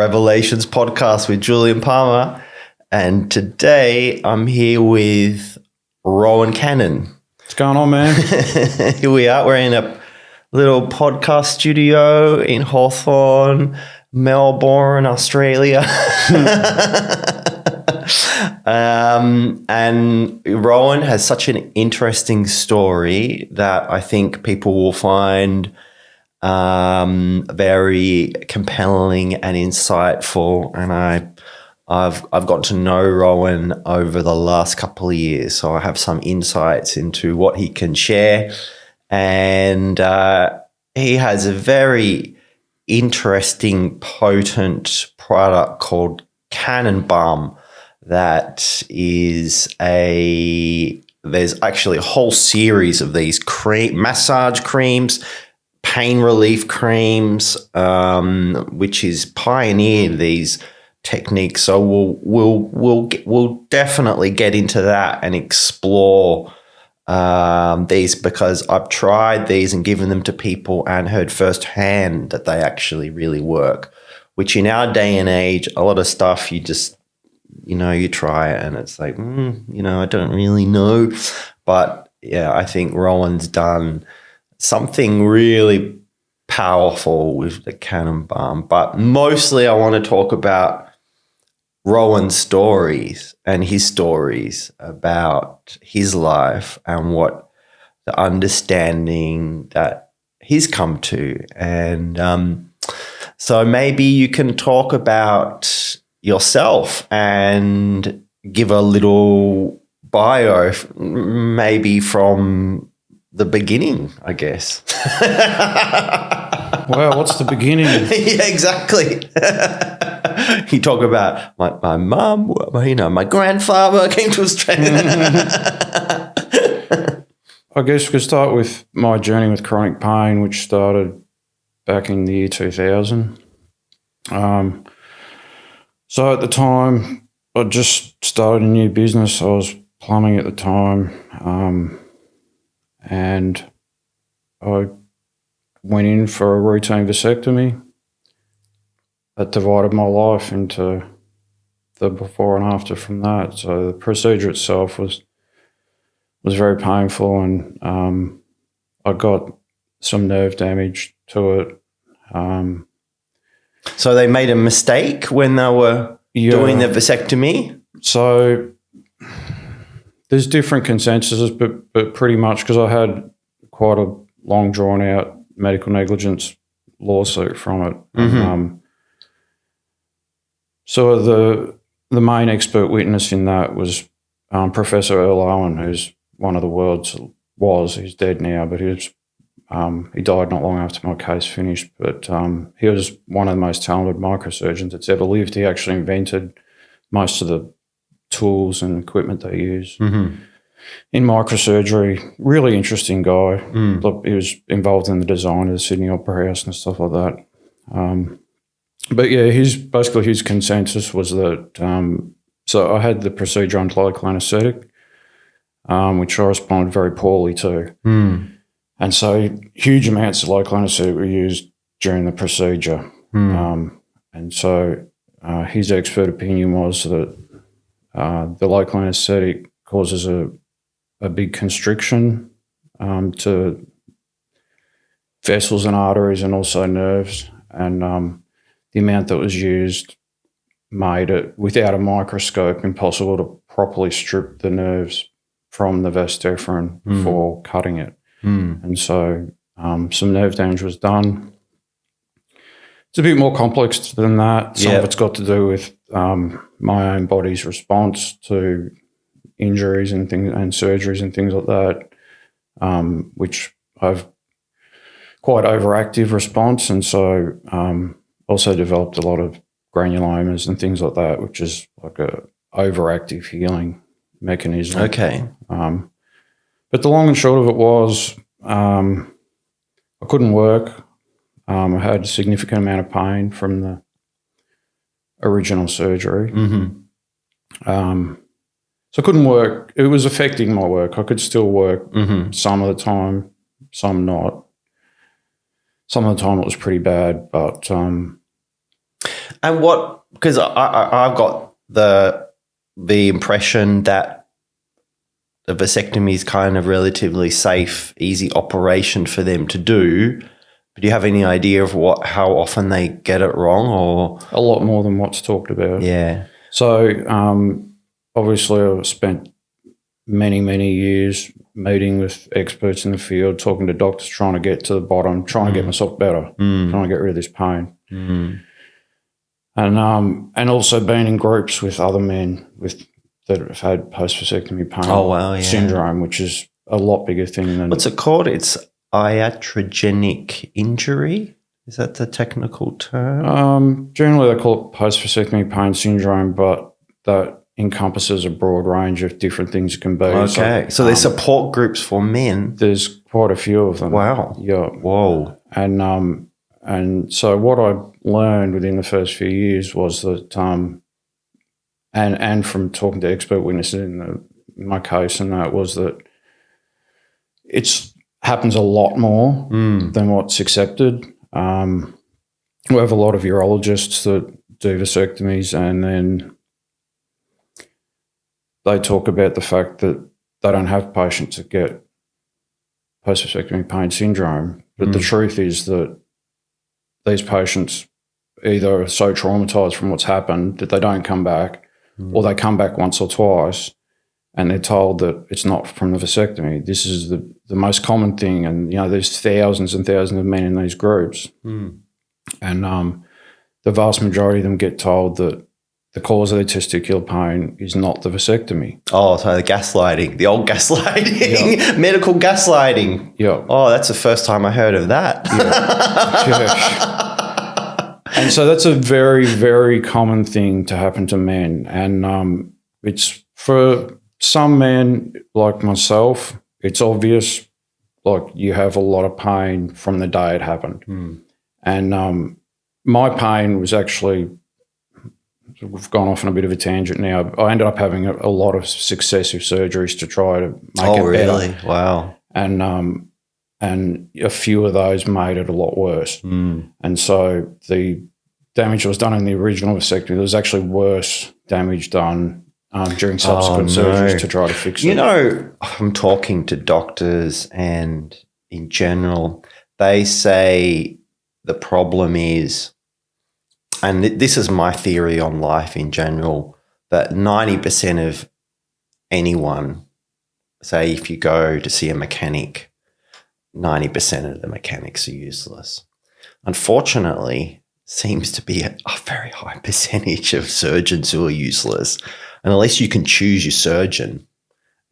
Revelations podcast with Julian Palmer. And today I'm here with Rohan Cannon. What's going on, man? Here we are. We're in a little podcast studio in Hawthorne, Melbourne, Australia. And Rohan has such an interesting story that I think people will find very compelling and insightful. And I've got to know Rohan over the last couple of years, so I have some insights into what he can share. And he has a very interesting, potent product called Cannonbalm that is there's actually a whole series of these massage creams, pain relief creams, which is pioneered these techniques. So we'll definitely get into that and explore these, because I've tried these and given them to people and heard firsthand that they actually really work, which in our day and age, a lot of stuff you just, you try it and it's like, I don't really know. But yeah, I think Rohan's done something really powerful with the Cannonbalm. But mostly I want to talk about Rohan's stories and his stories about his life and what the understanding that he's come to. And so maybe you can talk about yourself and give a little bio, maybe from the beginning, I guess. Well, what's the beginning? Yeah, exactly. You talk about my mum, my grandfather came to Australia. I guess we could start with my journey with chronic pain, which started back in the year 2000. So at the time, I just started a new business. I was plumbing at the time, and I went in for a routine vasectomy that divided my life into the before and after from that. So the procedure itself was very painful, and I got some nerve damage to it. So they made a mistake when they were doing the vasectomy? So there's different consensuses, but pretty much, because I had quite a long, drawn-out medical negligence lawsuit from it. Mm-hmm. So the main expert witness in that was Professor Earl Owen, who's one of the world's he's dead now, but he died not long after my case finished. But he was one of the most talented microsurgeons that's ever lived. He actually invented most of the tools and equipment they use in microsurgery. Really interesting guy. He was involved in the design of the Sydney Opera House and stuff like that. But yeah, his consensus was that, so I had the procedure under local anaesthetic, which I responded very poorly to. And so huge amounts of local anaesthetic were used during the procedure. And so his expert opinion was that the local anaesthetic causes a big constriction to vessels and arteries and also nerves. And the amount that was used made it, without a microscope, impossible to properly strip the nerves from the vas deferens before cutting it. And so some nerve damage was done. It's a bit more complex than that. Some of it's got to do with my own body's response to injuries and things and surgeries and things like that, which I've quite overactive response, and so also developed a lot of granulomas and things like that, which is like a overactive healing mechanism. Okay. But the long and short of it was I couldn't work. I had a significant amount of pain from the original surgery. So I couldn't work. It was affecting my work. I could still work some of the time, some not. Some of the time it was pretty bad, but And what, because I've got the impression that the vasectomy is kind of relatively safe, easy operation for them to do. But do you have any idea of how often they get it wrong, or A lot more than what's talked about. yeah? So obviously I've spent many, many years meeting with experts in the field, talking to doctors, trying to get to the bottom, trying to get myself better, trying to get rid of this pain. And also being in groups with other men that have had post-vasectomy pain syndrome, which is a lot bigger thing than... What's it called? It's iatrogenic injury. Is that the technical term? Generally they call it post-vasectomy pain syndrome, but that encompasses a broad range of different things it can be. Okay. So there's support groups for men. There's quite a few of them. Wow. Yeah. Whoa. And so what I learned within the first few years was that, and from talking to expert witnesses in my case, and that was that it happens a lot more than what's accepted. We have a lot of urologists that do vasectomies, and then they talk about the fact that they don't have patients that get post-vasectomy pain syndrome. But the truth is that these patients either are so traumatised from what's happened that they don't come back, or they come back once or twice and they're told that it's not from the vasectomy. This is the most common thing, and, there's thousands and thousands of men in these groups. And the vast majority of them get told that the cause of their testicular pain is not the vasectomy. Oh, so the gaslighting, the old gaslighting, medical gaslighting. Yeah. Oh, that's the first time I heard of that. And so that's a very, very common thing to happen to men. And it's for some men like myself, it's obvious, like you have a lot of pain from the day it happened. And my pain was actually... We've gone off on a bit of a tangent now. I ended up having a lot of successive surgeries to try to make it better. Oh, really? Wow. And a few of those made it a lot worse. And so the damage that was done in the original vasectomy, there was actually worse damage done during subsequent surgeries to try to fix it. I'm talking to doctors, and in general, they say the problem is, and this is my theory on life in general, that 90% of anyone, say if you go to see a mechanic, 90% of the mechanics are useless. Unfortunately, seems to be a very high percentage of surgeons who are useless. And unless you can choose your surgeon,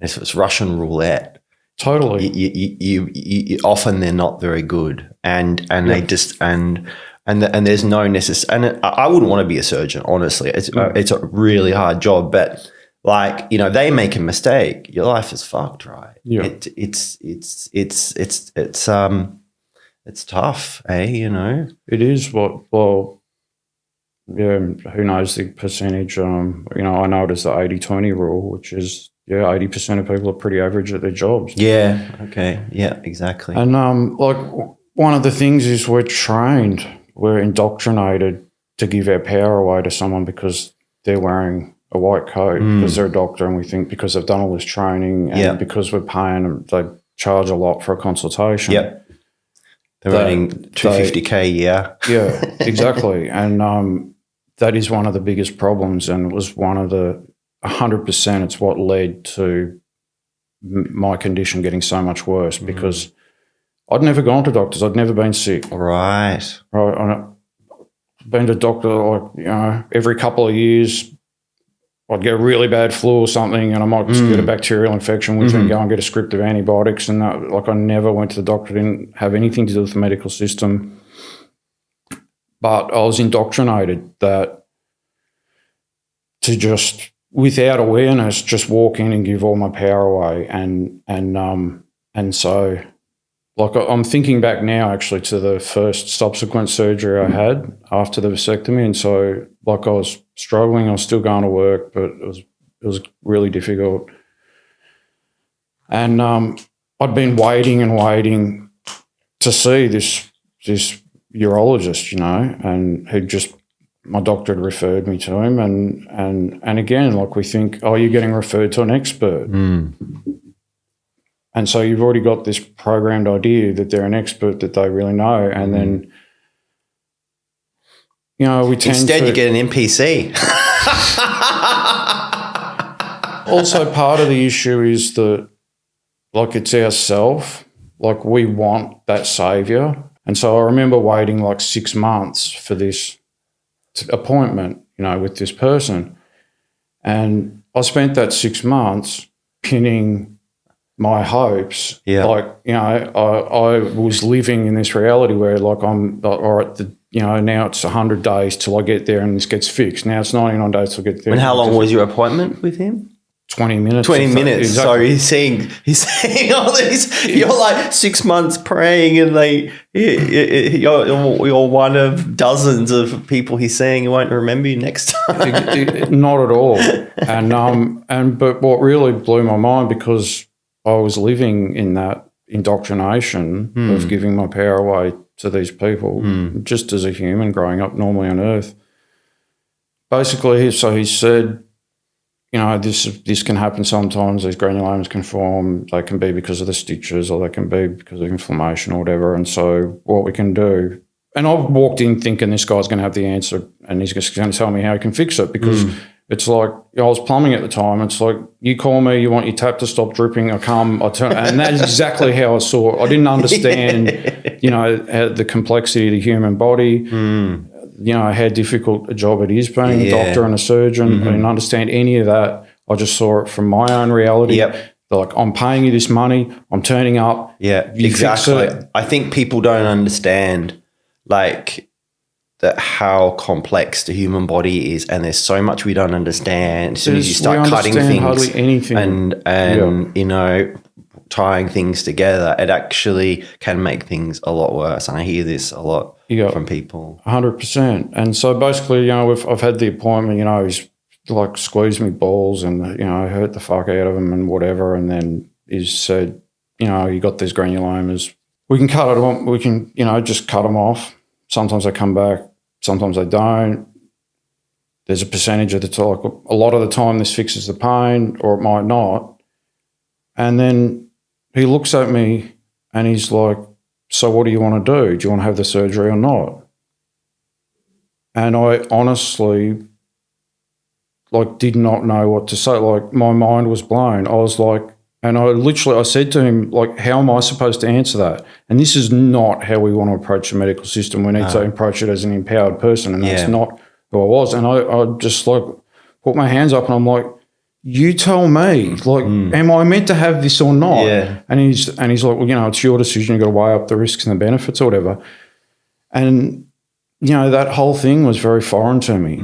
if it's Russian roulette, totally, you often they're not very good, and they just and there's no necessary. And I wouldn't want to be a surgeon, honestly. It's a really hard job, but they make a mistake, your life is fucked, right? Yeah. It's tough, It is. Who knows the percentage? I know it is the 80-20 rule, which is 80% of people are pretty average at their jobs. Yeah. Okay. Yeah. Exactly. And one of the things is we're indoctrinated to give our power away to someone because they're wearing a white coat, because they're a doctor, and we think because they've done all this training and because we're paying them, they charge a lot for a consultation. Yep. They're earning $250K a year. Yeah, exactly. And that is one of the biggest problems, and it was one of the 100%. It's what led to my condition getting so much worse because I'd never gone to doctors. I'd never been sick. Right. I'd been to a doctor every couple of years. I'd get a really bad flu or something, and I might just get a bacterial infection, which then go and get a script of antibiotics. And I never went to the doctor. Didn't have anything to do with the medical system. But I was indoctrinated that to just, without awareness, just walk in and give all my power away. And so, I'm thinking back now actually to the first subsequent surgery I had after the vasectomy. And so I was struggling. I was still going to work, but it was really difficult. And I'd been waiting and waiting to see this urologist, and who'd just my doctor had referred me to him, and again, like we think, oh, you're getting referred to an expert. And so you've already got this programmed idea that they're an expert, that they really know, and then, you know, we tend Instead, to... you get an NPC. Also, part of the issue is that, like, it's ourself. Like, we want that saviour. And so I remember waiting like 6 months for this appointment, you know, with this person. And I spent that 6 months pinning my hopes. Yeah. Like, you know, I was living in this reality where, like, I'm, all right, you know, now it's 100 days till I get there and this gets fixed. Now it's 99 days till I get there. And how long was your appointment with him? 20 minutes. 20 minutes. Exactly. So he's saying all these. You're like 6 months praying, and like you're one of dozens of people he's saying he won't remember you next time. Not at all. But what really blew my mind, because I was living in that indoctrination of giving my power away to these people, just as a human growing up normally on Earth. Basically, so he said, you know, this can happen sometimes. These granulomas can form. They can be because of the stitches, or they can be because of inflammation or whatever. And so what we can do, and I walked in thinking this guy's going to have the answer and he's just going to tell me how he can fix it, because it's like, I was plumbing at the time. It's like, you call me, you want your tap to stop dripping, I come, I turn. And that's exactly how I saw it. I didn't understand, you know, the complexity of the human body. You know, how difficult a job it is being a doctor and a surgeon. I didn't understand any of that. I just saw it from my own reality. Yep. Like, I'm paying you this money, I'm turning up. Yeah, you exactly. fix it. I think people don't understand, like, that how complex the human body is, and there's so much we don't understand. As soon as you start cutting things hardly anything. and you know, tying things together, it actually can make things a lot worse. And I hear this a lot from people. 100%. And so basically, you know, I've had the appointment, you know, he's like squeezed me balls and, you know, hurt the fuck out of him and whatever. And then he's said, you know, you got these granulomas. We can cut it on, we can, you know, just cut them off. Sometimes they come back, sometimes they don't. There's a percentage of the time, like a lot of the time this fixes the pain, or it might not. And then he looks at me and he's like, so what do you want to do? Do you want to have the surgery or not? And I honestly, like, did not know what to say. Like, my mind was blown. I was like, and I said to him, like, how am I supposed to answer that? And this is not how we want to approach the medical system. We need to approach it as an empowered person, and that's not who I was. And I just, like, put my hands up and I'm like, you tell me, like, am I meant to have this or not? Yeah. And he's like, well, you know, it's your decision. You've got to weigh up the risks and the benefits or whatever. And, you know, that whole thing was very foreign to me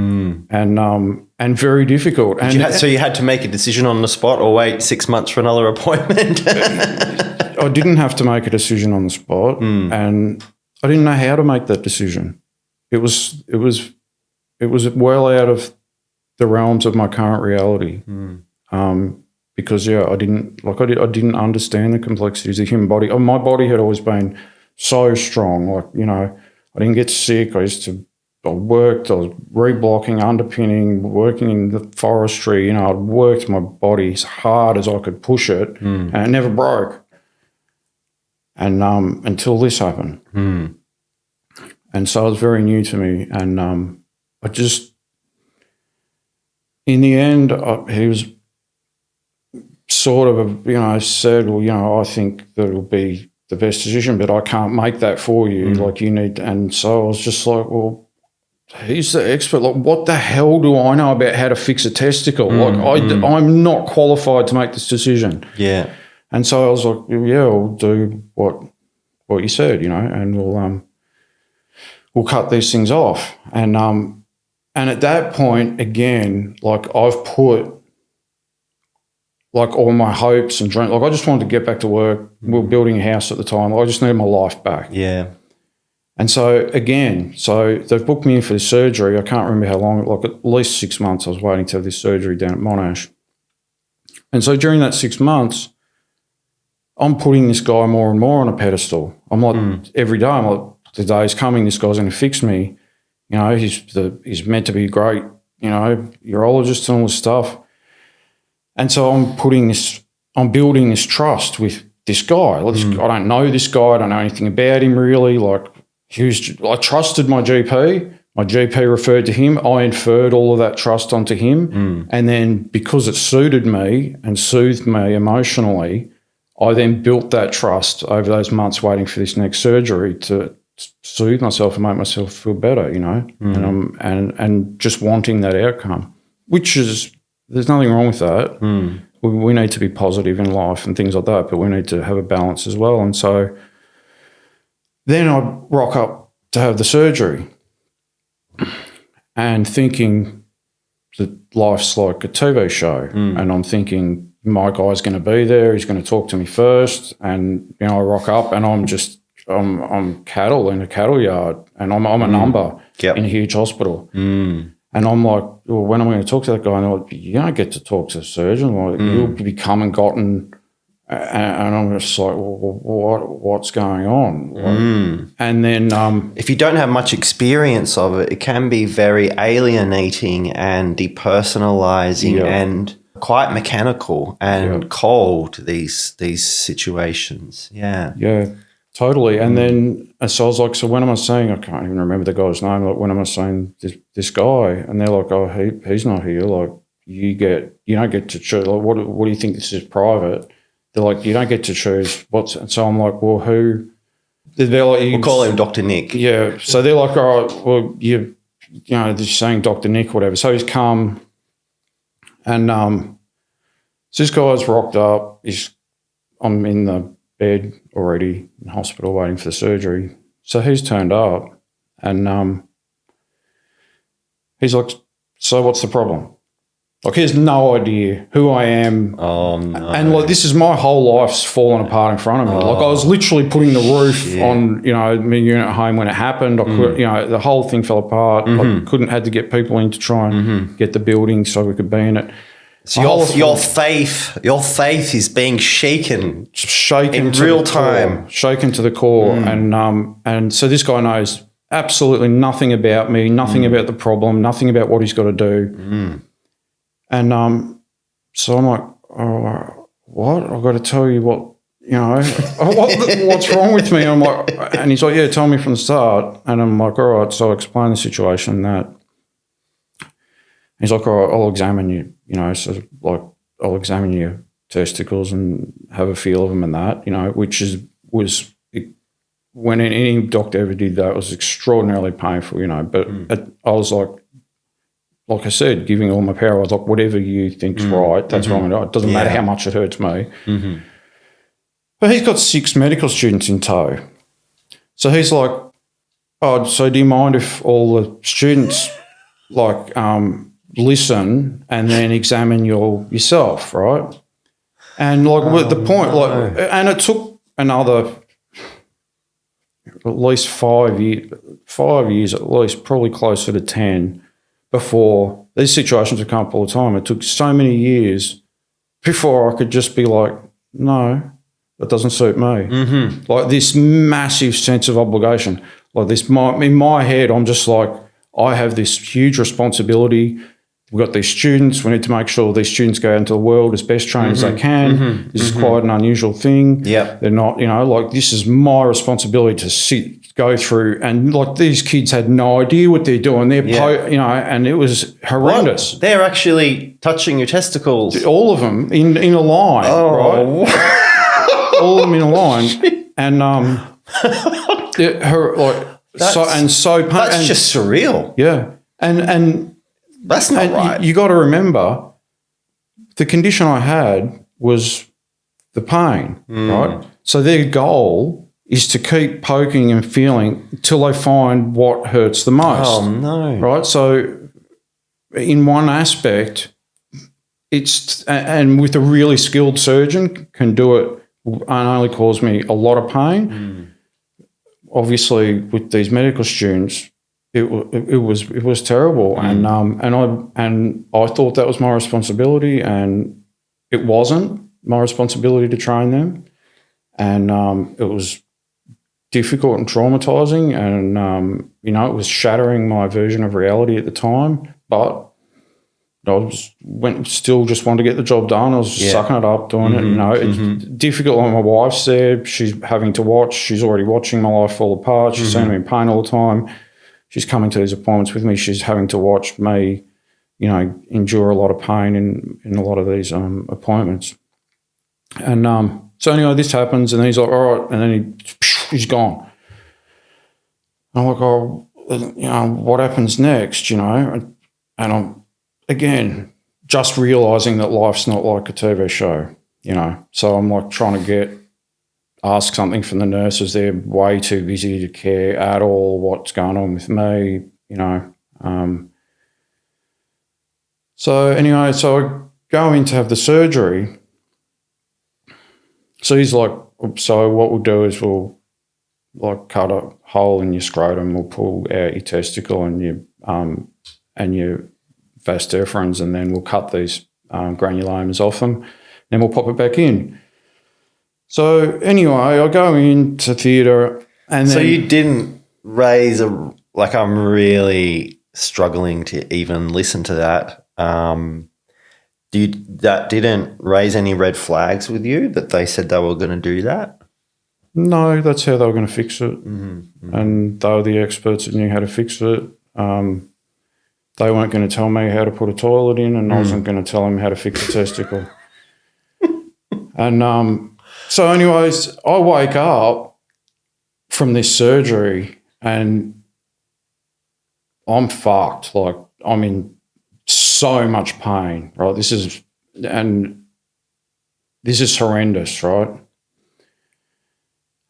and very difficult. And So you had to make a decision on the spot, or wait 6 months for another appointment? I didn't have to make a decision on the spot, and I didn't know how to make that decision. It was well out of the realms of my current reality, because I didn't understand the complexities of the human body. My body had always been so strong. Like, you know, I didn't get sick. I was reblocking, underpinning, working in the forestry. You know, I'd worked my body as hard as I could push it, and it never broke. And until this happened, and so it was very new to me. And I just, in the end, he was sort of, you know, said, well, you know, I think that it'll be the best decision, but I can't make that for you. Like, you need to. And so I was just like, well, he's the expert. Like, what the hell do I know about how to fix a testicle? I'm not qualified to make this decision. Yeah. And so I was like, yeah, I'll do what you said, you know, and we'll cut these things off. And at that point, again, like, I've put, like, all my hopes and dreams. Like, I just wanted to get back to work. We were building a house at the time. I just needed my life back. Yeah. And so, again, they've booked me in for this surgery. I can't remember how long, like at least 6 months I was waiting to have this surgery down at Monash. And so during that 6 months, I'm putting this guy more and more on a pedestal. I'm like, every day, I'm like, the day's coming, this guy's going to fix me. You know, he's meant to be great, you know, urologist and all this stuff. And so I'm building this trust with this guy. I don't know this guy. I don't know anything about him really. Like, I trusted my GP. My GP referred to him. I inferred all of that trust onto him. And then because it suited me and soothed me emotionally, I then built that trust over those months waiting for this next surgery to soothe myself and make myself feel better, you know, and just wanting that outcome, which is, there's nothing wrong with that. We need to be positive in life and things like that, but we need to have a balance as well. And so then I'd rock up to have the surgery and thinking that life's like a TV show. And I'm thinking my guy's going to be there. He's going to talk to me first. And, you know, I rock up and I'm cattle in a cattle yard and I'm a number in a huge hospital. And I'm like, well, when am I going to talk to that guy? And they're like, you don't get to talk to the surgeon. Like, you'll be come and gotten. And I'm just like, well, what's going on? Like, and then if you don't have much experience of it, it can be very alienating and depersonalizing and quite mechanical and cold, these situations. Yeah. Totally. And then, so I was like, so when am I saying, I can't even remember the guy's name, like when am I saying this guy? And they're like, oh, he's not here. Like, you don't get to choose. Like, what do you think, this is private? They're like, you don't get to choose what's, and so I'm like, well, who? They're like, we'll call him Dr. Nick. Yeah. So they're like, all right, well, you know, they're saying Dr. Nick or whatever. So he's come and so this guy's rocked up. I'm in the bed already in hospital waiting for the surgery. So he's turned up and he's like, so what's the problem? Like, he has no idea who I am. Oh, no. And, like, this is my whole life's fallen apart in front of me. Like, I was literally putting the roof on, you know, my unit at home when it happened. I could, you know, the whole thing fell apart. I had to get people in to try and get the building so we could be in it. So your faith is being shaken in real time. Shaken to the core. And so this guy knows absolutely nothing about me, nothing about the problem, nothing about what he's got to do. And so I'm like, oh, what? I've got to tell you what, you know, what's wrong with me? I'm like, and he's like, yeah, tell me from the start. And I'm like, all right. So I explain the situation that. He's like, all right, I'll examine you, you know, so like I'll examine your testicles and have a feel of them and that, you know, which was when any doctor ever did that, it was extraordinarily painful, you know, but I was like I said, giving all my power, I was like, whatever you think's right, that's wrong. It doesn't matter how much it hurts me. But he's got 6 medical students in tow. So he's like, oh, so do you mind if all the students like listen and then examine yourself, right? And like at the point, like, and it took another at least 5 years at least, probably closer to 10, before these situations have come up all the time. It took so many years before I could just be like, no, that doesn't suit me. Like this massive sense of obligation, like this. In my head, I'm just like, I have this huge responsibility. We've got these students. We need to make sure these students go into the world as best trained as they can. This is quite an unusual thing. They're not, you know, like this is my responsibility to go through. And like these kids had no idea what they're doing. They're, you know, and it was horrendous. What? They're actually touching your testicles. All of them in a line, right? All of them in a line. And that's just surreal. Yeah. And that's not right. You got to remember, the condition I had was the pain, right? So their goal is to keep poking and feeling until they find what hurts the most. Oh, no. Right? So in one aspect, and with a really skilled surgeon can do it and only cause me a lot of pain. Obviously, with these medical students, it was terrible, and I thought that was my responsibility, and it wasn't my responsibility to train them, and it was difficult and traumatizing, and it was shattering my version of reality at the time. But still just wanted to get the job done. I was just sucking it up, doing it. It's difficult when my wife's there. She's having to watch. She's already watching my life fall apart. She's seeing me in pain all the time. She's coming to these appointments with me. She's having to watch me, endure a lot of pain in a lot of these appointments. And so anyway, this happens, and then he's like, all right, and then he's gone. I'm like, oh, what happens next, And I'm, again, just realising that life's not like a TV show, So I'm like trying to ask something from the nurses. They're way too busy to care at all what's going on with me, So anyway, so I go in to have the surgery. So he's like, so what we'll do is we'll cut a hole in your scrotum, we'll pull out your testicle and your vas deferens, and then we'll cut these granulomas off them, then we'll pop it back in. So anyway, I go into theatre, and so then, you didn't raise I'm really struggling to even listen to that. That didn't raise any red flags with you that they said they were going to do that? No, that's how they were going to fix it, and they were the experts that knew how to fix it. They weren't going to tell me how to put a toilet in, and I wasn't going to tell them how to fix a testicle. And so anyways, I wake up from this surgery and I'm fucked. Like, I'm in so much pain, right? This is horrendous, right?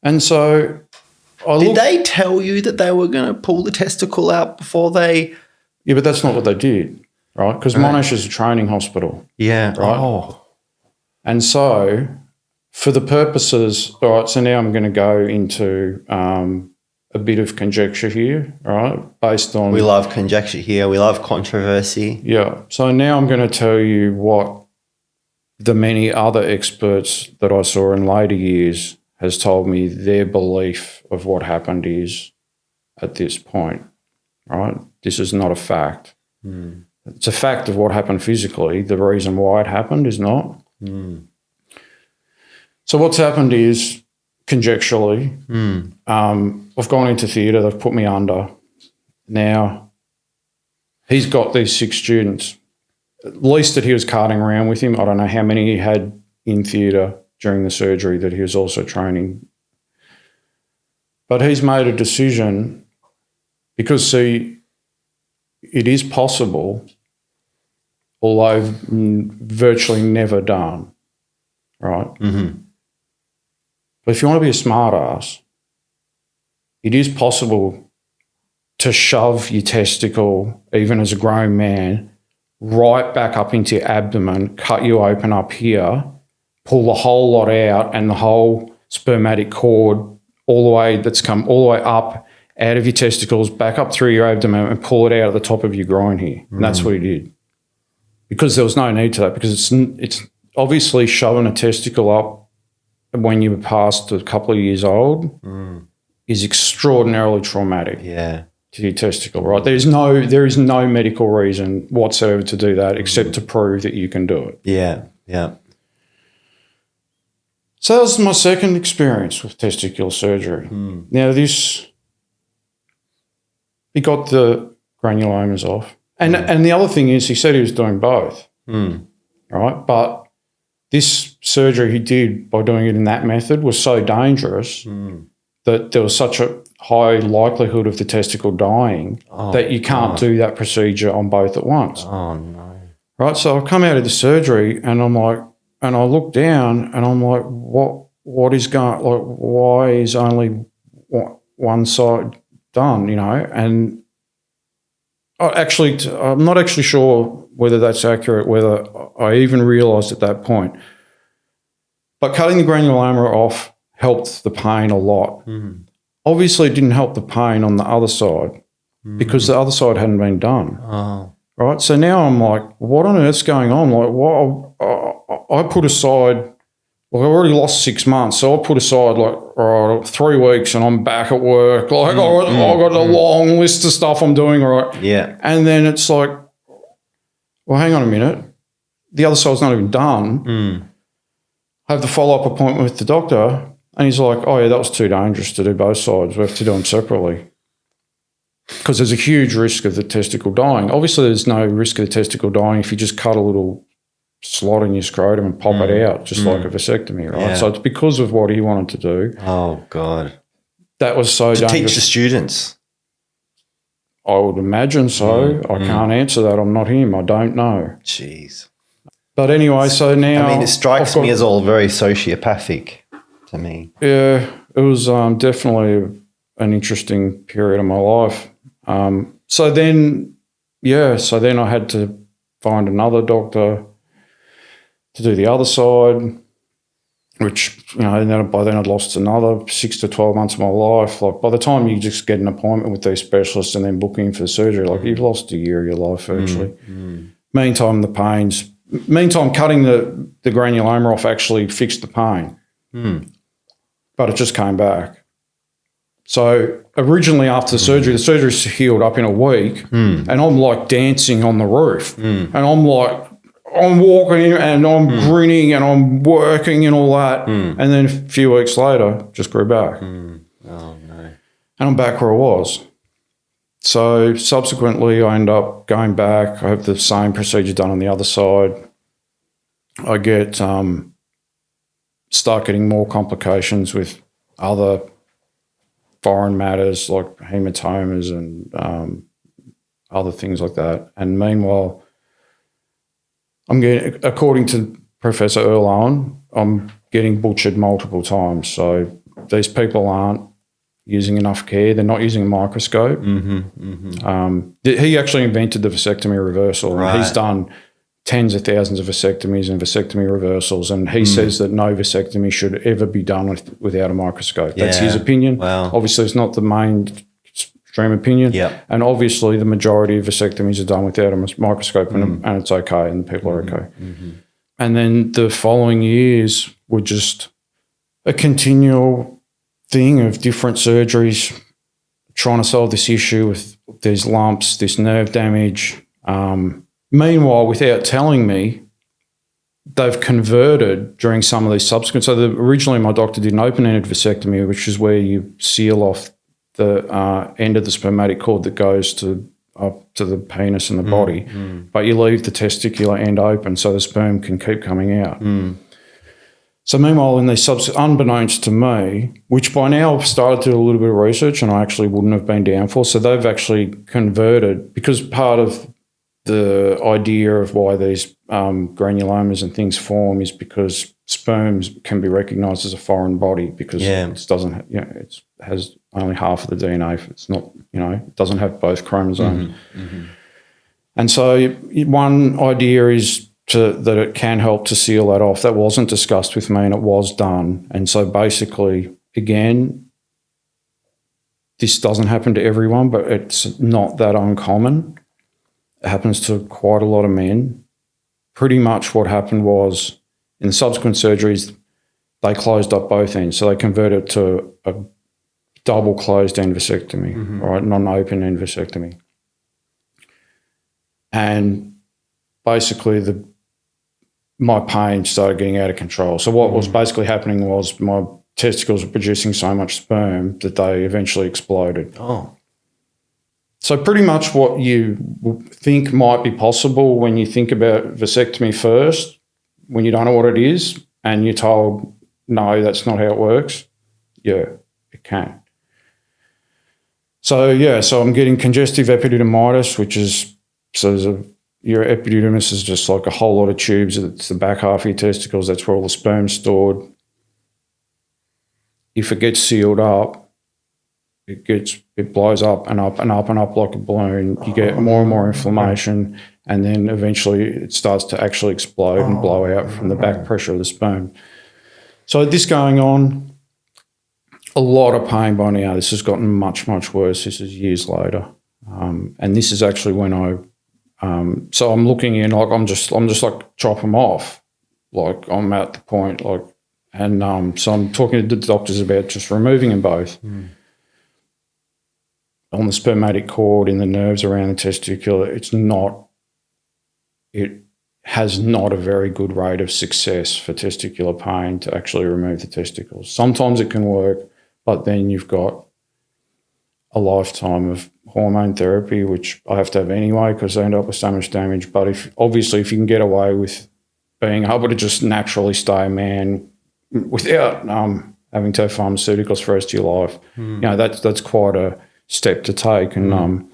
And so Did they tell you that they were going to pull the testicle out before they... Yeah, but that's not what they did, right? Because Monash is a training hospital. Yeah. Right? Oh. And so for the purposes, all right, so now I'm going to go into a bit of conjecture here, all right, based on... We love conjecture here. We love controversy. Yeah. So now I'm going to tell you what the many other experts that I saw in later years has told me their belief of what happened is at this point, right? This is not a fact. It's a fact of what happened physically. The reason why it happened is not. So what's happened is, conjecturally, I've gone into theatre, they've put me under. Now, he's got these 6 students, at least that he was carting around with him. I don't know how many he had in theatre during the surgery that he was also training. But he's made a decision because, see, it is possible, although virtually never done, right? But if you want to be a smart ass, it is possible to shove your testicle, even as a grown man, right back up into your abdomen, cut you open up here, pull the whole lot out and the whole spermatic cord all the way that's come all the way up out of your testicles, back up through your abdomen and pull it out at the top of your groin here. And that's what he did. Because there was no need to that, because it's obviously shoving a testicle up when you were past a couple of years old is extraordinarily traumatic to your testicle, right? There is no medical reason whatsoever to do that except to prove that you can do it. Yeah. So that was my second experience with testicular surgery. Now he got the granulomas off. And the other thing is he said he was doing both, right? But this surgery he did by doing it in that method was so dangerous that there was such a high likelihood of the testicle dying that you can't do that procedure on both at once. Oh, no. Right? So I come out of the surgery and I'm like, and I look down and I'm like, what is going, like, why is only one side done, And I'm not actually sure whether that's accurate, whether I even realised at that point. But cutting the granuloma off helped the pain a lot. Obviously, it didn't help the pain on the other side because the other side hadn't been done. Right? So now I'm like, what on earth's going on? Like, what? I put aside I already lost 6 months, so I put aside like, all right, 3 weeks and I'm back at work. Like, I've got a long list of stuff I'm doing, right? Yeah. And then it's like, well, hang on a minute. The other side's not even done. I have the follow-up appointment with the doctor, and he's like, oh, yeah, that was too dangerous to do both sides. We have to do them separately. Because there's a huge risk of the testicle dying. Obviously, there's no risk of the testicle dying if you just cut a little slot in your scrotum and pop it out, just like a vasectomy, right? Yeah. So it's because of what he wanted to do. Oh, God. That was so dangerous. Teach the students. I would imagine so. I can't answer that. I'm not him. I don't know. Jeez. But anyway, so now... I mean, it strikes me as all very sociopathic to me. Yeah, it was definitely an interesting period of my life. So then I had to find another doctor to do the other side, which, and then by then I'd lost another 6 to 12 months of my life. Like, by the time you just get an appointment with these specialists and then booking for surgery, like, you've lost a year of your life virtually. Meantime, cutting the granuloma off actually fixed the pain. But it just came back. So originally after the surgery healed up in a week, and I'm like dancing on the roof. And I'm like, I'm walking and I'm grinning and I'm working and all that. And then a few weeks later, just grew back. Oh, no. And I'm back where I was. So subsequently, I end up going back. I have the same procedure done on the other side. I get start getting more complications with other foreign matters like hematomas and other things like that. And meanwhile, I'm getting, according to Professor Earl Owen, I'm getting butchered multiple times. So these people aren't using enough care. They're not using a microscope. He actually invented the vasectomy reversal. Right. And he's done tens of thousands of vasectomies and vasectomy reversals, and he says that no vasectomy should ever be done without a microscope. That's his opinion. Wow. Obviously, it's not the mainstream opinion. Yep. And obviously, the majority of vasectomies are done without a microscope, and it's okay, and the people are okay. And then the following years were just a continual thing of different surgeries, trying to solve this issue with these lumps, this nerve damage. Meanwhile, without telling me, they've converted during some of these subsequent. So originally my doctor did an open-ended vasectomy, which is where you seal off the end of the spermatic cord that goes up to the penis and the body, but you leave the testicular end open so the sperm can keep coming out. So meanwhile, in these unbeknownst to me, which by now I've started to do a little bit of research and I actually wouldn't have been down for, so they've actually converted, because part of the idea of why these granulomas and things form is because sperms can be recognised as a foreign body because it doesn't, it has only half of the DNA. It's not, it doesn't have both chromosomes. And so one idea is that it can help to seal that off. That wasn't discussed with me and it was done. And so basically, again, this doesn't happen to everyone, but it's not that uncommon. It happens to quite a lot of men. Pretty much what happened was in the subsequent surgeries, they closed up both ends. So they converted to a double closed end vasectomy, right? Not an open end vasectomy. And basically my pain started getting out of control. So what was basically happening was my testicles were producing so much sperm that they eventually exploded. Oh. So pretty much what you think might be possible when you think about vasectomy first, when you don't know what it is and you're told, no, that's not how it works, it can. So I'm getting congestive epididymitis, which is, your epididymis is just like a whole lot of tubes. It's the back half of your testicles. That's where all the sperm's stored. If it gets sealed up, it blows up and up and up and up like a balloon. You get more and more inflammation, and then eventually it starts to actually explode and blow out from the back pressure of the sperm. So this going on, a lot of pain by now. This has gotten much, much worse. This is years later. And this is actually when so I'm looking in, like I'm just like chop them off. Like I'm at the point, like And so I'm talking to the doctors about just removing them both. On the spermatic cord, in the nerves around the testicular, it has not a very good rate of success for testicular pain to actually remove the testicles. Sometimes it can work, but then you've got a lifetime of hormone therapy, which I have to have anyway because I end up with so much damage. But if you can get away with being able to just naturally stay a man without having to have pharmaceuticals for the rest of your life, that's quite a step to take. And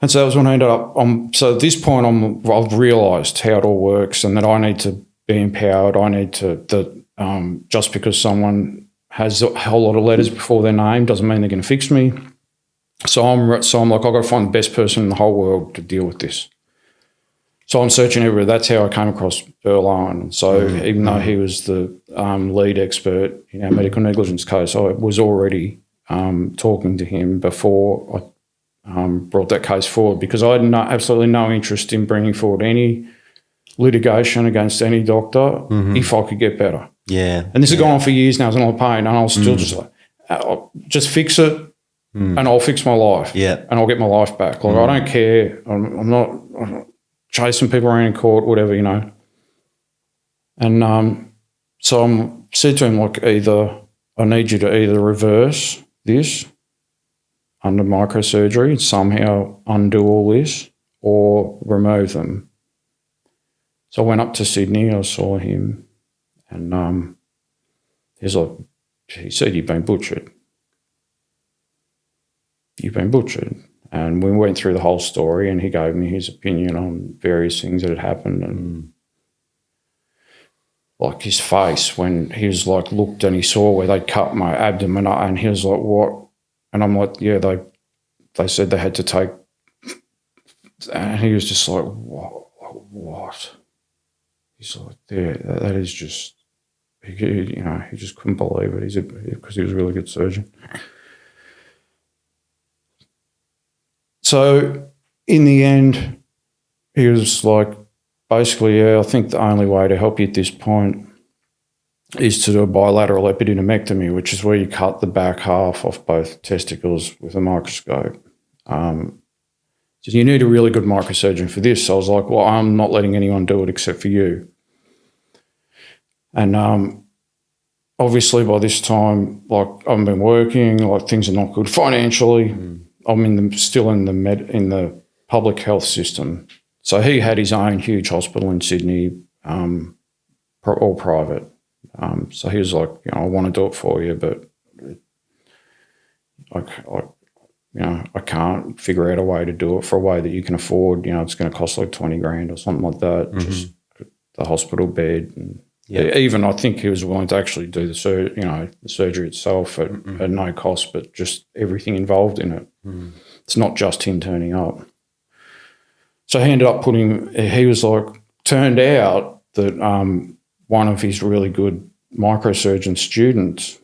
so that was when I ended up. So at this point, I've realised how it all works, and that I need to be empowered. I need to just because someone has a whole lot of letters before their name doesn't mean they're going to fix me. So I'm like, I've got to find the best person in the whole world to deal with this. So I'm searching everywhere. That's how I came across Earl Owen. And so even though he was the lead expert in our medical negligence case, I was already talking to him before I brought that case forward, because I had absolutely no interest in bringing forward any litigation against any doctor if I could get better. Yeah. And this has gone on for years now. It's not pain, and I was still just like, I'll just fix it, and I'll fix my life. Yeah. And I'll get my life back. Like, I don't care. I'm not chasing people around in court, whatever, And so I said to him, like, I need you to either reverse this under microsurgery and somehow undo all this, or remove them. So I went up to Sydney. I saw him. And he said, you've been butchered. You've been butchered. And we went through the whole story, and he gave me his opinion on various things that had happened. And like his face when he was like, looked and he saw where they'd cut my abdomen, and he was like, what? And I'm like, yeah, they said they had to take, and he was just like, what? He's like, yeah, that is just, he just couldn't believe it. Because he was a really good surgeon. So in the end, he was like, basically, I think the only way to help you at this point is to do a bilateral epididymectomy, which is where you cut the back half off both testicles with a microscope. So you need a really good microsurgeon for this. So I was like, well, I'm not letting anyone do it except for you. And obviously by this time, like, I've been working, like, things are not good financially. I'm still in the public health system. So he had his own huge hospital in Sydney, all private. So he was like, I want to do it for you, but I can't figure out a way to do it for a way that you can afford. It's going to cost like $20,000 or something like that, just the hospital bed. And even I think he was willing to actually do the surgery itself at no cost, but just everything involved in it. It's not just him turning up. So he ended up turned out that one of his really good microsurgeon students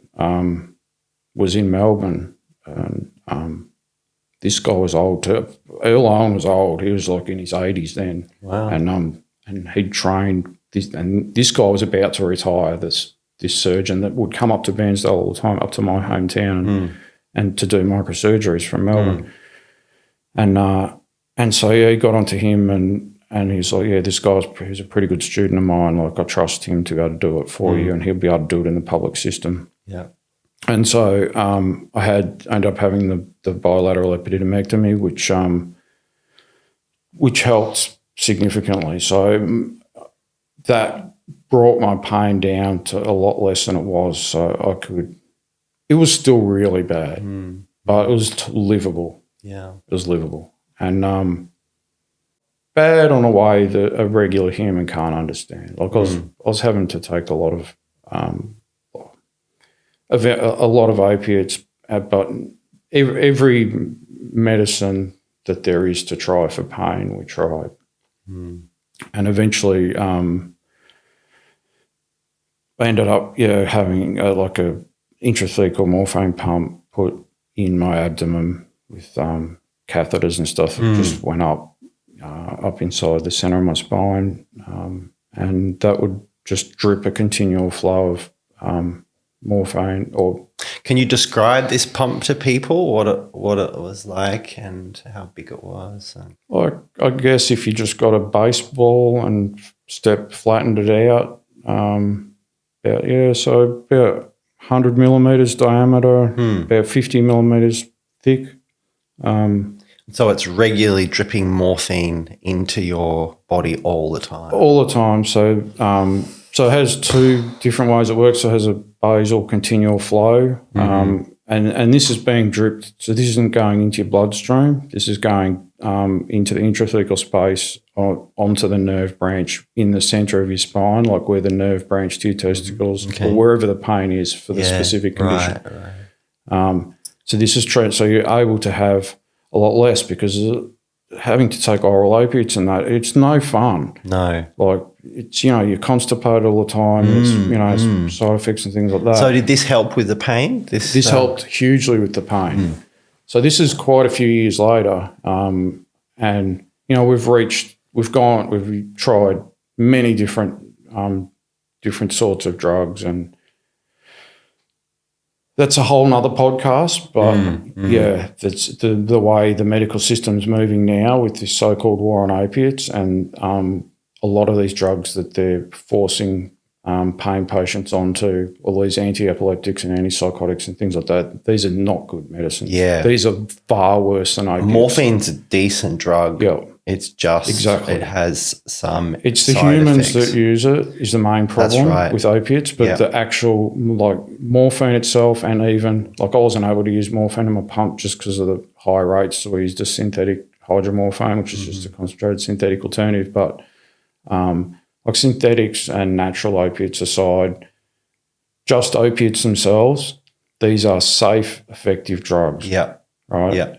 was in Melbourne, and this guy was old too. Earl Owen was old. He was like in his 80s then. Wow. And he'd trained this, and this guy was about to retire, this surgeon that would come up to Bairnsdale all the time, up to my hometown, and to do microsurgeries from Melbourne. And so he got onto him, and he's like, yeah, this he's a pretty good student of mine. Like, I trust him to be able to do it for you, and he'll be able to do it in the public system. Yeah. And so I ended up having the bilateral epididymectomy, which helped significantly. So that brought my pain down to a lot less than it was. So it was still really bad, but it was livable. Yeah. It was livable. And bad on a way that a regular human can't understand. Like, I was having to take a lot of opiates, but every medicine that there is to try for pain, we tried. And eventually I ended up having a intrathecal morphine pump put in my abdomen with catheters and stuff that just went up inside the centre of my spine, and that would just drip a continual flow morphine or. Can you describe this pump to people? What it was like and how big it was? Like, I guess if you just got a baseball and flattened it out, so about 100 millimeters diameter, about 50 millimeters thick. So it's regularly dripping morphine into your body all the time. All the time. So it has two different ways it works. So it has a basal continual flow, and this is being dripped. So this isn't going into your bloodstream. This is going into the intrathecal space onto the nerve branch in the centre of your spine, like where the nerve branch to your testicles, or wherever the pain is for the specific condition. Right. So this is so you're able to have a lot less because having to take oral opiates and that, it's no fun. No. Like, it's, you're constipated all the time. It's, side effects and things like that. So did this help with the pain? This helped hugely with the pain. So this is quite a few years later. And, we've tried many different sorts of drugs, and that's a whole nother podcast, but that's the way the medical system's moving now with this so-called war on opiates, and a lot of these drugs that they're forcing pain patients onto, all these anti-epileptics and antipsychotics and things like that. These are not good medicines. Yeah. These are far worse than opiates. Morphine's a decent drug. Yeah. It's just, exactly. It has some It's the side humans effects. that use it is the main problem with opiates, but the actual, like, morphine itself, and even, like, I wasn't able to use morphine in my pump just because of the high rates, so we used a synthetic hydromorphone, which is just a concentrated synthetic alternative, but like synthetics and natural opiates aside, just opiates themselves, these are safe, effective drugs. Yeah. Right? Yeah.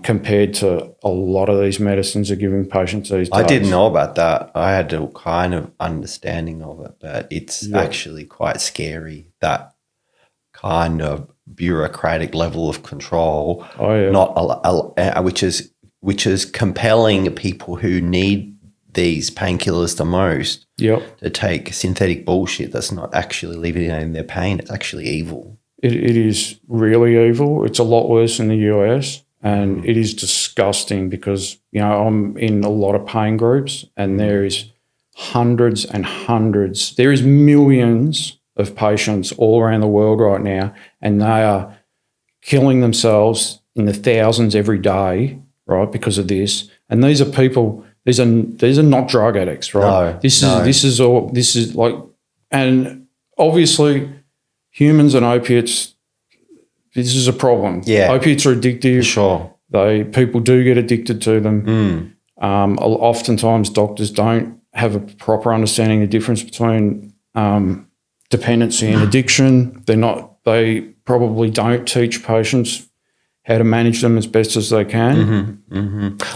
Compared to a lot of these medicines are giving patients these days. I didn't know about that. I had a kind of understanding of it, but it's actually quite scary, that kind of bureaucratic level of control, which is compelling people who need these painkillers the most to take synthetic bullshit that's not actually alleviating their pain. It's actually evil. It is really evil. It's a lot worse in the US, and it is disgusting because, I'm in a lot of pain groups, and there is hundreds and hundreds, there is millions of patients all around the world right now, and they are killing themselves in the thousands every day, right, because of this. And these are people, these are not drug addicts, right? No, this is like, and obviously humans and opiates, this is a problem. Yeah. Opiates are addictive. Sure. People do get addicted to them. Oftentimes doctors don't have a proper understanding of the difference between dependency and addiction. They probably don't teach patients how to manage them as best as they can.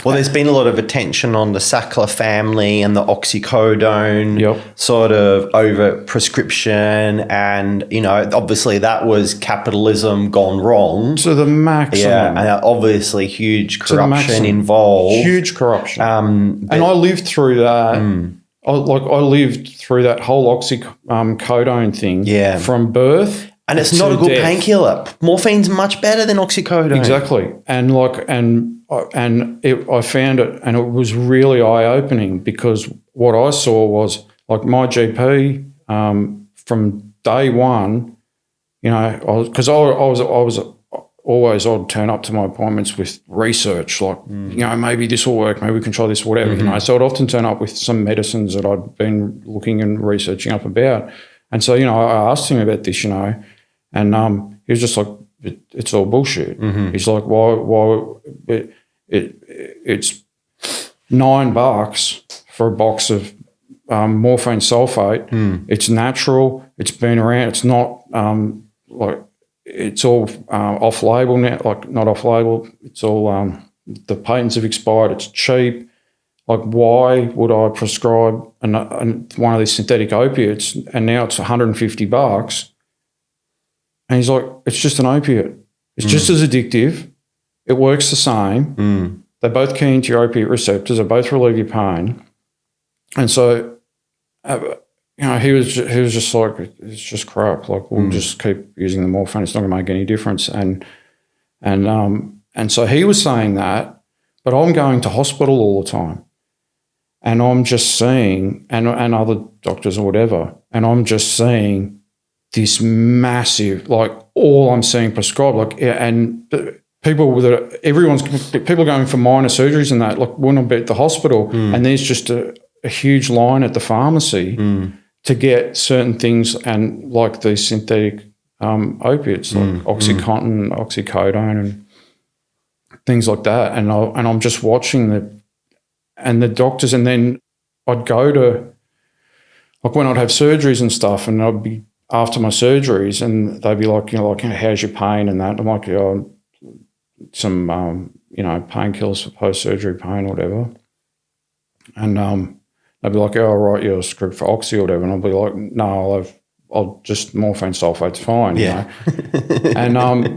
Well, there's been a lot of attention on the Sackler family and the oxycodone sort of over prescription, and obviously that was capitalism gone wrong to the maximum. Yeah, and obviously huge corruption involved. Huge corruption. And I lived through that. I lived through that whole oxycodone thing from birth. And it's not a good painkiller. Morphine's much better than oxycodone. Exactly. And I found it, and it was really eye-opening, because what I saw was, like, my GP from day one, because I was always, I'd turn up to my appointments with research, like, maybe this will work, maybe we can try this, whatever, So I'd often turn up with some medicines that I'd been looking and researching up about. And so, I asked him about this, and he was just like, it's all bullshit. He's like, why it's $9 for a box of morphine sulfate. It's natural. It's been around. It's not it's all off-label now, like, not off-label. It's all the patents have expired. It's cheap. Like, why would I prescribe one of these synthetic opiates, and now it's $150? And he's like, it's just an opiate. It's just as addictive. It works the same. They both key into your opiate receptors. They both relieve your pain. And so, he was just like, it's just crap. Like, we'll just keep using the morphine. It's not going to make any difference. And so he was saying that, but I'm going to hospital all the time, and I'm just seeing, and other doctors or whatever, and I'm just seeing this massive, like, all I'm seeing prescribed, like, and people people going for minor surgeries and that, like, when I'm at the hospital, and there's just a huge line at the pharmacy to get certain things, and like these synthetic opiates, like OxyContin, oxycodone, and things like that. And I'm just watching the doctors, and then I'd go to, like, when I'd have surgeries and stuff, and I'd be after my surgeries, and they'd be like, how's your pain and that? I'm like, some painkillers for post-surgery pain or whatever. And they'd be like, right, you're screwed for oxy or whatever. And I'll be like, no, I'll just morphine sulfate's fine. Yeah. And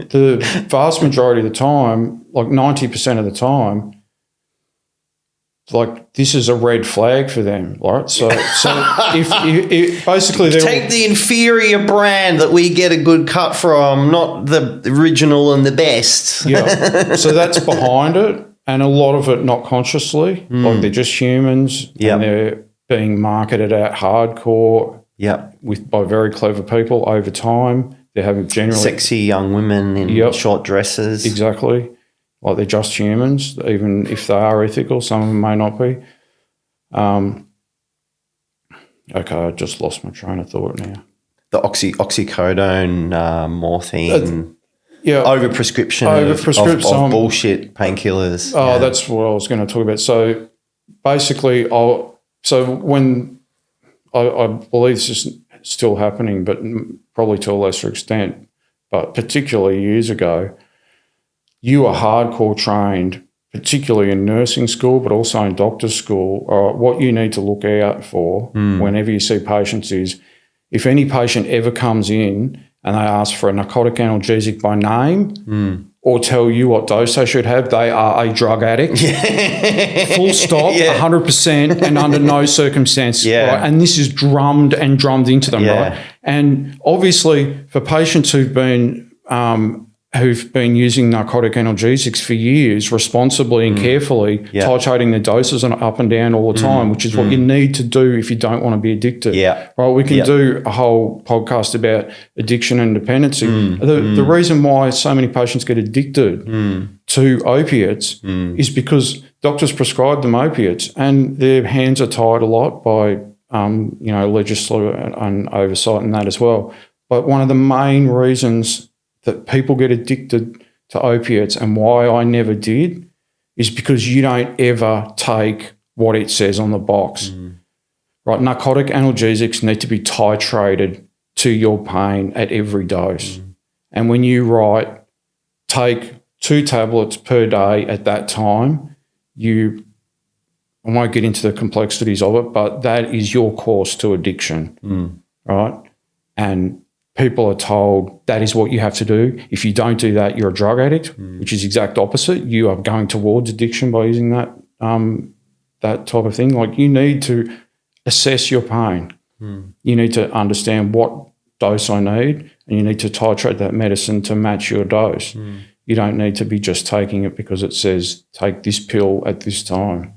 the vast majority of the time, like 90% of the time, like, this is a red flag for them, right? So if basically take the inferior brand that we get a good cut from, not the original and the best. Yeah. So that's behind it, and a lot of it not consciously. Like, they're just humans, and they're being marketed at hardcore. Yeah. By very clever people over time. They're having generally sexy young women in short dresses. Exactly. Like, they're just humans, even if they are ethical. Some of them may not be. Okay, I just lost my train of thought now. The oxycodone, morphine, overprescription of bullshit painkillers. Oh, that's what I was going to talk about. So basically, when I believe this is still happening, but probably to a lesser extent, but particularly years ago, you are hardcore trained, particularly in nursing school, but also in doctor's school. What you need to look out for whenever you see patients is, if any patient ever comes in and they ask for a narcotic analgesic by name or tell you what dose they should have, they are a drug addict. Full stop, 100%, and under no circumstance. Yeah. Right? And this is drummed into them, right? And obviously, for patients who've been using narcotic analgesics for years, responsibly and carefully, titrating the doses up and down all the time, which is what you need to do if you don't want to be addicted. Yeah. Right? We can do a whole podcast about addiction and dependency. The reason why so many patients get addicted to opiates is because doctors prescribe them opiates, and their hands are tied a lot by legislature and oversight and that as well. But one of the main reasons that people get addicted to opiates, and why I never did, is because you don't ever take what it says on the box. Right? Narcotic analgesics need to be titrated to your pain at every dose. And when you write, take 2 tablets per day at that time, I won't get into the complexities of it, but that is your course to addiction, right? And people are told that is what you have to do. If you don't do that, you're a drug addict, which is exact opposite. You are going towards addiction by using that type of thing. Like, you need to assess your pain. You need to understand what dose I need, and you need to titrate that medicine to match your dose. You don't need to be just taking it because it says take this pill at this time.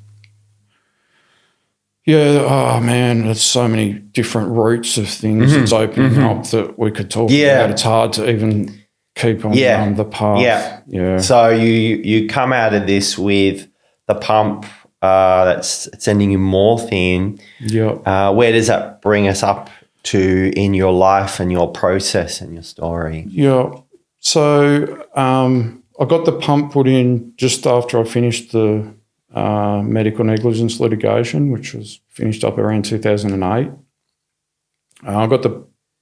Yeah, oh man, there's so many different routes of things that's opening up that we could talk about. It's hard to even keep on the path. Yeah. So you come out of this with the pump that's sending you morphine. Yeah. Where does that bring us up to in your life and your process and your story? Yeah. So I got the pump put in just after I finished the medical negligence litigation, which was finished up around 2008. I got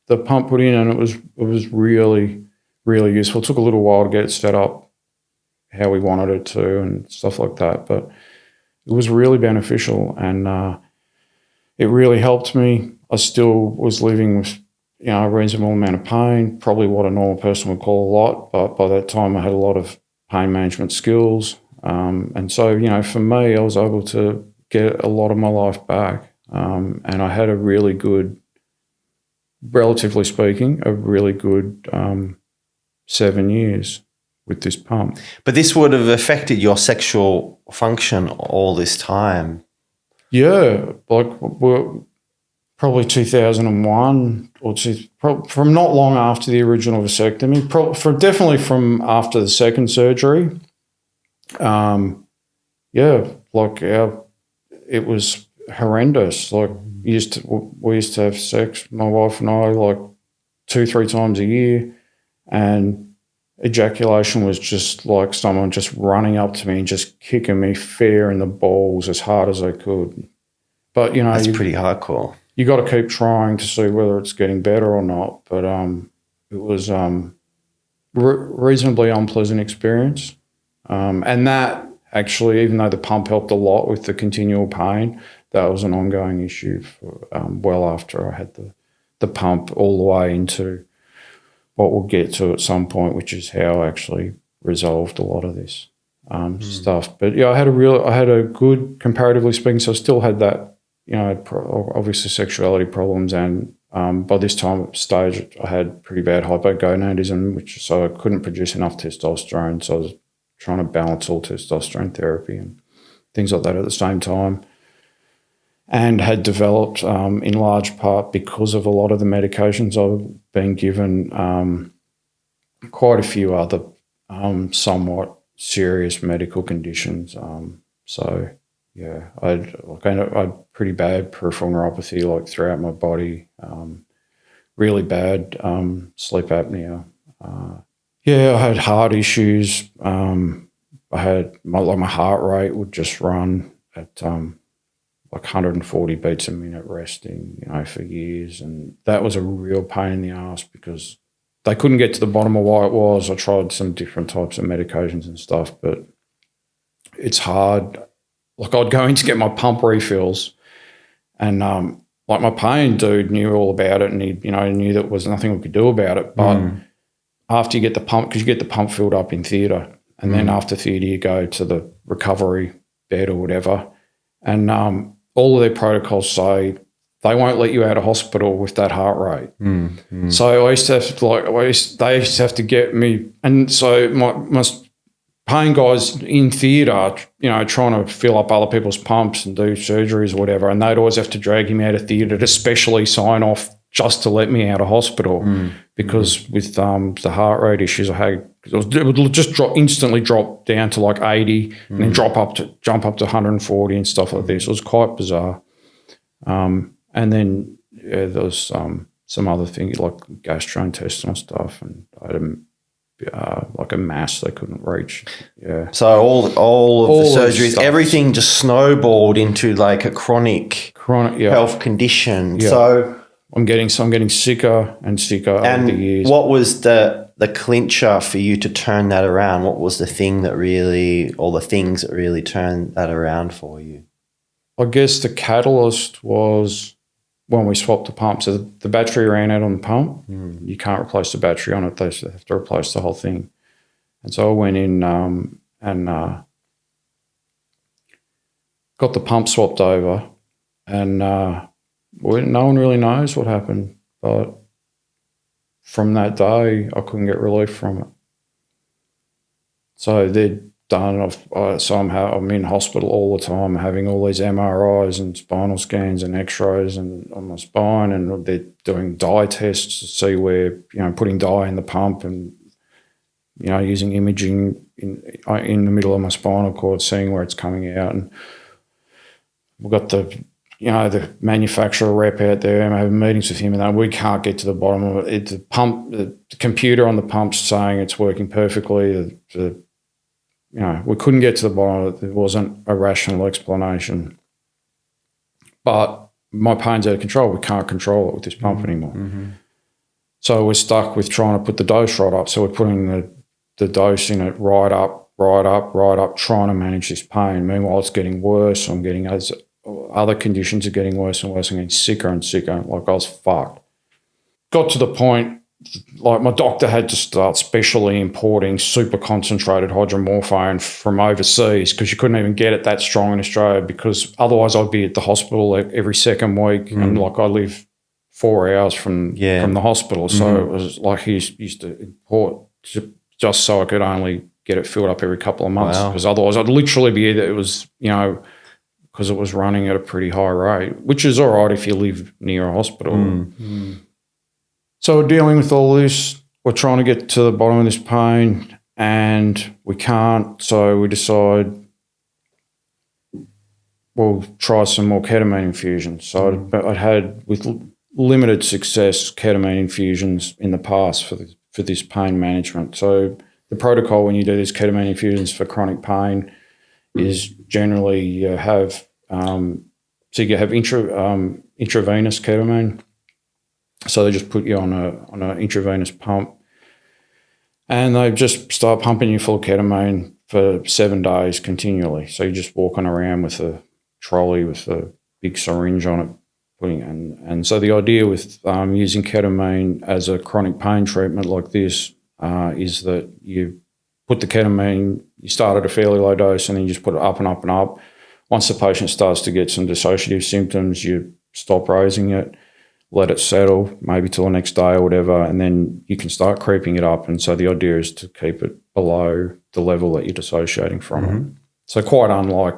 the pump put in, and it was really, really useful. It took a little while to get it set up how we wanted it to and stuff like that, but it was really beneficial, and it really helped me. I still was living with a reasonable amount of pain, probably what a normal person would call a lot, but by that time I had a lot of pain management skills. And so, for me, I was able to get a lot of my life back. And I had a really good relatively speaking, a really good 7 years with this pump. But this would have affected your sexual function all this time. Yeah, like we're probably 2001 or from not long after the original vasectomy, definitely from after the second surgery. It was horrendous. Like we used to have sex, my wife and I, like 2-3 times a year, and ejaculation was just like someone just running up to me and just kicking me fair in the balls as hard as they could. But That's pretty hardcore. You got to keep trying to see whether it's getting better or not. But it was reasonably unpleasant experience, and that actually, even though the pump helped a lot with the continual pain, that was an ongoing issue for well after I had the pump, all the way into what we'll get to at some point, which is how I actually resolved a lot of this stuff. But yeah, I had a good, comparatively speaking, so I still had that, obviously sexuality problems, and by this stage I had pretty bad hypogonadism, so I couldn't produce enough testosterone, so I was trying to balance all testosterone therapy and things like that at the same time, and had developed in large part because of a lot of the medications I've been given, quite a few other somewhat serious medical conditions. I had pretty bad peripheral neuropathy, like throughout my body, really bad sleep apnea. I had heart issues. I had my heart rate would just run at like 140 beats a minute resting, for years, and that was a real pain in the ass because they couldn't get to the bottom of why it was. I tried some different types of medications and stuff, but it's hard. Like I'd go in to get my pump refills, and like my pain dude knew all about it, and he knew that there was nothing we could do about it. But after you get the pump, because you get the pump filled up in theatre, and then after theatre you go to the recovery bed or whatever, and all of their protocols say they won't let you out of hospital with that heart rate. So I used to have to they used to have to get me, and so my pain guys in theatre, trying to fill up other people's pumps and do surgeries or whatever, and they'd always have to drag him out of theatre to specially sign off just to let me out of hospital because with the heart rate issues I had, it would just instantly drop down to like 80 and then jump up to 140 and stuff like this. It was quite bizarre. And then there was some other things like gastrointestinal stuff, and I had like a mass they couldn't reach. Yeah. So all of the surgeries, everything just snowballed into like a chronic health condition. Yeah. So I'm getting sicker and sicker over the years. What was the clincher for you to turn that around? What was the thing that really, or the things that really turned that around for you? I guess the catalyst was when we swapped the pump. So the battery ran out on the pump. You can't replace the battery on it. They have to replace the whole thing. And so I went in and got the pump swapped over, and no one really knows what happened. But from that day, I couldn't get relief from it. So they'd done. I'm in hospital all the time, having all these MRIs and spinal scans and X-rays and on my spine, and they're doing dye tests to see where, putting dye in the pump and, using imaging in the middle of my spinal cord, seeing where it's coming out. And we've got the manufacturer rep out there, and I'm having meetings with him, and we can't get to the bottom of it. The computer on the pump's saying it's working perfectly. We couldn't get to the bottom of it. There wasn't a rational explanation. But my pain's out of control. We can't control it with this pump anymore. So So we're stuck with trying to put the dose right up. So we're putting the dose in it right up, trying to manage this pain. Meanwhile, it's getting worse. I'm getting other conditions are getting worse and worse. I'm getting sicker and sicker. Like I was fucked. Got to the point, like my doctor had to start specially importing super concentrated hydromorphone from overseas because you couldn't even get it that strong in Australia, because otherwise I'd be at the hospital every second week. And like I live 4 hours from the hospital. So it was like he used to import just so I could only get it filled up every couple of months, because otherwise I'd literally be either, it was, because it was running at a pretty high rate, which is all right if you live near a hospital. So we're dealing with all this. We're trying to get to the bottom of this pain and we can't. So we decide we'll try some more ketamine infusions. So I'd had, with limited success, ketamine infusions in the past for this pain management. So the protocol when you do these ketamine infusions for chronic pain is generally you have intravenous ketamine. So they just put you on an intravenous pump, and they just start pumping you full of ketamine for 7 days continually. So you're just walking around with a trolley with a big syringe on it, and so the idea with using ketamine as a chronic pain treatment like this is that you put the ketamine, you start at a fairly low dose and then you just put it up and up and up. Once the patient starts to get some dissociative symptoms, you stop raising it, let it settle, maybe till the next day or whatever, and then you can start creeping it up. And so the idea is to keep it below the level that you're dissociating from it. So quite unlike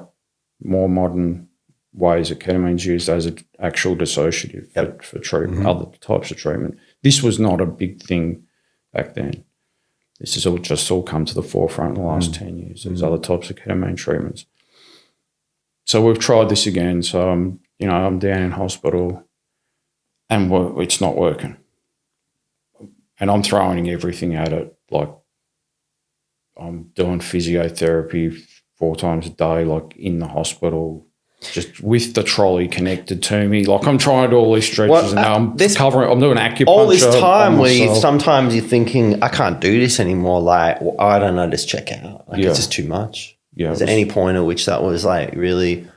more modern ways that ketamine's used as an actual dissociative for treatment, other types of treatment. This was not a big thing back then. This has all come to the forefront in the last 10 years, these other types of ketamine treatments. So we've tried this again. So I'm down in hospital and it's not working. And I'm throwing everything at it. Like I'm doing physiotherapy 4 times a day, like in the hospital, just with the trolley connected to me. Like I'm trying to do all these stretches I'm doing acupuncture. All this time where sometimes you're thinking, I can't do this anymore. Like, I don't know, just check out. Like it's just too much. Yeah. Is there any point at which that was like really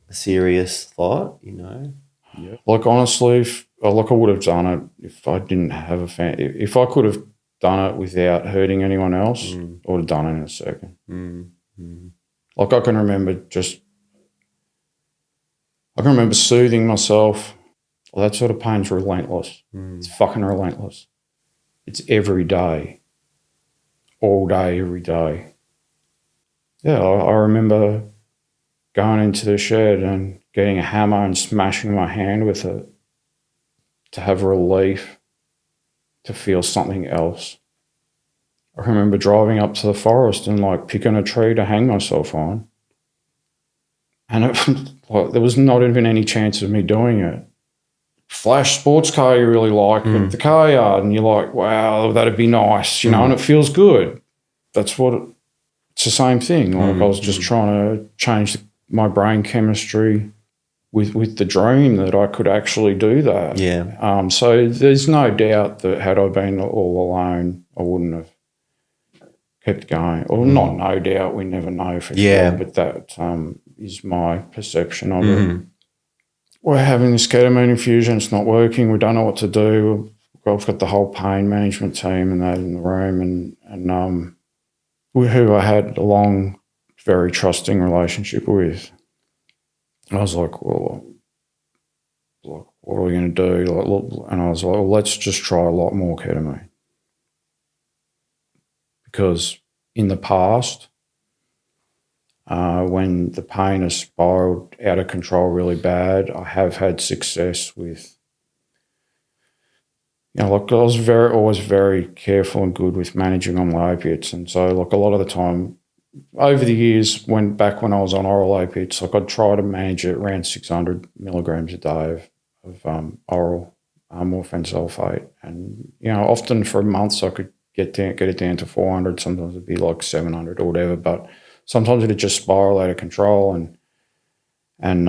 a serious thought, Yeah. Like honestly, I would have done it if I didn't have a fan. If I could have done it without hurting anyone else, I would have done it in a second. Like I can remember soothing myself. Well, that sort of pain's relentless. It's fucking relentless. It's every day, all day, every day. Yeah, I remember going into the shed and getting a hammer and smashing my hand with it to have relief, to feel something else. I remember driving up to the forest and like picking a tree to hang myself on. And there was not even any chance of me doing it. Flash sports car you really like at the car yard, and you're like, wow, that'd be nice, and it feels good. It's the same thing. Like I was just trying to change my brain chemistry with the dream that I could actually do that. Yeah. So there's no doubt that had I been all alone, I wouldn't have kept going. Or not no doubt, we never know for sure, but that is my perception of it. We're having this ketamine infusion, it's not working, we don't know what to do. I've got the whole pain management team and that in the room, and who I had a long, very trusting relationship with. And I was like, well, what are we going to do? And I was like, well, let's just try a lot more ketamine. Because in the past, when the pain has spiraled out of control really bad, I have had success with, I was always very careful and good with managing on my opiates. And so a lot of the time over the years, when I was on oral opiates, I'd try to manage it around 600 milligrams a day of oral morphine sulfate. And, often for months I could get it down to 400, sometimes it'd be like 700 or whatever, but sometimes it'd just spiral out of control. And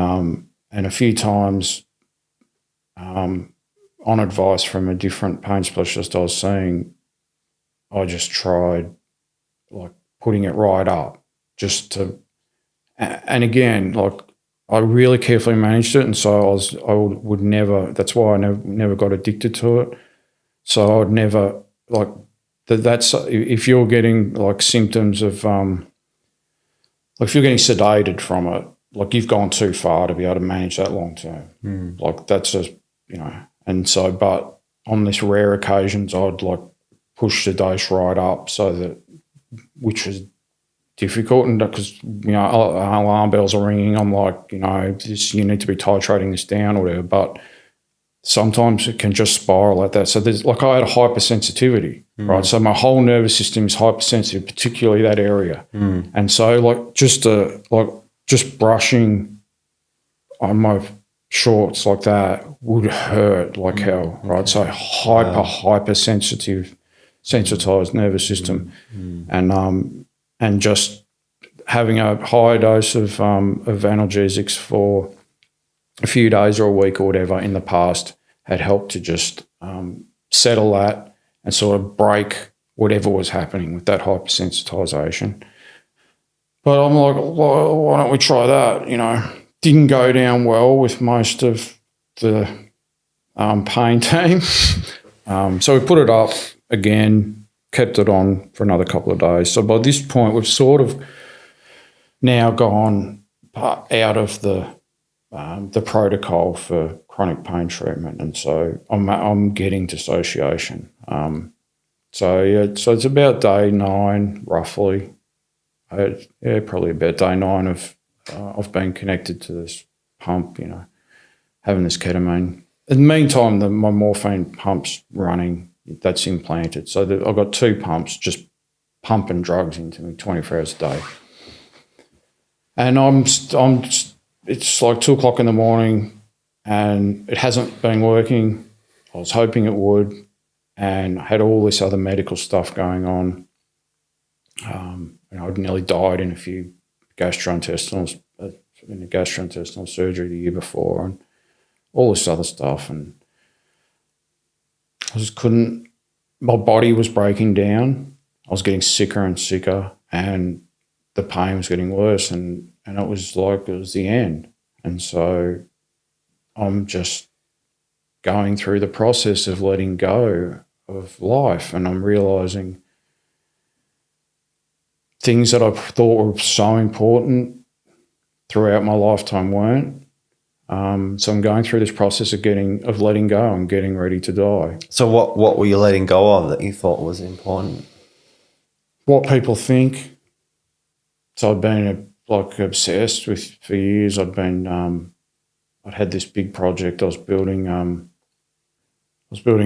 a few times, on advice from a different pain specialist I was seeing, I just tried putting it right up and again, I really carefully managed it. And so I would never, that's why I never got addicted to it. So I would never that's, if you're getting symptoms of, if you're getting sedated from it, you've gone too far to be able to manage that long term. That's just, And so, but on this rare occasions, I'd like push the dose right up which was difficult, and because, alarm bells are ringing, I'm like, you need to be titrating this down or whatever, but sometimes it can just spiral like that. So I had a hypersensitivity, right? So my whole nervous system is hypersensitive, particularly that area. And so just brushing on my shorts like that would hurt like hell, right? So sensitized nervous system. And just having a high dose of analgesics for a few days or a week or whatever in the past had helped to just settle that and sort of break whatever was happening with that hypersensitization. But I'm like, well, why don't we try that? Didn't go down well with most of the pain team. So we put it up again, kept it on for another couple of days. So by this point, we've sort of now gone out of the protocol for chronic pain treatment, and so I'm getting dissociation. So it's about day 9 roughly. Probably about day 9 of being connected to this pump, having this ketamine. In the meantime, my morphine pump's running. That's implanted. So I've got 2 pumps just pumping drugs into me 24 hours a day. And it's like 2 o'clock in the morning and it hasn't been working. I was hoping it would, and I had all this other medical stuff going on. I'd nearly died in a few gastrointestinal surgery the year before, and all this other stuff. And I just couldn't, my body was breaking down. I was getting sicker and sicker, and the pain was getting worse, and it was like it was the end. And so I'm just going through the process of letting go of life, and I'm realising things that I thought were so important throughout my lifetime weren't. So I'm going through this process of letting go and getting ready to die. So what were you letting go of that you thought was important? What people think. So I'd been obsessed with for years. I'd had this big project. I was building a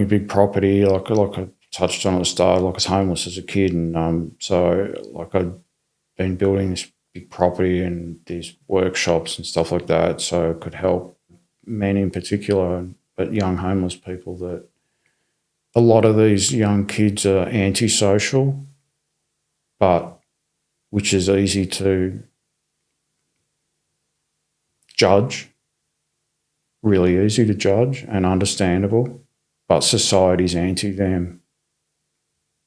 big property. Like I touched on at the start. Like I was homeless as a kid, and so I'd been building this big property and these workshops and stuff like that, so I could help men in particular, but young homeless people. That a lot of these young kids are antisocial, but which is easy to judge, really easy to judge and understandable, but society's anti them,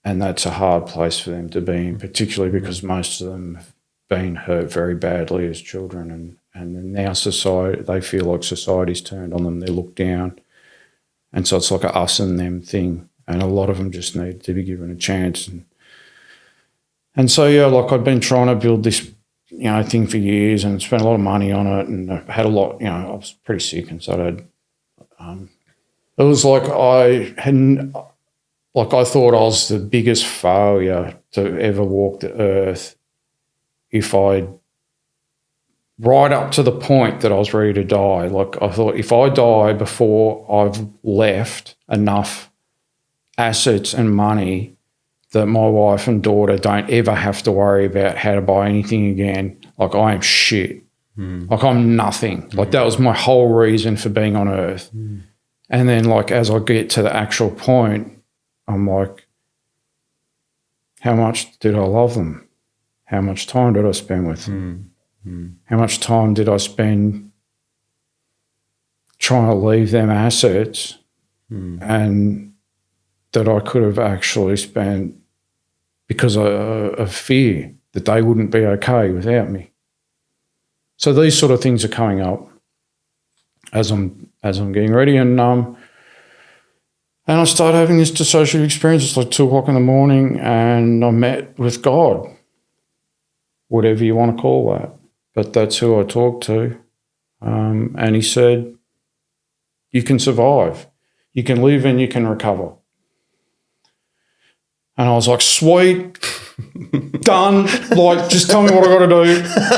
and that's a hard place for them to be in, particularly because most of them have been hurt very badly as children, and now they feel like society's turned on them, they're looked down, and so it's like a us and them thing, and a lot of them just need to be given a chance. And so, I'd been trying to build this, thing for years and spent a lot of money on it, and I had a lot, I was pretty sick, and so it was like I thought I was the biggest failure to ever walk the earth if right up to the point that I was ready to die. Like I thought, if I die before I've left enough assets and money that my wife and daughter don't ever have to worry about how to buy anything again, like I am shit. Like I'm nothing. Like that was my whole reason for being on earth. And then as I get to the actual point, I'm like, how much did I love them? How much time did I spend with them? How much time did I spend trying to leave them assets and that I could have actually spent because of fear that they wouldn't be okay without me? So these sort of things are coming up as I'm getting ready, and I started having this dissociative experience. It's like 2 o'clock in the morning, and I met with God, whatever you want to call that. But that's who I talked to. And he said, you can survive. You can live and you can recover. And I was like, sweet, done. Like, just tell me what I got to do.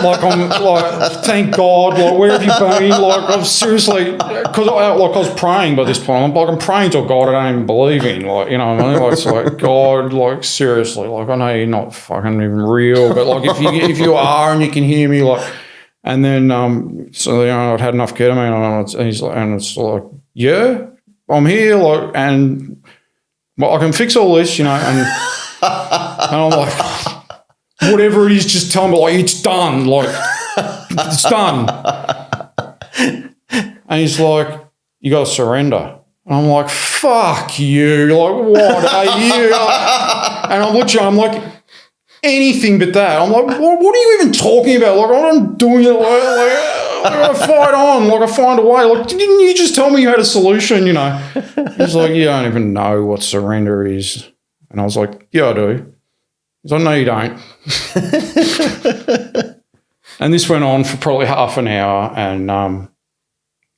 Like, I'm like, thank God. Like, where have you been? Like, I'm seriously, because I was praying by this point. I'm praying to a God I don't even believe in. Like, you know what I mean? Like, it's like, God, like, seriously. Like, I know you're not fucking even real, but like, if you are and you can hear me, like, and then, so, you know, I'd had enough ketamine and it's like, yeah, I'm here. Like, and well, I can fix all this, you know, and I'm like, whatever it is, just tell me, like, it's done, like, it's done. And he's like, you got to surrender. And I'm like, fuck you, like, what are you? And I'm looking, I'm like, anything but that. I'm like, what are you even talking about? Like, I'm doing it, like I fight on, like I find a way. Like, didn't you just tell me you had a solution, you know? He's like, you don't even know what surrender is. And I was like, yeah, I do. He's like, no, you don't. And this went on for probably half an hour. And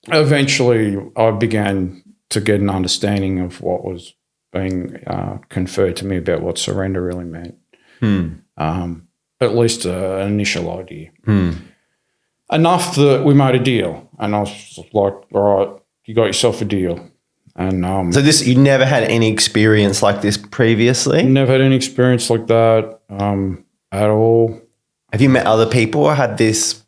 eventually I began to get an understanding of what was being conferred to me about what surrender really meant. At least an initial idea. Enough that we made a deal. And I was like, all right, you got yourself a deal. And so this, you never had any experience like this previously? Never had any experience like that at all. Have you met other people or had this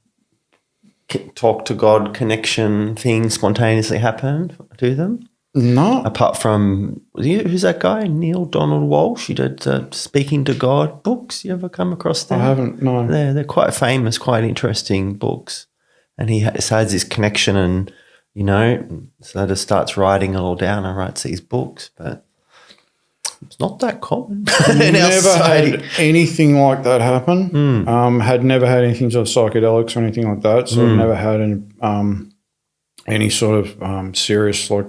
talk to God connection thing spontaneously happen to them? No. Apart from, who's that guy? Neil Donald Walsh. He did Speaking to God books. You ever come across them? I haven't, no. They're quite famous, quite interesting books. And he has this connection and, you know, so just starts writing it all down and writes these books. But it's not that common. Never had anything like that happen. Had never had anything sort of psychedelics or anything like that. So I've never had any sort of serious, like,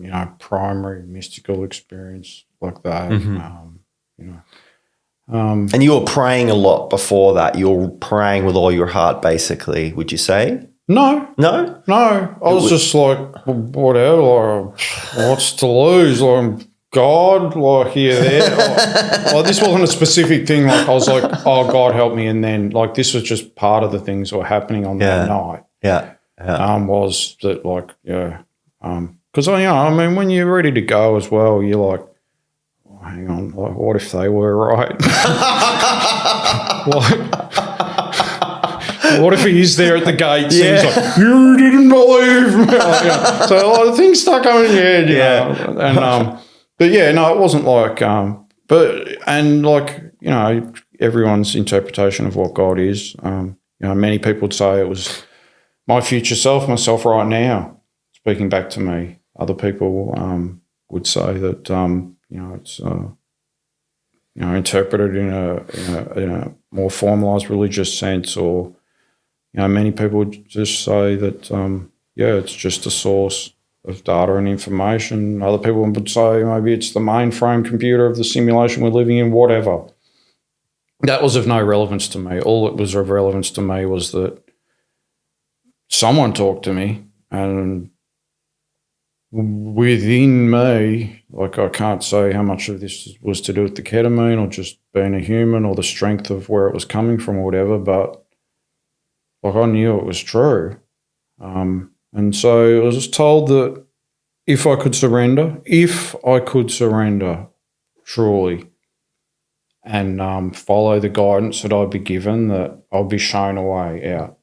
you know, primary mystical experience like that. You know. And you were praying a lot before that. You were praying with all your heart, basically, would you say? No. No? No. I was just like, whatever, like, what's to lose? Like, God, like, here, there. Like, this wasn't a specific thing. Like, I was like, oh, God, help me. And then, like, this was just part of the things that were happening on that night. Yeah. Was that, like, yeah. Because, you know, I mean, when you're ready to go as well, you're like, oh, hang on, like, what if they were right? What if he is there at the gate? Yeah. He's like, you didn't believe me. Like, you know, so a lot of things start coming in your head, you know. And, but, yeah, no, it wasn't like, and, like, you know, everyone's interpretation of what God is. You know, many people would say it was my future self, myself right now, speaking back to me. Other people would say that you know, it's you know, interpreted in a more formalised religious sense, or, you know, many people would just say that yeah, it's just a source of data and information. Other people would say maybe it's the mainframe computer of the simulation we're living in. Whatever. That was of no relevance to me. All that was of relevance to me was that someone talked to me, and within me, like, I can't say how much of this was to do with the ketamine or just being a human or the strength of where it was coming from or whatever, but, like, I knew it was true. And so I was just told that if I could surrender truly, and follow the guidance that I'd be given, that I'd be shown a way out.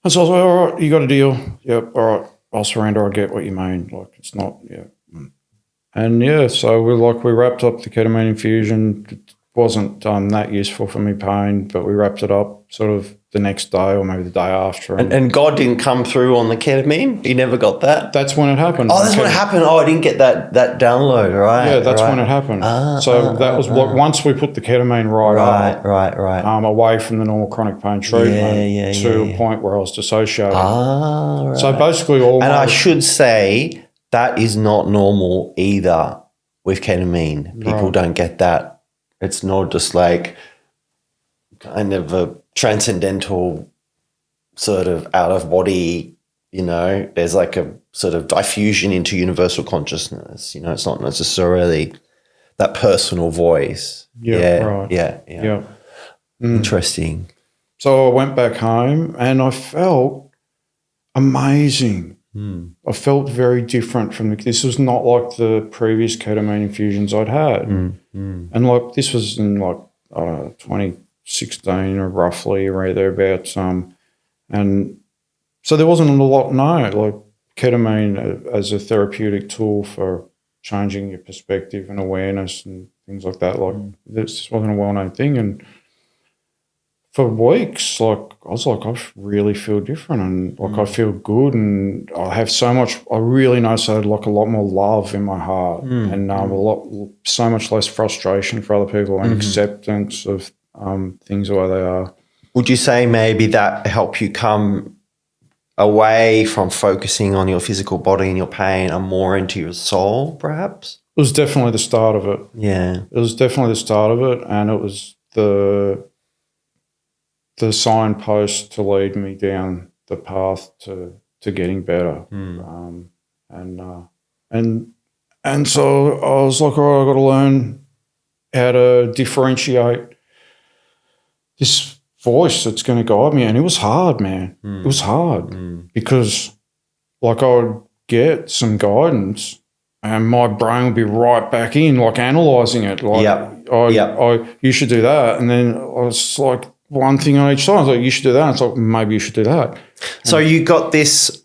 And so I was like, all right, you got a deal. Yep, all right, I'll surrender. I get what you mean. Like, it's not, yeah. And, yeah, so we wrapped up the ketamine infusion. It wasn't that useful for me pain, but we wrapped it up sort of the next day or maybe the day after. And God didn't come through on the ketamine? You never got that? That's when it happened. Oh, that's when it happened. Oh, I didn't get that download, right? Yeah, that's when it happened. That was once we put the ketamine right, away from the normal chronic pain treatment to a point where I was dissociating. Right. So basically all And I should say that is not normal either with ketamine. People don't get that. It's not just like kind of a transcendental sort of out-of-body there's like a sort of diffusion into universal consciousness. It's not necessarily that personal voice. Yeah, right. Yeah. Interesting. So I went back home and I felt amazing. I felt very different from this was not like the previous ketamine infusions I'd had. And like this was in like 2016 or roughly right thereabouts. And so there wasn't a lot known, like ketamine as a therapeutic tool for changing your perspective and awareness and things like that. Like this just wasn't a well-known thing. And for weeks, like I was like, I really feel different and like I feel good and I have so much, I really noticed I had like a lot more love in my heart and so much less frustration for other people and acceptance of things the way they are. Would you say maybe that helped you come away from focusing on your physical body and your pain and more into your soul, perhaps? It was definitely the start of it. Yeah. It was definitely the start of it, and it was the signpost to lead me down the path to getting better. And so I was like, all right, I've got to learn how to differentiate this voice that's going to guide me. And it was hard, man. It was hard because like I would get some guidance and my brain would be right back in, like analysing it. Like, you should do that. And then I was like, one thing on each side. I was like, you should do that. And it's like, maybe you should do that. So you got this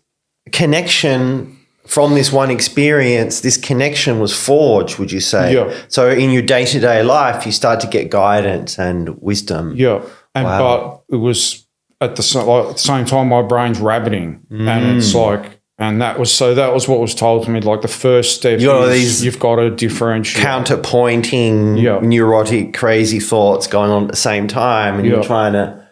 connection from this one experience. This connection was forged, would you say? Yeah. So in your day-to-day life, you start to get guidance and wisdom. Yeah. And but it was at the same time my brain's rabbiting. And it's like, and that was what was told to me. Like the first step is you've got to differentiate. Counterpointing neurotic, crazy thoughts going on at the same time. And you're trying to,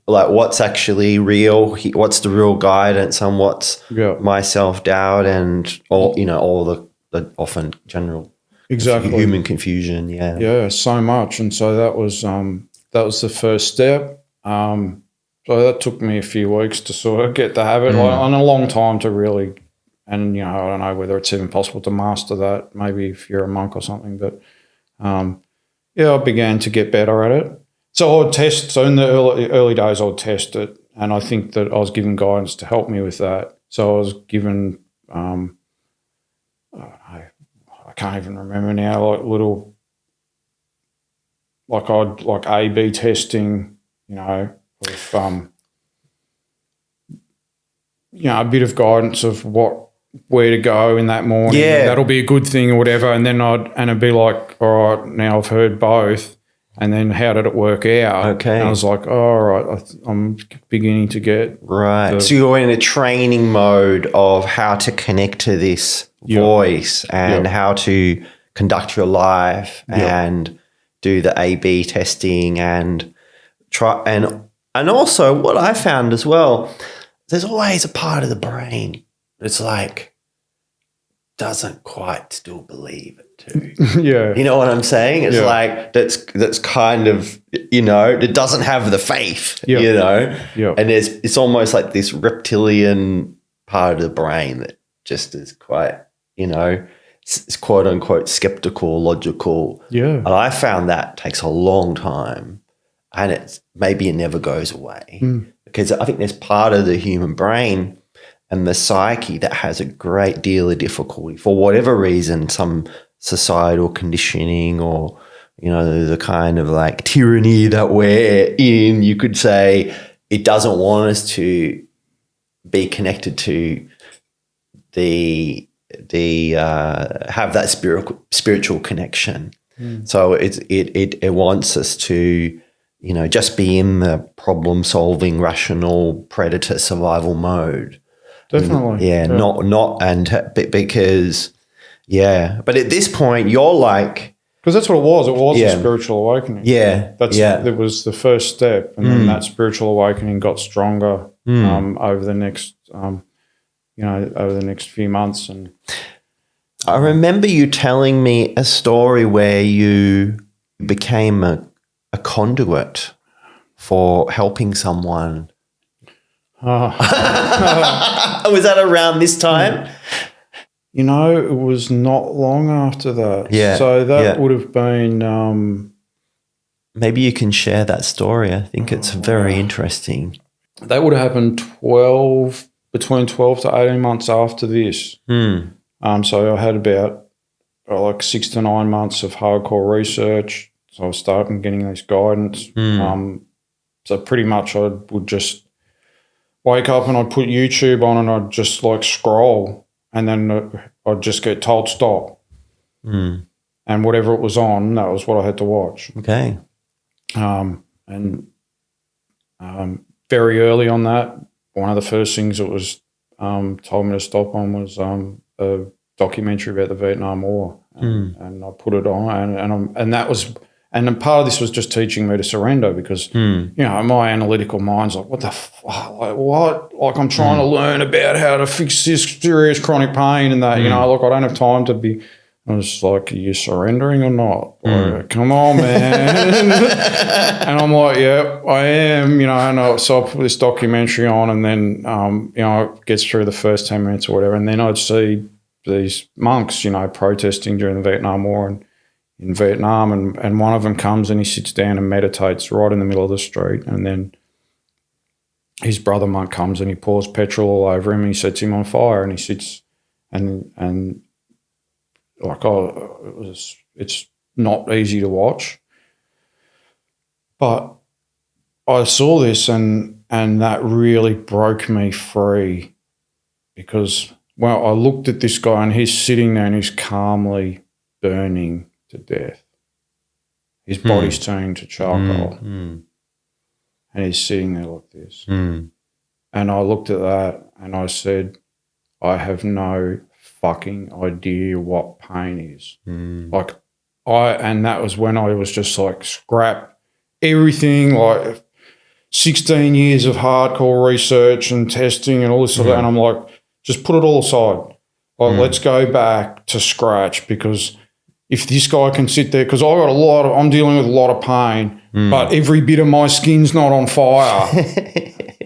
like, what's actually real? What's the real guidance on what's my self-doubt and all the often general human confusion. Yeah. Yeah, so much. And so that was the first step. So that took me a few weeks to sort of get the habit, and a long time to really, and I don't know whether it's even possible to master that, maybe if you're a monk or something, but I began to get better at it. So I would test, so in the early days I would test it, and I think that I was given guidance to help me with that. So I was given, I don't know, I can't even remember now, like little, like I'd like A/B testing, of a bit of guidance of where to go in that morning. Yeah, that'll be a good thing or whatever. And then it'd be like, all right, now I've heard both. And then how did it work out? Okay, and I was like, oh, all right, I'm beginning to get right. So you're in a training mode of how to connect to this voice and how to conduct your life and do the A/B testing and try and also what I found as well, there's always a part of the brain that's like doesn't quite still believe it too. You know what I'm saying? It's like that's kind of, it doesn't have the faith, and it's almost like this reptilian part of the brain that just is quite, it's quote unquote skeptical, logical. And I found that takes a long time. And maybe it never goes away because I think there's part of the human brain and the psyche that has a great deal of difficulty for whatever reason, some societal conditioning or, the kind of like tyranny that we're in, you could say it doesn't want us to be connected to have that spiritual connection. So it wants us to, just be in the problem-solving, rational predator survival mode. Definitely. But at this point, you're like, because that's what it was. It was a spiritual awakening. It was the first step, and then that spiritual awakening got stronger over the next, over the next few months. And I remember you telling me a story where you became a conduit for helping someone Was that around this time? You know, it was not long after that. Yeah. So that would have been maybe you can share that story. I think it's very interesting. That would have happened between 12 to 18 months after this. So I had about like 6 to 9 months of hardcore research. So I was starting getting this guidance. So pretty much I would just wake up and I'd put YouTube on and I'd just like scroll, and then I'd just get told stop. And whatever it was on, that was what I had to watch. Okay. And very early on that, one of the first things that was told me to stop on was a documentary about the Vietnam War, and I put it on, and that was, and then part of this was just teaching me to surrender, because you know, my analytical mind's like, what the fuck, like what? Like I'm trying to learn about how to fix this serious chronic pain and that, you know, like I don't have time to be. I was like, are you surrendering or not? Like, come on, man. And I'm like, yeah, I am, you know. And so I put this documentary on, and then, you know, it gets through the first 10 minutes or whatever, and then I'd see these monks, you know, protesting during the Vietnam War and in Vietnam, and one of them comes and he sits down and meditates right in the middle of the street, and then his brother monk comes and he pours petrol all over him and he sets him on fire, and he sits and like, it's not easy to watch. But I saw this and that really broke me free, because, well, I looked at this guy and he's sitting there and he's calmly burning to death. His body's turning to charcoal. And he's sitting there like this. And I looked at that and I said, I have no fucking idea what pain is. Like and that was when I was just like, scrap everything, like 16 years of hardcore research and testing and all this sort of, and I'm like, just put it all aside. Like, let's go back to scratch, because if this guy can sit there, because I'm dealing with a lot of pain, but every bit of my skin's not on fire.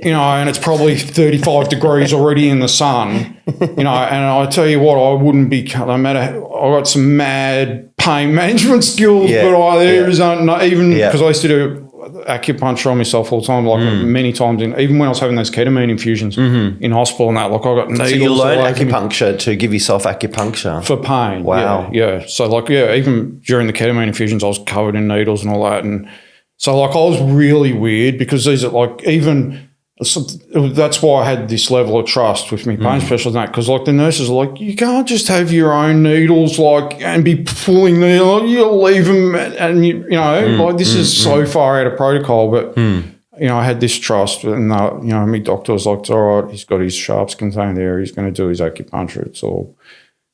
You know, and it's probably 35 degrees already in the sun, you know, and I tell you what, I wouldn't be, no matter, I got some mad pain management skills, but even because I used to do acupuncture on myself all the time, like many times, even when I was having those ketamine infusions in hospital and that, like I got needles. So you learned acupuncture to give yourself acupuncture? For pain. Wow. Yeah. So like, even during the ketamine infusions, I was covered in needles and all that. And so like I was really weird, because these are like, even... So that's why I had this level of trust with me pain specialist and that, because like the nurses are like, you can't just have your own needles like and be pulling them, like, you'll leave them and you know, like this is so far out of protocol. But you know, I had this trust, and you know, my doctor was like, it's all right, he's got his sharps contained there, he's going to do his acupuncture, it's all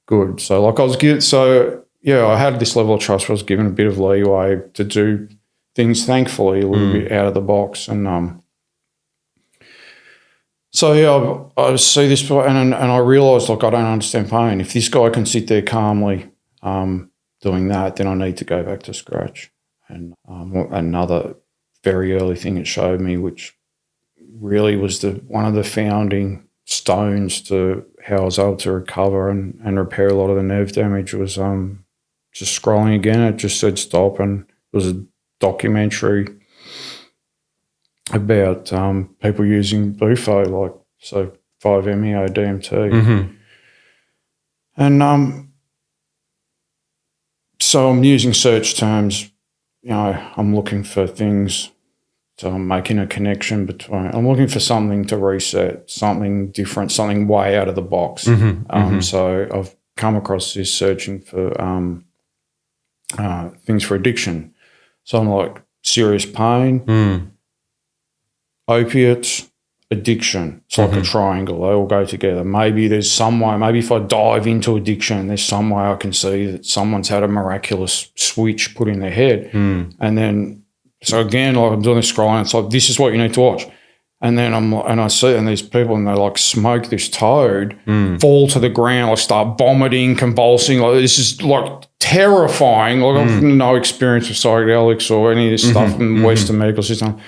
good. So like I had this level of trust where I was given a bit of leeway to do things, thankfully, a little bit out of the box. And so, yeah, I see this, and I realised, like, I don't understand pain. If this guy can sit there calmly doing that, then I need to go back to scratch. And another very early thing it showed me, which really was one of the founding stones to how I was able to recover and repair a lot of the nerve damage, was just scrolling again. It just said stop, and it was a documentary about people using bufo, like, so 5-MeO DMT. And so I'm using search terms, you know, I'm looking for things, so I'm making a connection I'm looking for something to reset, something different, something way out of the box. So I've come across this searching for things for addiction. So I'm like, serious pain, opiates, addiction. It's like a triangle. They all go together. Maybe there's some way, maybe if I dive into addiction, there's some way I can see that someone's had a miraculous switch put in their head. And then, so again, like I'm doing this scrolling, it's like, this is what you need to watch. And then I see, and these people, and they like smoke this toad, fall to the ground, like start vomiting, convulsing. Like, this is like terrifying. Like I've no experience with psychedelics or any of this stuff in the Western medical system.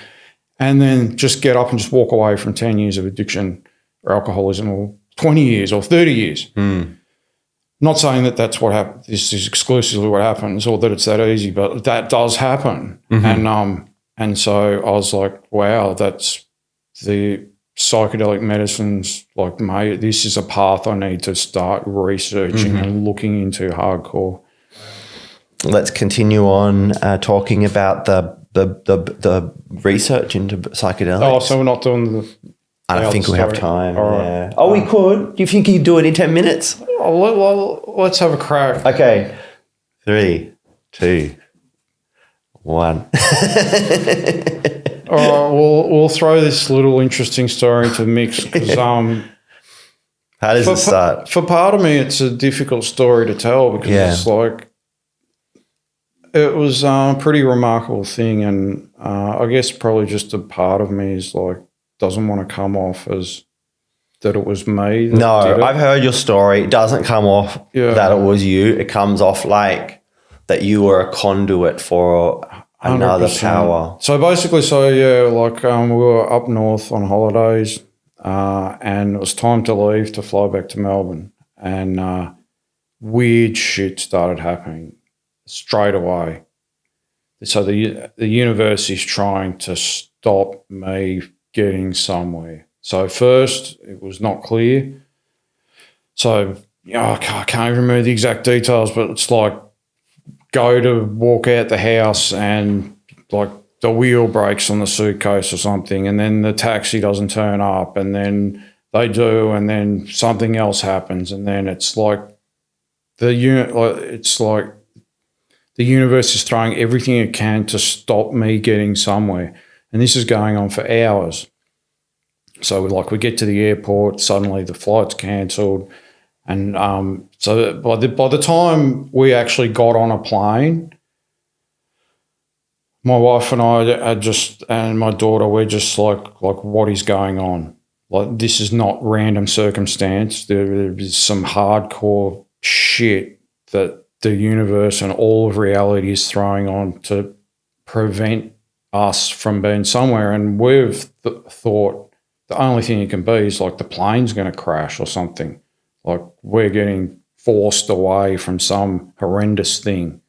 and then just get up and just walk away from 10 years of addiction or alcoholism, or 20 years or 30 years. Not saying that that's what happens. This is exclusively what happens, or that it's that easy, but that does happen. And so I was like, wow, that's the psychedelic medicines. Like, mate, this is a path I need to start researching and looking into hardcore. Let's continue on talking about the research into psychedelics. Oh, so we're not doing the. I don't think we have time. All yeah. right. Oh, we could. Do you think you could do it in 10 minutes? Well, let's have a crack. Okay. 3, 2, 1. All right, we'll throw this little interesting story into the mix because How does it start? for part of me, it's a difficult story to tell because it's like it was a pretty remarkable thing, and I guess probably just a part of me is like doesn't want to come off as that it was me. No, did it. I've heard your story. It doesn't come off that it was you. It comes off like that you were a conduit for another 100%. power. So basically, we were up north on holidays, and it was time to leave to fly back to Melbourne, and weird shit started happening straight away. So the universe is trying to stop me getting somewhere. So first, it was not clear. So I can't even remember the exact details, but it's like go to walk out the house and like the wheel breaks on the suitcase or something, and then the taxi doesn't turn up, and then they do, and then something else happens, and then it's like the universe is throwing everything it can to stop me getting somewhere, and this is going on for hours. So we get to the airport, suddenly the flight's cancelled, and so by the time we actually got on a plane, my wife and I and my daughter, we're just like what is going on? Like, this is not random circumstance. There is some hardcore shit that the universe and all of reality is throwing on to prevent us from being somewhere. And we've thought the only thing it can be is like the plane's going to crash or something. Like we're getting forced away from some horrendous thing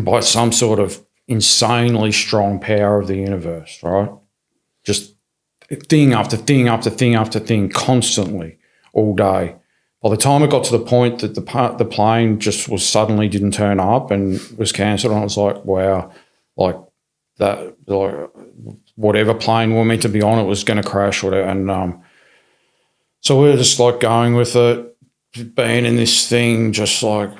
by some sort of insanely strong power of the universe, right? Just thing after thing after thing after thing constantly all day. By the time it got to the point that the plane just suddenly didn't turn up and was cancelled, and I was like, wow, like that, like whatever plane we were meant to be on, it was going to crash or whatever. And so we were just like going with it, being in this thing, just like,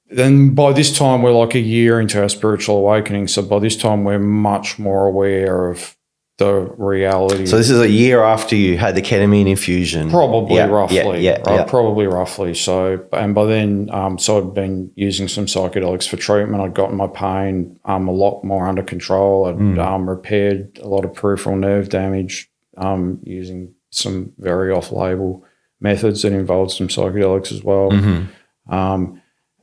then by this time we're like a year into our spiritual awakening. So by this time we're much more aware of the reality. So this is a year after you had the ketamine infusion. Probably roughly. Probably roughly. So, and by then, so I'd been using some psychedelics for treatment. I'd gotten my pain a lot more under control. I'd repaired a lot of peripheral nerve damage using some very off-label methods that involved some psychedelics as well.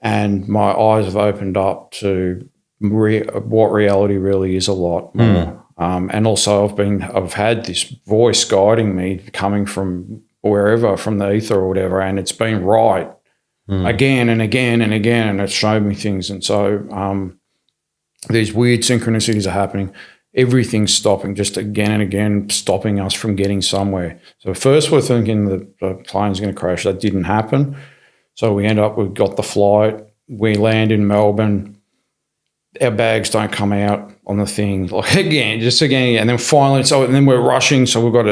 And my eyes have opened up to what reality really is a lot more. And also I've had this voice guiding me coming from wherever, from the ether or whatever, and it's been right again and again and again, and it showed me things. And so these weird synchronicities are happening. Everything's stopping, just again and again, stopping us from getting somewhere. So first we're thinking the plane's going to crash. That didn't happen. So we got the flight. We land in Melbourne. Our bags don't come out on the thing. Like again, and then finally, and then we're rushing. So we've got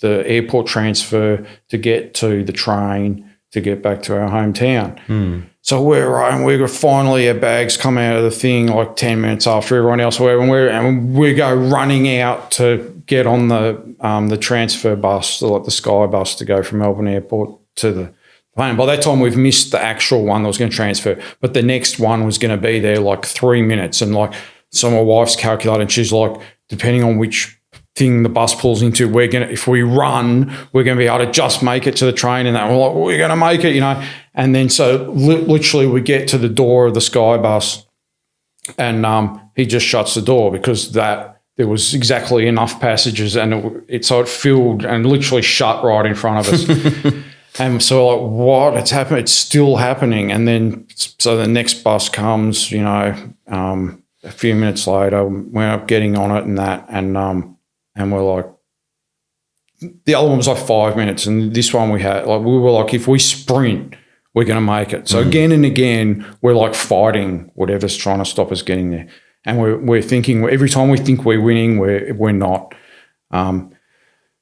the airport transfer to get to the train to get back to our hometown. So we're finally, our bags come out of the thing like 10 minutes after everyone else. And we go running out to get on the transfer bus, like the Sky bus, to go from Melbourne Airport to the plane. By that time, we've missed the actual one that was going to transfer, but the next one was going to be there like 3 minutes. And like, so my wife's calculating, she's like, depending on which thing the bus pulls into, if we run, we're going to be able to just make it to the train. And that we're like, we're going to make it, you know. And then so literally we get to the door of the Sky bus, And he just shuts the door because there was exactly enough passages, and it filled and literally shut right in front of us. And so like, what? It's happened. It's still happening. And then so the next bus comes, a few minutes later, we end up getting on it and we're like, the other one was like 5 minutes, and this one we were like, if we sprint, we're going to make it. So again and again, we're like fighting whatever's trying to stop us getting there. And we're thinking, every time we think we're winning, we're not.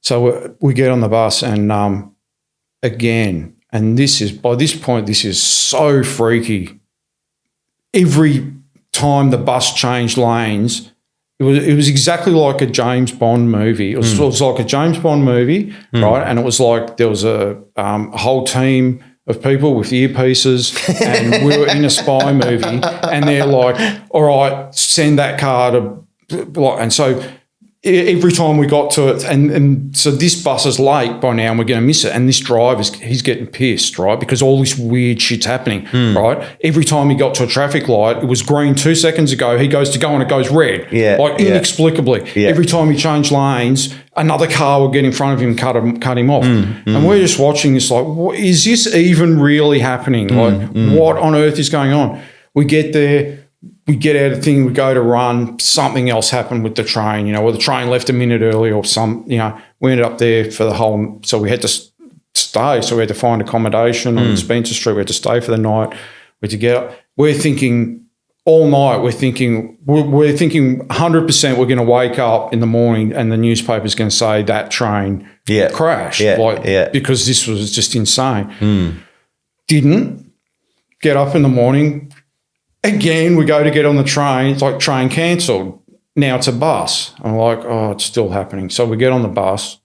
So we get on the bus and again, and by this point, this is so freaky. Every time the bus changed lanes, it was exactly like a James Bond movie. It was like a James Bond movie, right? And it was like there was a whole team of people with earpieces, and we were in a spy movie, and they're like, all right, send that car to, and so every time we got to it, and so this bus is late by now and we're going to miss it, and this driver, he's getting pissed, right, because all this weird shit's happening, right? Every time he got to a traffic light, it was green 2 seconds ago, he goes to go and it goes red, inexplicably. Every time he changed lanes, another car would get in front of him, cut him off. And we're just watching this like, is this even really happening? What on earth is going on? We get there, we get out of the thing, we go to run, something else happened with the train, or the train left a minute early or we ended up there for the whole, so we had to stay, so we had to find accommodation on Spencer Street, we had to stay for the night, we had to get up. We're thinking all night, we're thinking 100% we're going to wake up in the morning and the newspaper's going to say that train crashed, because this was just insane. Didn't get up in the morning. Again, we go to get on the train. It's like train cancelled. Now it's a bus. I'm like, oh, it's still happening. So we get on the bus.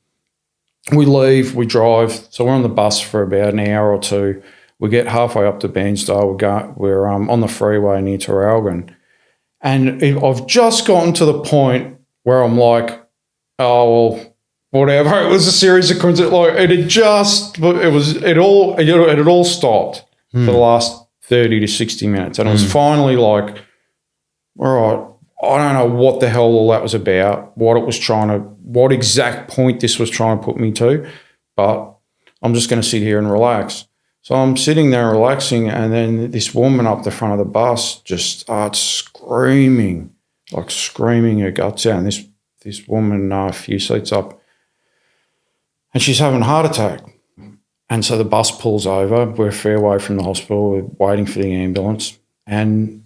We leave. We drive. So we're on the bus for about an hour or two. We get halfway up to Bairnsdale. We're on the freeway near Traralgon. And I've just gotten to the point where I'm like, oh, well, whatever. It was a series of coincidences. Like it had all stopped for the last 30 to 60 minutes. And it was finally like, all right, I don't know what the hell all that was about, what exact point this was trying to put me to, but I'm just going to sit here and relax. So I'm sitting there relaxing, and then this woman up the front of the bus just starts screaming her guts out. And this woman a few seats up, and she's having a heart attack. And so the bus pulls over. We're a fair way from the hospital. We're waiting for the ambulance. And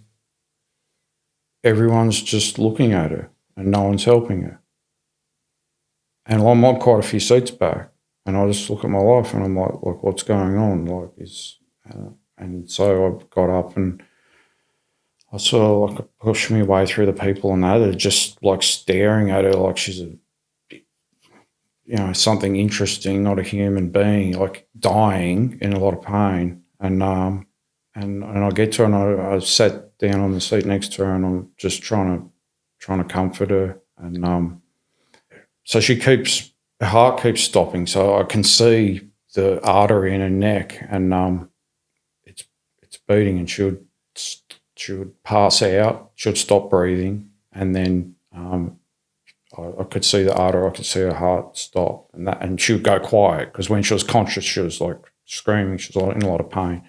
everyone's just looking at her and no one's helping her. And I'm on quite a few seats back. And I just look at my wife and I'm like, what's going on? And so I got up and I sort of pushed my way through the people and they're just like staring at her like she's something interesting, not a human being, like dying in a lot of pain. And I get to her and I sat down on the seat next to her and I'm just trying to comfort her. And so her heart keeps stopping. So I can see the artery in her neck and it's beating, and she would pass out. She would stop breathing, and then I could see the artery, I could see her heart stop, and she would go quiet because when she was conscious, she was like screaming. She was in a lot of pain.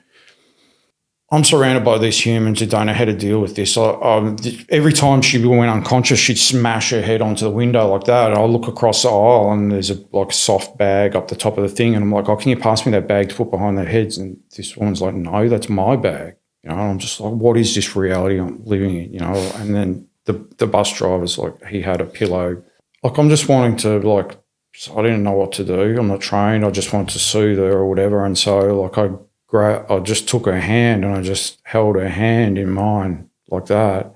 I'm surrounded by these humans who don't know how to deal with this. Every time she went unconscious, she'd smash her head onto the window like that. And I look across the aisle and there's a soft bag up the top of the thing. And I'm like, oh, can you pass me that bag to put behind their heads? And this woman's like, no, that's my bag. And I'm just like, what is this reality I'm living in? And then the bus driver's like, he had a pillow. I'm just wanting to I didn't know what to do. I'm not trained. I just wanted to soothe her or whatever. And so I just took her hand and I just held her hand in mine like that.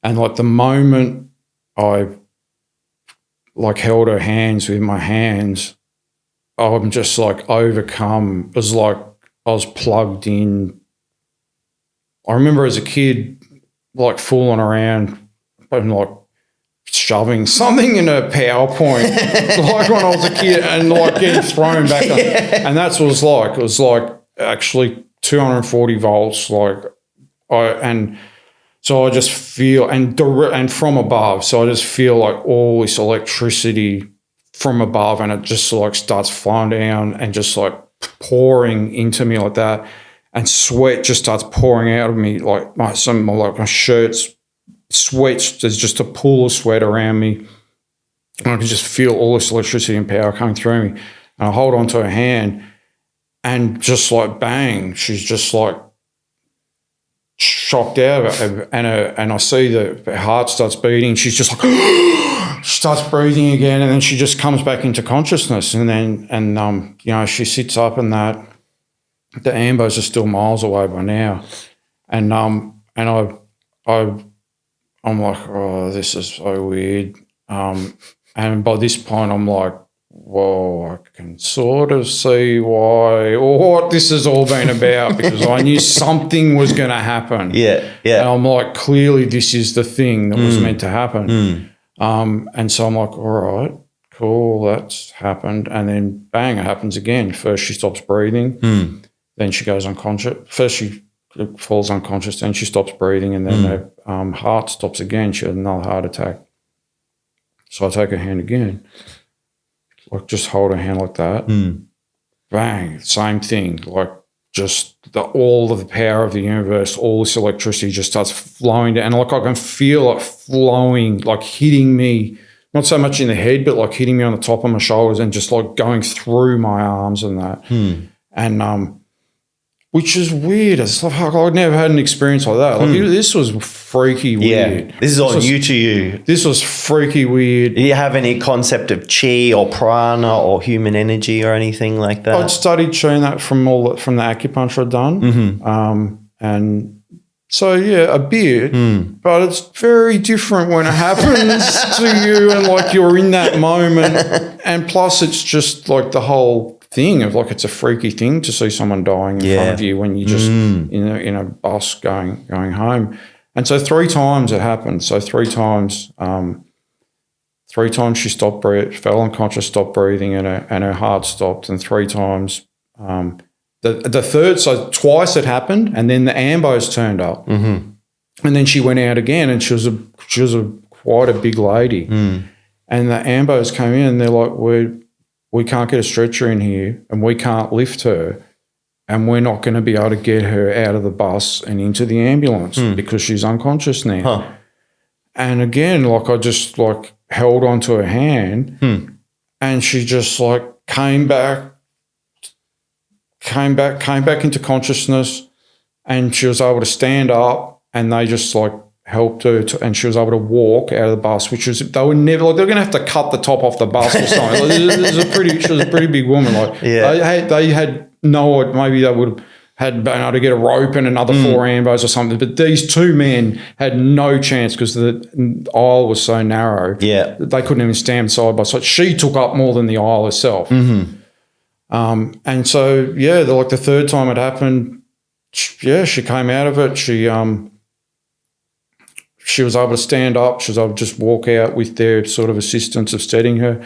And the moment I held her hands with my hands, I'm just overcome. It was like I was plugged in. I remember as a kid, fooling around and shoving something in a PowerPoint, when I was a kid, and getting thrown back. And that's what it was like. It was actually 240 volts. And So I just feel, and from above, so I just feel like all this electricity from above, and it just like starts flowing down and just like pouring into me like that, and sweat just starts pouring out of me, like my shirt's sweat. There's just a pool of sweat around me, and I can just feel all this electricity and power coming through me. And I hold onto her hand, and just like bang, she's just like shocked out of it, and I see that her heart starts beating. She's just like she starts breathing again, and then she just comes back into consciousness, and then she sits up, and that the ambos are still miles away by now, and I'm like, oh, this is so weird, and by this point I'm like, whoa, I can sort of see why or what this has all been about, because I knew something was going to happen. Yeah. And I'm like, clearly this is the thing that was meant to happen. And so I'm like, all right, cool, that's happened. And then bang, it happens again. First she stops breathing, then she goes unconscious. First she falls unconscious, then she stops breathing, and then her heart stops again. She had another heart attack. So I take her hand again. Like, just hold her hand like that. Bang, same thing. Like, just all of the power of the universe, all this electricity just starts flowing down. And like, I can feel it flowing, like hitting me, not so much in the head, but like hitting me on the top of my shoulders and just like going through my arms and that. And which is weird. It's like, I'd never had an experience like that. Like, this was freaky weird. This is all new to you. This was freaky weird. Do you have any concept of chi or prana or human energy or anything like that? I'd studied chi that from the acupuncture I'd done. And so, yeah, a bit, but it's very different when it happens to you and like you're in that moment. And plus it's just like the whole thing of like, it's a freaky thing to see someone dying in front of you when you're just in a bus going home. And so 3 times it happened. So 3 times she stopped breathing, fell unconscious, stopped breathing, and her heart stopped. And 3 times, the third, so twice it happened, and then the ambos turned up, and then she went out again, and she was quite a big lady, and the ambos came in, and they're like, we can't get a stretcher in here, and we can't lift her, and we're not going to be able to get her out of the bus and into the ambulance because she's unconscious now. And again, like, I just like held onto her hand, and she just like came back into consciousness, and she was able to stand up, and they just like helped her and she was able to walk out of the bus, which was, they were never, like, they're going to have to cut the top off the bus or something. Like, she was a pretty big woman. Like, they had no, maybe they would have had been able to get a rope and another 4 ambos or something, but these 2 men had no chance because the aisle was so narrow. That they couldn't even stand side by side. She took up more than the aisle herself. And so, like the 3rd time it happened, she came out of it. She was able to stand up. She was able to just walk out with their sort of assistance of steadying her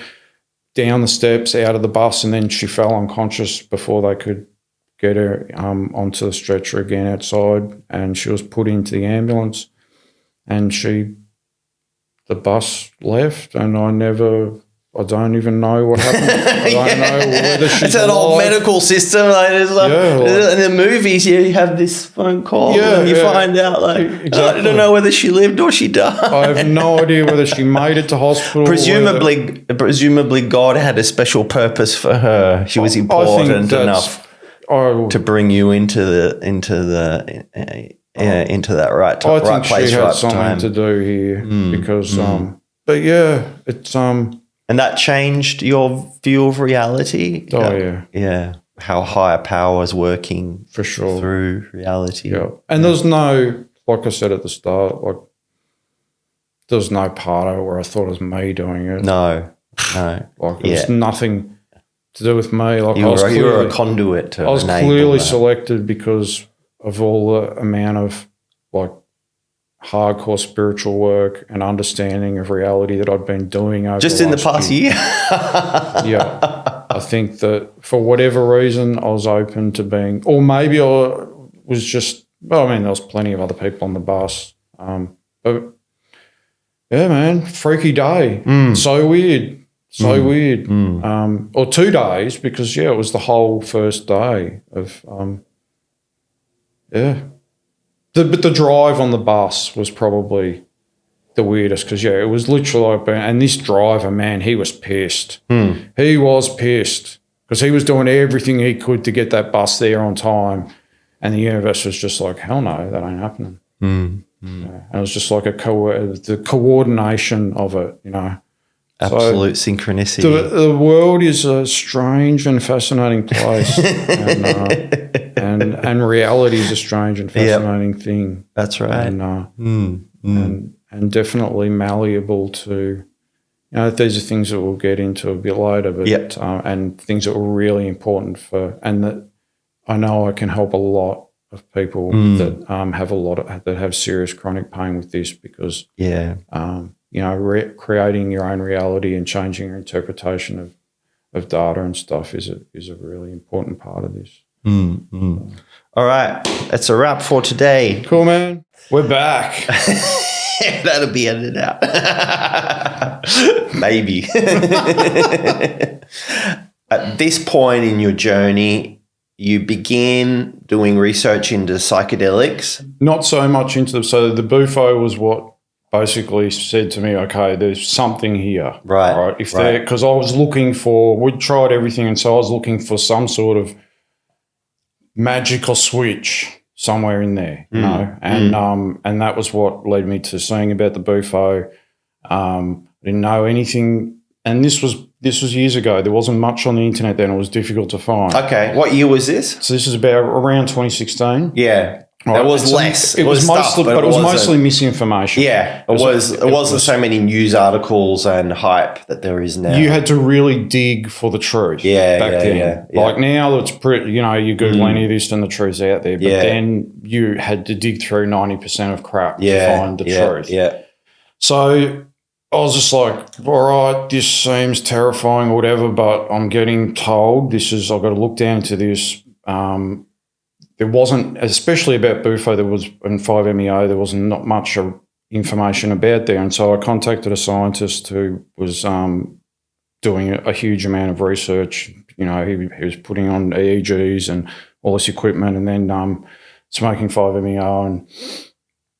down the steps, out of the bus, and then she fell unconscious before they could get her onto the stretcher again outside, and she was put into the ambulance, and the bus left, and I don't even know what happened. I don't know whether she's It's an old medical system. Like, in the movies, you have this phone call and you find out, like, exactly. I don't know whether she lived or she died. I have no idea whether she made it to hospital. Presumably God had a special purpose for her. She was important enough to bring you into that right place, right time. I think she had something to do here because, but yeah, it's And that changed your view of reality? Oh, yeah. Yeah. How higher power is working for sure through reality. Yeah. And there's no, like I said at the start, like, there's no part of it where I thought it was me doing it. No. Like, it was nothing to do with me. Like, you were a conduit to I was clearly selected because of all the amount of, like, hardcore spiritual work and understanding of reality that I'd been doing over just in the past year. I think that for whatever reason I was open to being, or maybe I was just, well, I mean, there was plenty of other people on the bus, But yeah, man, freaky day. So weird. So weird. Or 2 days because, it was the whole first day of, But the drive on the bus was probably the weirdest because, it was literally like, and this driver, man, he was pissed. He was pissed because he was doing everything he could to get that bus there on time. And the universe was just like, hell no, that ain't happening. And it was just like the coordination of it, Absolute synchronicity. The world is a strange and fascinating place, and reality is a strange and fascinating thing. That's right. And definitely malleable to, these are things that we'll get into a bit later, but and things that were really important and that I know I can help a lot of people that have serious chronic pain with this because creating your own reality and changing your interpretation of data and stuff is a really important part of this. All right, that's a wrap for today. Cool, man. We're back. That'll be edited out. Maybe. At this point in your journey, you begin doing research into psychedelics. Not so much into them. So the bufo was what basically said to me, okay, there's something here. Right. Because I was looking we'd tried everything, and so I was looking for some sort of magical switch somewhere in there, and that was what led me to seeing about the bufo. I didn't know anything, and this was years ago. There wasn't much on the internet then. It was difficult to find. Okay, what year was this? So this is about around 2016. Yeah. There was less. It was mostly misinformation. Yeah, it wasn't so many news articles and hype that there is now. You had to really dig for the truth. Back then. Yeah. Like now, it's pretty. You Google any of this and the truth's out there. But then you had to dig through 90% of crap to find the truth. Yeah. So I was just like, all right, this seems terrifying or whatever, but I'm getting told I've got to look down into this. There wasn't, especially about bufo, and 5-MeO, there was not much information about there. And so I contacted a scientist who was doing a huge amount of research. He was putting on EEGs and all this equipment and then smoking 5-MeO and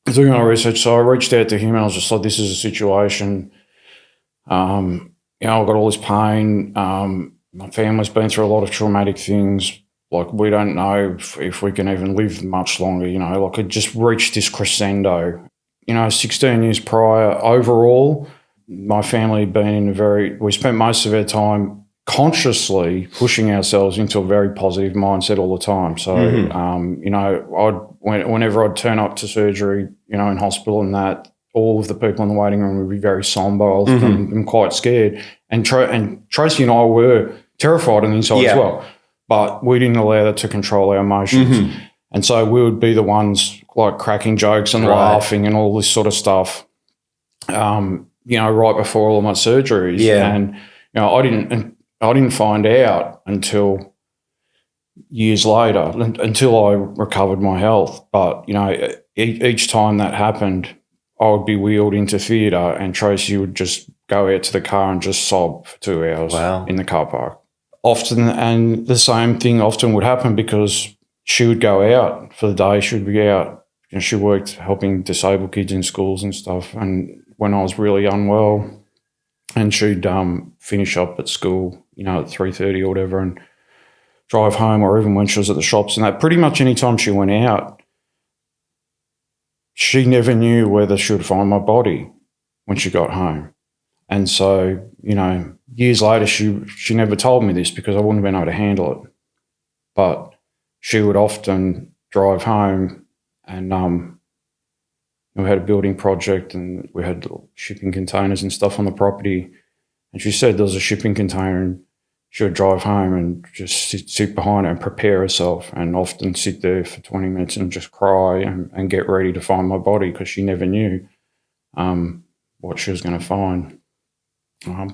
doing all research. So I reached out to him and I was just like, this is a situation. I've got all this pain. My family's been through a lot of traumatic things. Like, we don't know if we can even live much longer, Like, it just reached this crescendo. 16 years prior, overall, my family had been we spent most of our time consciously pushing ourselves into a very positive mindset all the time. So, whenever I'd turn up to surgery, in hospital and that, all of the people in the waiting room would be very somber. I'm quite scared. And Tracy and I were terrified on the inside as well. But we didn't allow that to control our emotions. And so we would be the ones like cracking jokes and laughing and all this sort of stuff, right before all of my surgeries. Yeah. And, I didn't find out until years later, until I recovered my health. But, each time that happened, I would be wheeled into theatre and Tracy would just go out to the car and just sob for 2 hours in the car park. Often, and the same thing often would happen because she would go out for the day. She would be out. She worked helping disabled kids in schools and stuff. And when I was really unwell, and she'd finish up at school, at 3:30 or whatever, and drive home, or even when she was at the shops and that. Pretty much any time she went out, she never knew whether she would find my body when she got home. And so, years later, she never told me this because I wouldn't have been able to handle it. But she would often drive home and we had a building project and we had shipping containers and stuff on the property. And she said there was a shipping container and she would drive home and just sit behind it and prepare herself and often sit there for 20 minutes and just cry and get ready to find my body because she never knew what she was going to find.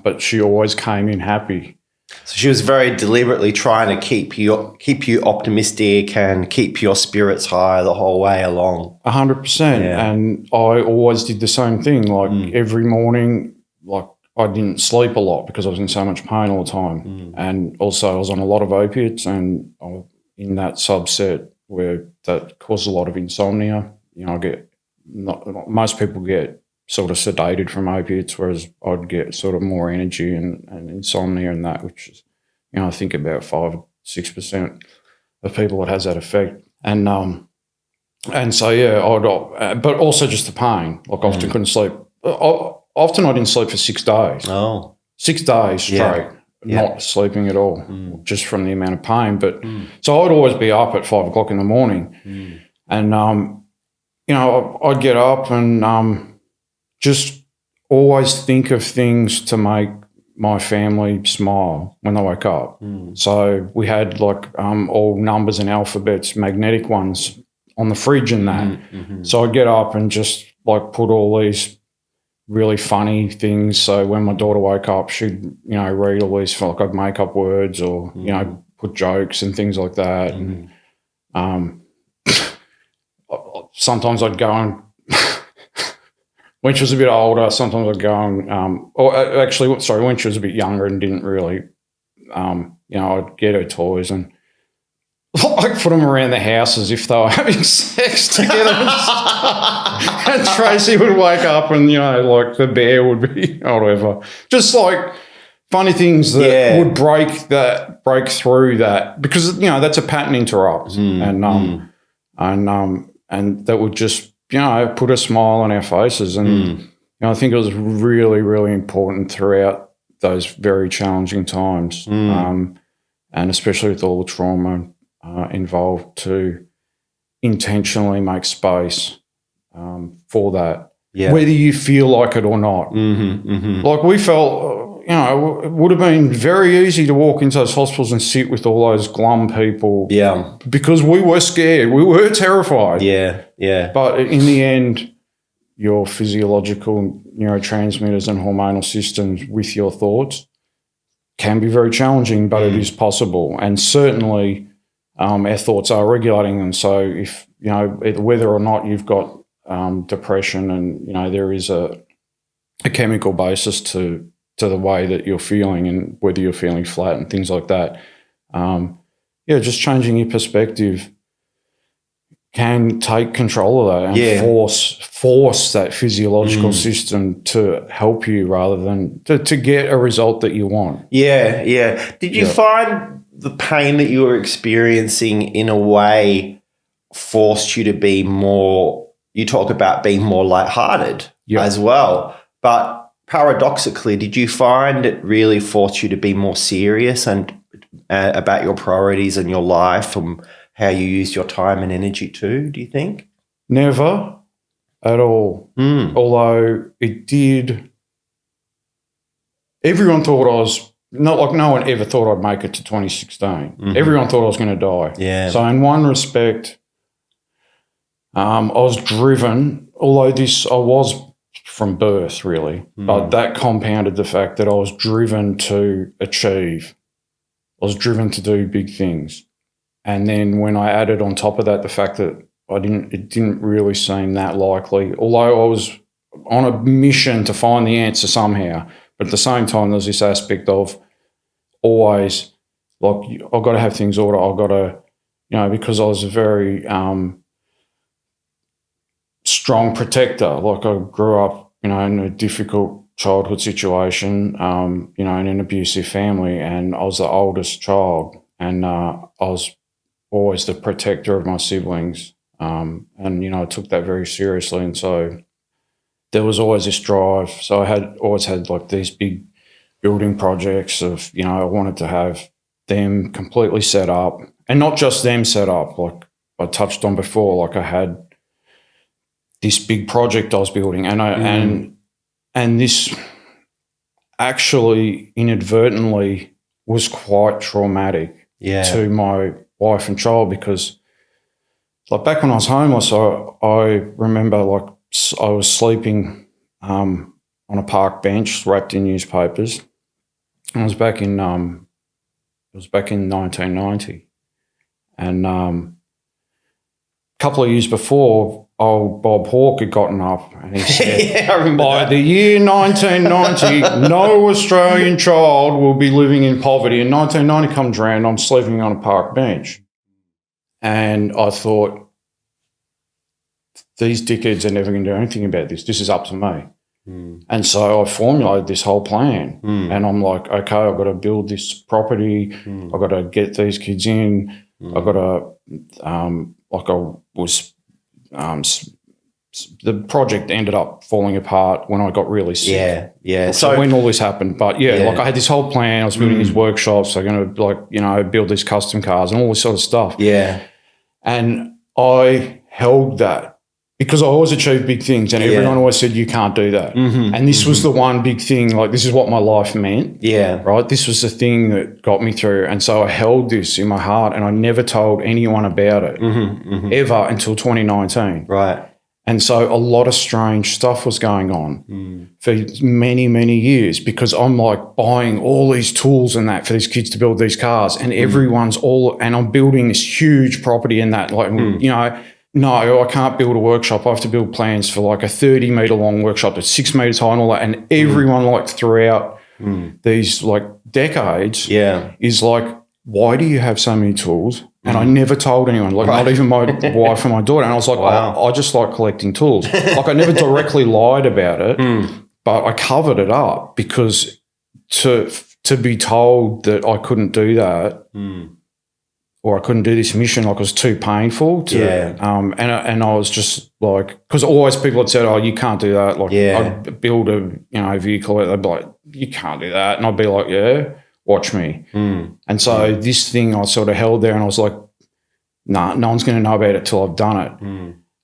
But she always came in happy. So she was very deliberately trying to keep you optimistic and keep your spirits high the whole way along. 100%. Yeah. And I always did the same thing. Like every morning, like I didn't sleep a lot because I was in so much pain all the time. And also I was on a lot of opiates, and I was in that subset where that caused a lot of insomnia. You know, most people get sort of sedated from opiates, whereas I'd get sort of more energy and insomnia and that, which is, you know, I think about 5-6% of people it has that effect. And so, yeah, but also just the pain. Like I often couldn't sleep. Often I didn't sleep for 6 days. Oh. 6 days straight, not sleeping at all, just from the amount of pain. But so I'd always be up at 5 o'clock in the morning. And, you know, I'd get up and just always think of things to make my family smile when they woke up. So we had like all numbers and alphabets, magnetic ones on the fridge and that. So I'd get up and just like put all these really funny things. So when my daughter woke up, she'd, you know, read all these, like I'd make up words or, you know, put jokes and things like that. And sometimes I'd go and when she was a bit older, sometimes I'd go and, when she was a bit younger and didn't really, you know, I'd get her toys and like put them around the house as if they were having sex together. And Tracy would wake up and, you know, like the bear would be, or whatever. Just like funny things that would break through that, because, you know, that's a pattern interrupt. And that would just, you know, put a smile on our faces. And, you know, I think it was really, really important throughout those very challenging times, and especially with all the trauma involved, to intentionally make space for that, whether you feel like it or not. Like we felt, you know, it would have been very easy to walk into those hospitals and sit with all those glum people. Because we were scared. We were terrified. But in the end, your physiological neurotransmitters and hormonal systems with your thoughts can be very challenging, but it is possible. And certainly our thoughts are regulating them. So if, you know, whether or not you've got depression and, you know, there is a chemical basis to the way that you're feeling and whether you're feeling flat and things like that, just changing your perspective can take control of that and force that physiological system to help you rather than to get a result that you want. Did you find the pain that you were experiencing in a way forced you to be more, you talk about being more lighthearted as well, but paradoxically, did you find it really forced you to be more serious and about your priorities and your life and how you used your time and energy too, do you think? Never at all. Although it did. Everyone thought I was, no one ever thought I'd make it to 2016. Everyone thought I was going to die. So in one respect, I was driven, although I was from birth really, but that compounded the fact that I was driven to achieve. I was driven to do big things. And then when I added on top of that the fact that it didn't really seem that likely, although I was on a mission to find the answer somehow, but at the same time there's this aspect of always, like, I've got to have things ordered, I've got to, you know, because I was a very strong protector. Like I grew up, you know, in a difficult childhood situation, you know, in an abusive family, and I was the oldest child, and I was always the protector of my siblings, and, you know, I took that very seriously, and so there was always this drive. So I always had like these big building projects of, you know, I wanted to have them completely set up, and not just them set up, like I touched on before, like I had this big project I was building, and and this actually inadvertently was quite traumatic to my wife and child, because like back when I was homeless, I remember like I was sleeping on a park bench wrapped in newspapers. I was back in It was back in 1990. And a couple of years before, old Bob Hawke had gotten up and he said, by the year 1990, no Australian child will be living in poverty. And 1990 comes around, I'm sleeping on a park bench. And I thought, these dickheads are never going to do anything about this. This is up to me. And so I formulated this whole plan. And I'm like, okay, I've got to build this property. I've got to get these kids in. I've got to, the project ended up falling apart when I got really sick. Yeah. So when all this happened, but like I had this whole plan. I was building these workshops. I'm going to build these custom cars and all this sort of stuff. Yeah. And I held that because I always achieved big things and everyone always said, you can't do that. And this was the one big thing, like this is what my life meant. Yeah. Right? This was the thing that got me through. And so I held this in my heart and I never told anyone about it ever until 2019. Right. And so a lot of strange stuff was going on for many, many years because I'm like buying all these tools and that for these kids to build these cars and everyone's and I'm building this huge property in that, like, no, I can't build a workshop. I have to build plans for like a 30-metre long workshop that's 6 metres high and all that. And everyone like throughout these like decades is like, why do you have so many tools? And I never told anyone, like not even my wife and my daughter. And I was like, I just like collecting tools. Like I never directly lied about it, but I covered it up because to be told that I couldn't do that or I couldn't do this mission, like it was too painful. And I was just like, because always people had said, oh, you can't do that. Like I'd build a vehicle, they'd be like, you can't do that. And I'd be like, yeah. Watch me. And so this thing I sort of held there and I was like, nah, no one's going to know about it till I've done it.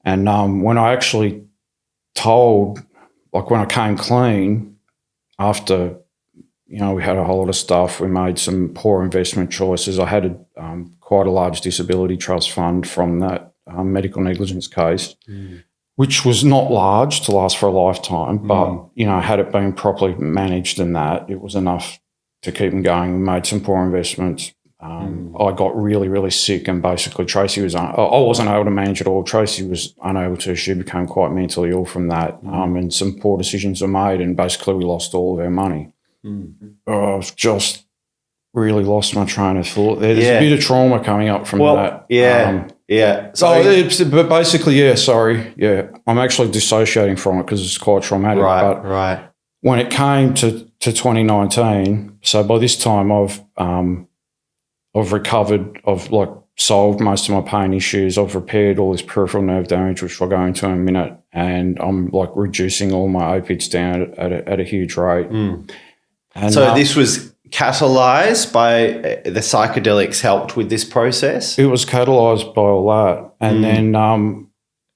And when I actually told, like when I came clean after, we had a whole lot of stuff, we made some poor investment choices. I had quite a large disability trust fund from that medical negligence case, which was not large to last for a lifetime, but, had it been properly managed and that, it was enough to keep them going. We made some poor investments. I got really, really sick and basically Tracy was, I wasn't able to manage it all. Tracy was unable to. She became quite mentally ill from that and some poor decisions were made and basically we lost all of our money. I've just really lost my train of thought there. There's a bit of trauma coming up from that. But basically, I'm actually dissociating from it because it's quite traumatic. But when it came to 2019, so by this time I've recovered, I've like solved most of my pain issues, I've repaired all this peripheral nerve damage, which I'll go into in a minute, and I'm like reducing all my opiates down at a huge rate. And so this was catalyzed by the psychedelics helped with this process? It was catalyzed by all that. And then,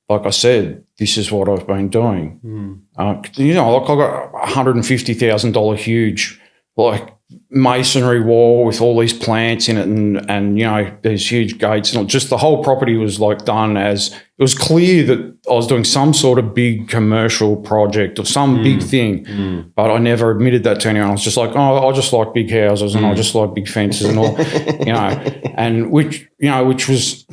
like I said, this is what I've been doing. Like I got $150,000 huge, like masonry wall with all these plants in it and these huge gates and just the whole property was like done as it was clear that I was doing some sort of big commercial project or some big thing, but I never admitted that to anyone. I was just like, oh, I just like big houses and I just like big fences and all, and which was,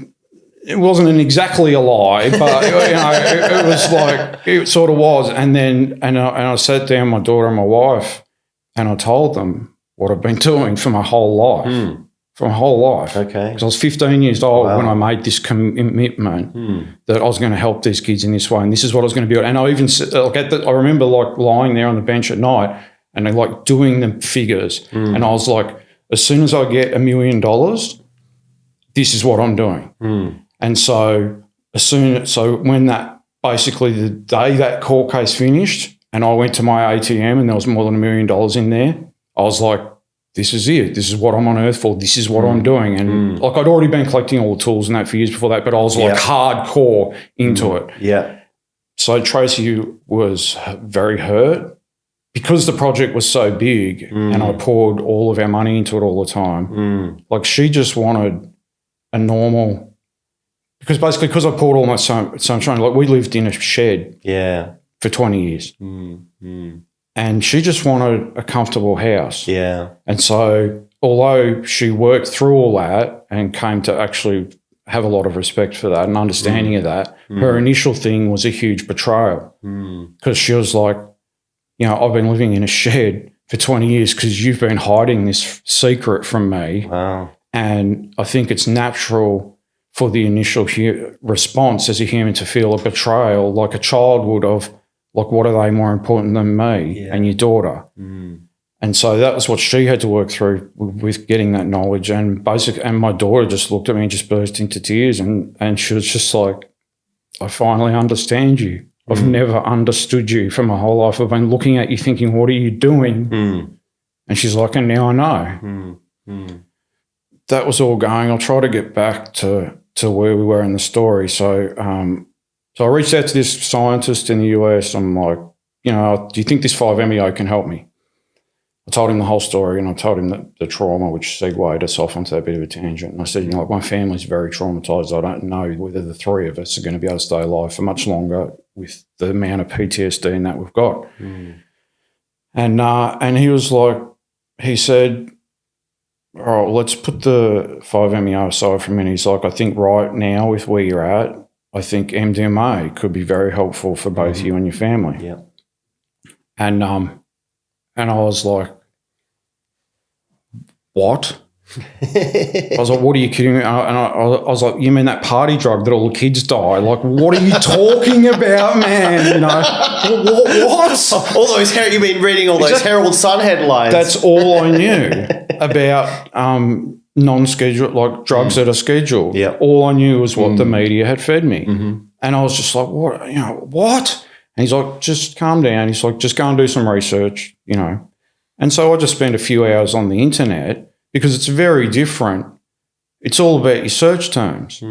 it wasn't exactly a lie, but it was like, it sort of was. And then, and I sat down my daughter and my wife and I told them what I've been doing for my whole life, Okay. Because I was 15 years old when I made this commitment that I was going to help these kids in this way and this is what I was going to build. And I even, I remember like lying there on the bench at night and they like doing the figures and I was like, as soon as I get $1 million, this is what I'm doing. And so when that, basically the day that court case finished and I went to my ATM and there was more than $1 million in there, I was like, this is it. This is what I'm on earth for. This is what I'm doing. And like I'd already been collecting all the tools and that for years before that, but I was like hardcore into it. Yeah. So Tracy was very hurt because the project was so big and I poured all of our money into it all the time. Like she just wanted a normal, because I poured all my sunshine, like we lived in a shed for 20 years. and she just wanted a comfortable house. Yeah. And so although she worked through all that and came to actually have a lot of respect for that and understanding of that, her initial thing was a huge betrayal because she was like, I've been living in a shed for 20 years because you've been hiding this secret from me. Wow. And I think it's natural for the initial response as a human to feel a betrayal like a child would of, like, what are they more important than me and your daughter? And so that was what she had to work through with getting that knowledge. And my daughter just looked at me and just burst into tears. And she was just like, I finally understand you. I've never understood you for my whole life. I've been looking at you thinking, what are you doing? And she's like, and now I know. That was all going. I'll try to get back to where we were in the story. So I reached out to this scientist in the US. I'm like, do you think this 5-MeO can help me? I told him the whole story, and I told him that the trauma, which segued us off onto that bit of a tangent. And I said, my family's very traumatised. I don't know whether the three of us are going to be able to stay alive for much longer with the amount of PTSD and that we've got. And he was like, he said, all right, well, let's put the 5-MeO aside for a minute. He's like, I think right now with where you're at, I think MDMA could be very helpful for both you and your family. Yeah. And I was like, what? I was like, what are you kidding me? And I was like, you mean that party drug that all the kids die? Like, what are you talking about, man? What? All those, you've been reading all those Herald Sun headlines. That's all I knew about non-scheduled, like drugs that are scheduled. Yeah. All I knew was what the media had fed me. And I was just like, what? What? And he's like, just calm down. He's like, just go and do some research, And so I just spent a few hours on the internet because it's very different. It's all about your search terms,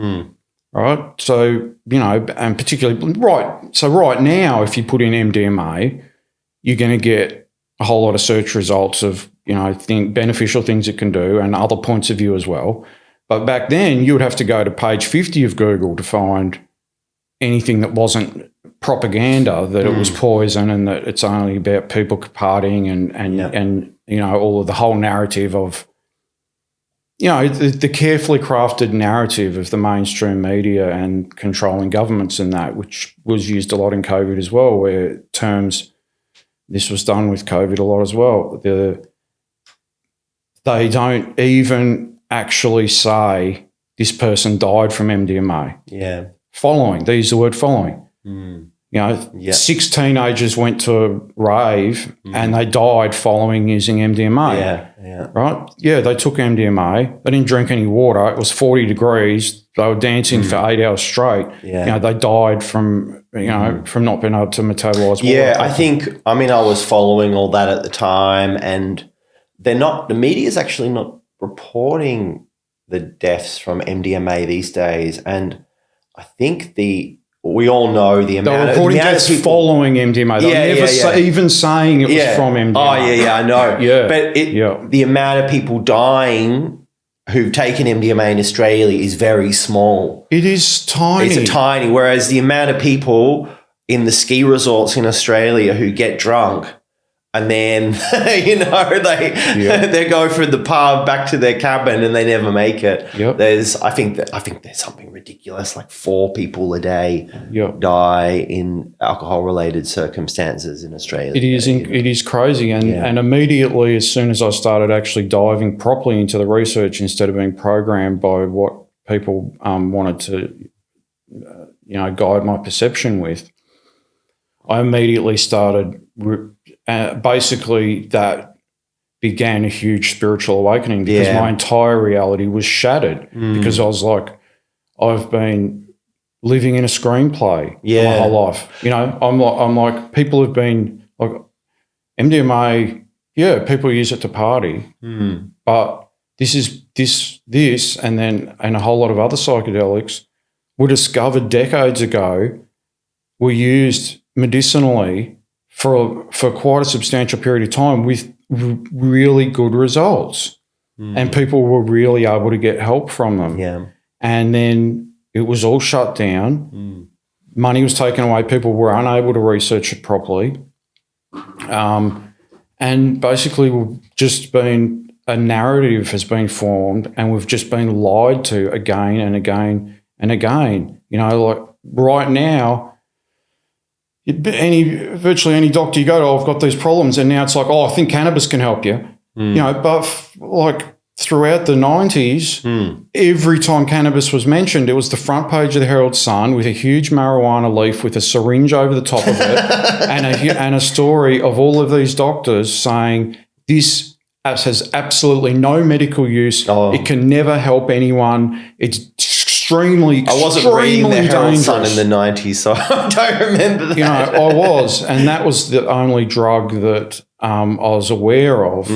right? So, and particularly, right now, if you put in MDMA, you're going to get a whole lot of search results of, beneficial things it can do and other points of view as well. But back then, you would have to go to page 50 of Google to find anything that wasn't propaganda, that it was poison and that it's only about people partying and all of the whole narrative of, the carefully crafted narrative of the mainstream media and controlling governments and that, which was used a lot in COVID as well, where terms, this was done with COVID a lot as well. They don't even actually say this person died from MDMA. Yeah. Following, they use the word following. 6 teenagers went to a rave and they died following using MDMA. Yeah. Right? Yeah, they took MDMA. They didn't drink any water. It was 40 degrees. They were dancing for 8 hours straight. Yeah. They died from, from not being able to metabolize water. Yeah, I was following all that at the time, and the media's actually not reporting the deaths from MDMA these days. And I think we all know the amount of... They're reporting deaths following MDMA. They're never even saying it was from MDMA. Oh, yeah, I know. Yeah. But the amount of people dying who've taken MDMA in Australia is very small. It is tiny. It's tiny, whereas the amount of people in the ski resorts in Australia who get drunk and then, they go from the pub back to their cabin and they never make it. Yep. I think there's something ridiculous, like 4 people a day die in alcohol-related circumstances in Australia. It is crazy. And immediately, as soon as I started actually diving properly into the research instead of being programmed by what people wanted to, guide my perception with, I immediately started basically that began a huge spiritual awakening because my entire reality was shattered because I was like, I've been living in a screenplay my whole life. I'm like people have been like MDMA, people use it to party, but this and a whole lot of other psychedelics were discovered decades ago, were used medicinally for quite a substantial period of time with really good results. And people were really able to get help from them. Yeah. And then it was all shut down. Money was taken away. People were unable to research it properly. And basically we've just been, a narrative has been formed and we've just been lied to again and again and again. You know, like right now, virtually any doctor you go to, I've got these problems, and now it's like, I think cannabis can help you. You know, but like throughout the 90s, every time cannabis was mentioned, it was the front page of the Herald Sun with a huge marijuana leaf with a syringe over the top of it and a story of all of these doctors saying this has absolutely no medical use. It can never help anyone. It's extremely I wasn't reading the Herald Sun dangerous. in the 90s, so I don't remember that. You know, I was, and that was the only drug that I was aware of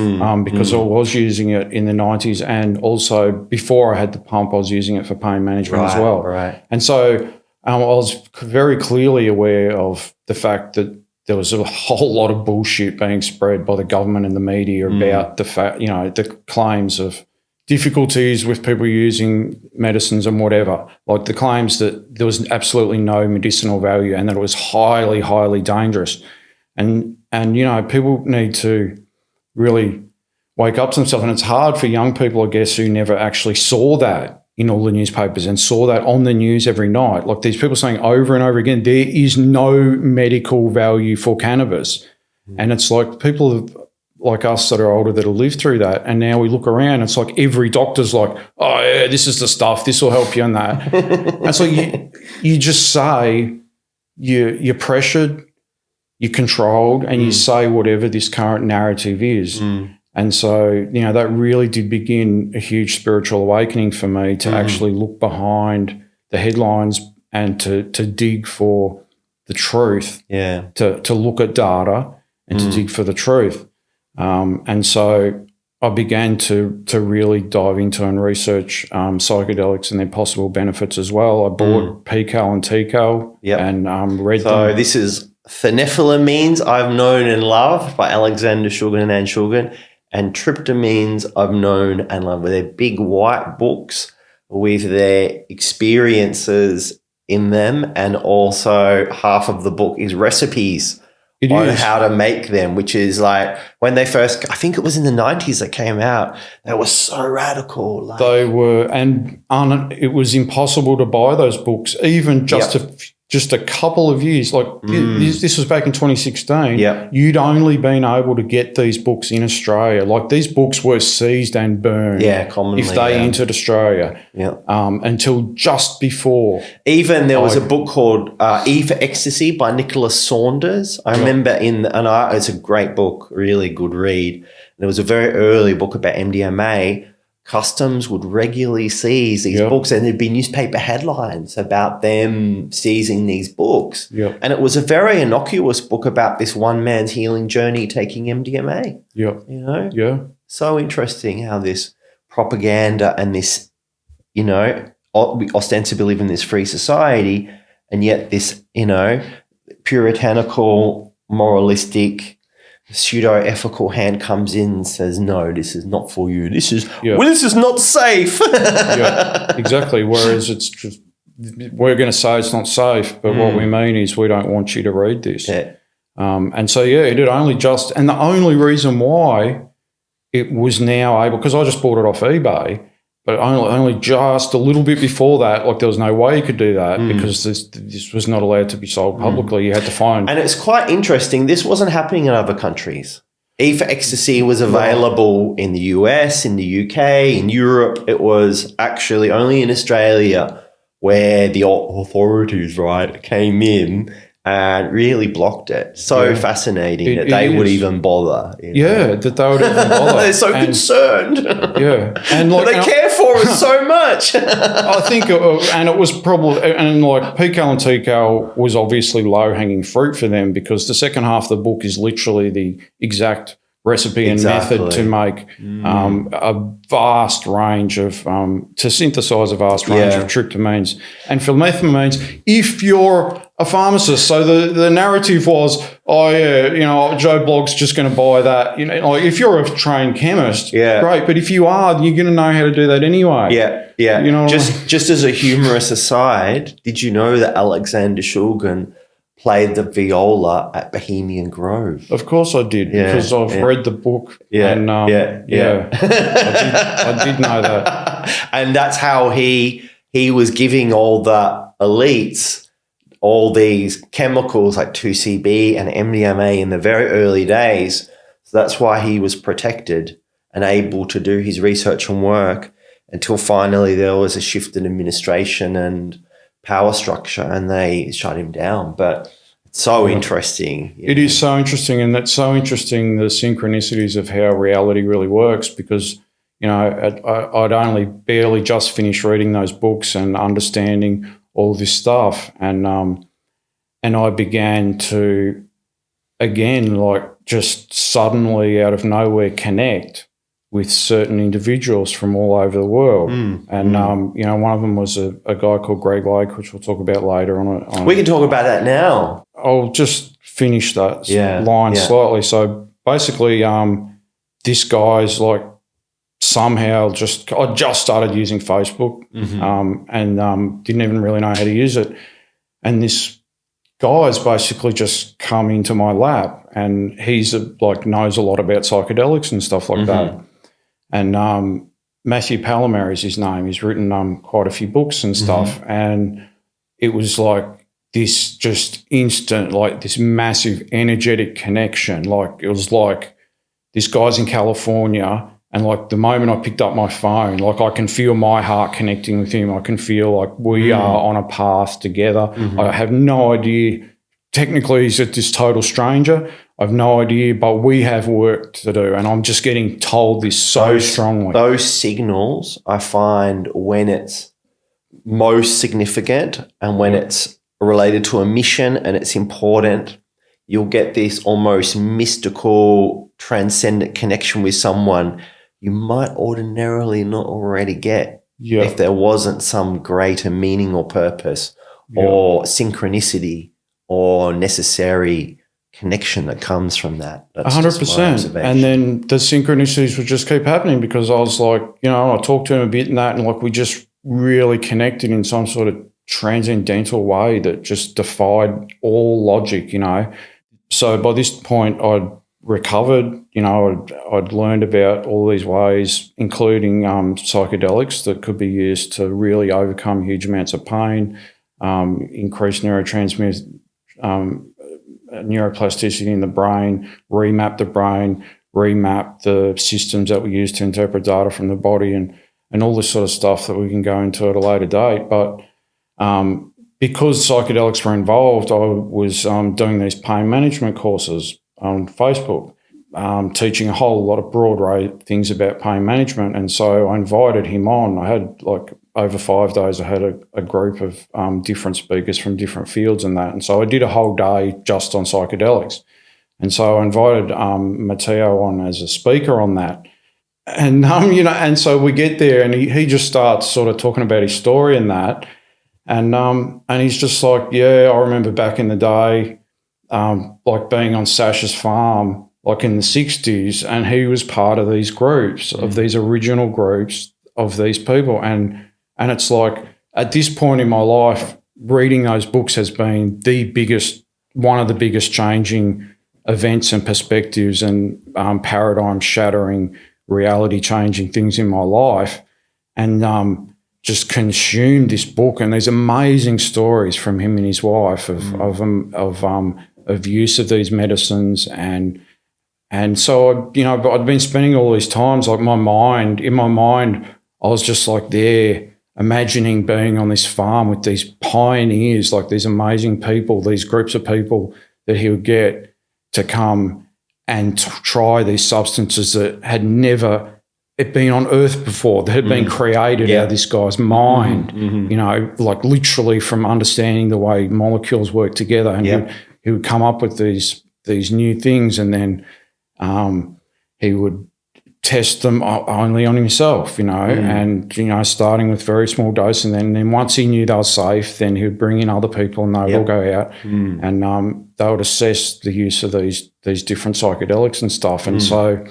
because I was using it in the 90s, and also before I had the pump, I was using it for pain management as well. Right. And so I was very clearly aware of the fact that there was a whole lot of bullshit being spread by the government and the media about the fact, you know, the claims of difficulties with people using medicines and whatever, like the claims that there was absolutely no medicinal value and that it was highly, highly dangerous. And you know, people need to really wake up to themselves, and it's hard for young people, I guess, who never actually saw that in all the newspapers and saw that on the news every night. Like these people saying over and over again, there is no medical value for cannabis. And it's like people like us that are older that have lived through that, and now we look around, it's like every doctor's like, oh, yeah, this is the stuff, this will help you and that. And so you just say you're pressured, you're controlled, and you say whatever this current narrative is. And so, you know, that really did begin a huge spiritual awakening for me to actually look behind the headlines and to dig for the truth, to look at data and to dig for the truth. And so I began to really dive into and research psychedelics and their possible benefits as well. I bought PCAL and TCAL and read them. So this is phenethylamines I've known and loved by Alexander Shulgin and Anne Shulgin, and tryptamines I've known and loved. They're big white books with their experiences in them, and also half of the book is recipes on how to make them, which is like when they first, I think it was in the 90s that came out, they were so radical. Like, they were, and it was impossible to buy those books, even just a couple of years. Like this was back in 2016. You'd only been able to get these books in Australia. Like these books were seized and burned commonly, if they entered Australia until just before. Even there was a book called E for Ecstasy by Nicholas Saunders. I remember it's a great book, really good read. And it was a very early book about MDMA. Customs would regularly seize these books, and there'd be newspaper headlines about them seizing these books. And it was a very innocuous book about this one man's healing journey taking MDMA. You know? So interesting how this propaganda and this, you know, we ostensibly live in this free society, and yet this, you know, puritanical, moralistic, pseudo-ethical hand comes in and says, no, this is not for you. This is this is not safe. Exactly. Whereas it's just, we're going to say it's not safe, but what we mean is we don't want you to read this. And so, it had only just, and the only reason why it was now able, because I just bought it off eBay, but only just a little bit before that, like there was no way you could do that because this was not allowed to be sold publicly. You had to find. And it's quite interesting. This wasn't happening in other countries. E for Ecstasy was available in the US, in the UK, in Europe. It was actually only in Australia where the authorities, came in and really blocked it. So fascinating that they would even bother. That they would even bother. They're so concerned. And like, they care for us so much. I think, and it was probably, and like PCAL and TCAL was obviously low-hanging fruit for them, because the second half of the book is literally the exact recipe and method to make a vast range of, to synthesize a vast range of tryptamines and phenethylamines if you're a pharmacist. So the narrative was, Joe Blogg's just going to buy that. You know, like if you're a trained chemist, great. But if you are, you're going to know how to do that anyway. You know, just as a humorous aside, did you know that Alexander Shulgin played the viola at Bohemian Grove. Of course I did, because I've read the book. Yeah, and, I did know that. And that's how he was giving all the elites all these chemicals like 2CB and MDMA in the very early days. So that's why he was protected and able to do his research and work until finally there was a shift in administration and power structure and they shut him down. But it's so interesting. It is so interesting, and that's so interesting, the synchronicities of how reality really works, because, you know, I'd only barely just finished reading those books and understanding all this stuff, and I began to, again, like just suddenly out of nowhere connect with certain individuals from all over the world. You know, one of them was a guy called Greg Lake, which we'll talk about later on. We can talk about that now. I'll just finish that line slightly. So basically, this guy's like somehow I just started using Facebook and didn't even really know how to use it. And this guy's basically just come into my lap, and he's knows a lot about psychedelics and stuff like that. And Matthew Palmer is his name. He's written quite a few books and stuff. And it was like this just instant, like this massive energetic connection. Like it was like this guy's in California, and like the moment I picked up my phone, like I can feel my heart connecting with him. I can feel like we are on a path together. I have no idea. Technically, he's this total stranger. I have no idea, but we have work to do, and I'm just getting told this so strongly. Those signals, I find, when it's most significant and when it's related to a mission and it's important, you'll get this almost mystical, transcendent connection with someone you might ordinarily not already get if there wasn't some greater meaning or purpose or synchronicity or necessary connection that comes from that. That's 100%. And then the synchronicities would just keep happening, because I was like, you know, I talked to him a bit and that, and like we just really connected in some sort of transcendental way that just defied all logic, you know. So by this point I'd recovered, you know, I'd learned about all these ways, including psychedelics that could be used to really overcome huge amounts of pain, increase neuroplasticity in the brain, remap the systems that we use to interpret data from the body, and all this sort of stuff that we can go into at a later date. But because psychedelics were involved, I was doing these pain management courses on Facebook, teaching a whole lot of broad things about pain management. And so I invited him on. I had like over 5 days, I had a group of different speakers from different fields and that. And so I did a whole day just on psychedelics. And so I invited Matteo on as a speaker on that. And, you know, and so we get there and he just starts sort of talking about his story and that. And he's just like, yeah, I remember back in the day, like being on Sasha's farm, like in the 60s, and he was part of these groups, of these original groups of these people. And it's like, at this point in my life, reading those books has been one of the biggest changing events and perspectives and paradigm shattering, reality changing things in my life. And just consumed this book and these amazing stories from him and his wife of use of these medicines. And so, you know, I'd been spending all these times, like in my mind, I was just like there imagining being on this farm with these pioneers, like these amazing people, these groups of people that he would get to come and try these substances that had never been on Earth before, that had been created out of this guy's mind, you know, like literally from understanding the way molecules work together. And he would come up with these new things, and then he would test them only on himself, you know, and, you know, starting with very small dose. And then once he knew they were safe, then he would bring in other people and they would all go out and they would assess the use of these different psychedelics and stuff. And so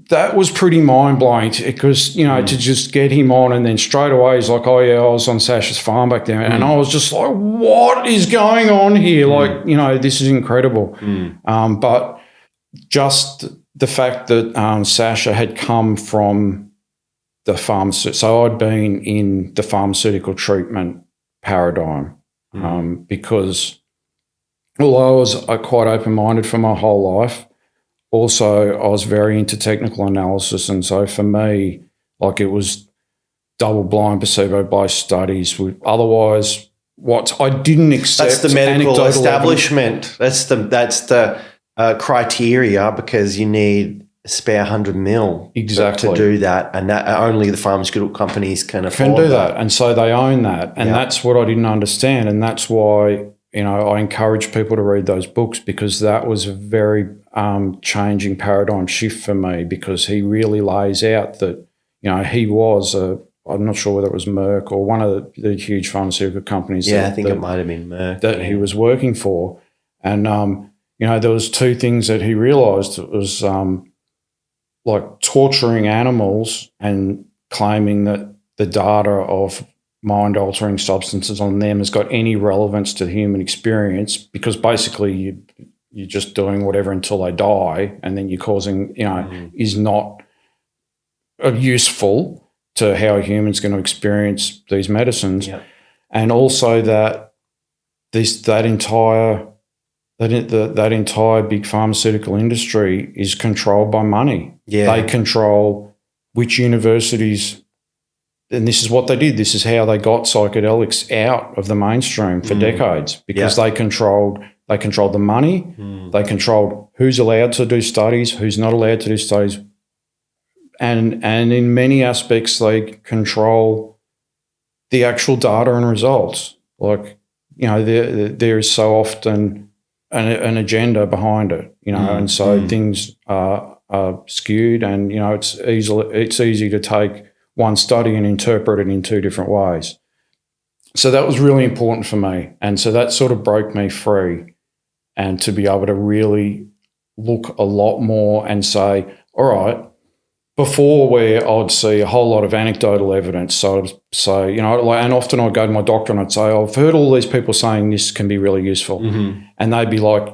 that was pretty mind-blowing because, to just get him on and then straight away he's like, oh, yeah, I was on Sasha's farm back there. And I was just like, what is going on here? Like, this is incredible. But just the fact that Sasha had come from the pharmaceutical, so I'd been in the pharmaceutical treatment paradigm because although I was quite open-minded for my whole life, also, I was very into technical analysis, and so for me, like, it was double-blind, placebo-based studies. Otherwise, what I didn't accept. That's the medical establishment. That's the criteria, because you need a spare 100 mil to do that, and that only the pharmaceutical companies can afford. Can do that, and so they own that, and that's what I didn't understand, and that's why I encourage people to read those books, because that was a very changing paradigm shift for me, because he really lays out that, he was I'm not sure whether it was Merck or one of the huge pharmaceutical companies. Yeah, I think it might have been Merck. That he was working for. And, there was two things that he realised. It was like torturing animals and claiming that the data of mind-altering substances on them has got any relevance to the human experience, because basically you're just doing whatever until they die, and then you're causing, is not useful to how a human's going to experience these medicines. Yep. And also that that entire big pharmaceutical industry is controlled by money. Yeah. They control which universities. And this is what they did. This is how they got psychedelics out of the mainstream for decades, because they controlled the money, they controlled who's allowed to do studies, who's not allowed to do studies, and in many aspects they control the actual data and results. Like, there is so often an agenda behind it, and so things are skewed, and it's easy to take one study and interpret it in two different ways. So that was really important for me. And so that sort of broke me free, and to be able to really look a lot more and say, all right, before where I'd see a whole lot of anecdotal evidence. So I'd say, and often I'd go to my doctor and I'd say, I've heard all these people saying this can be really useful. And they'd be like,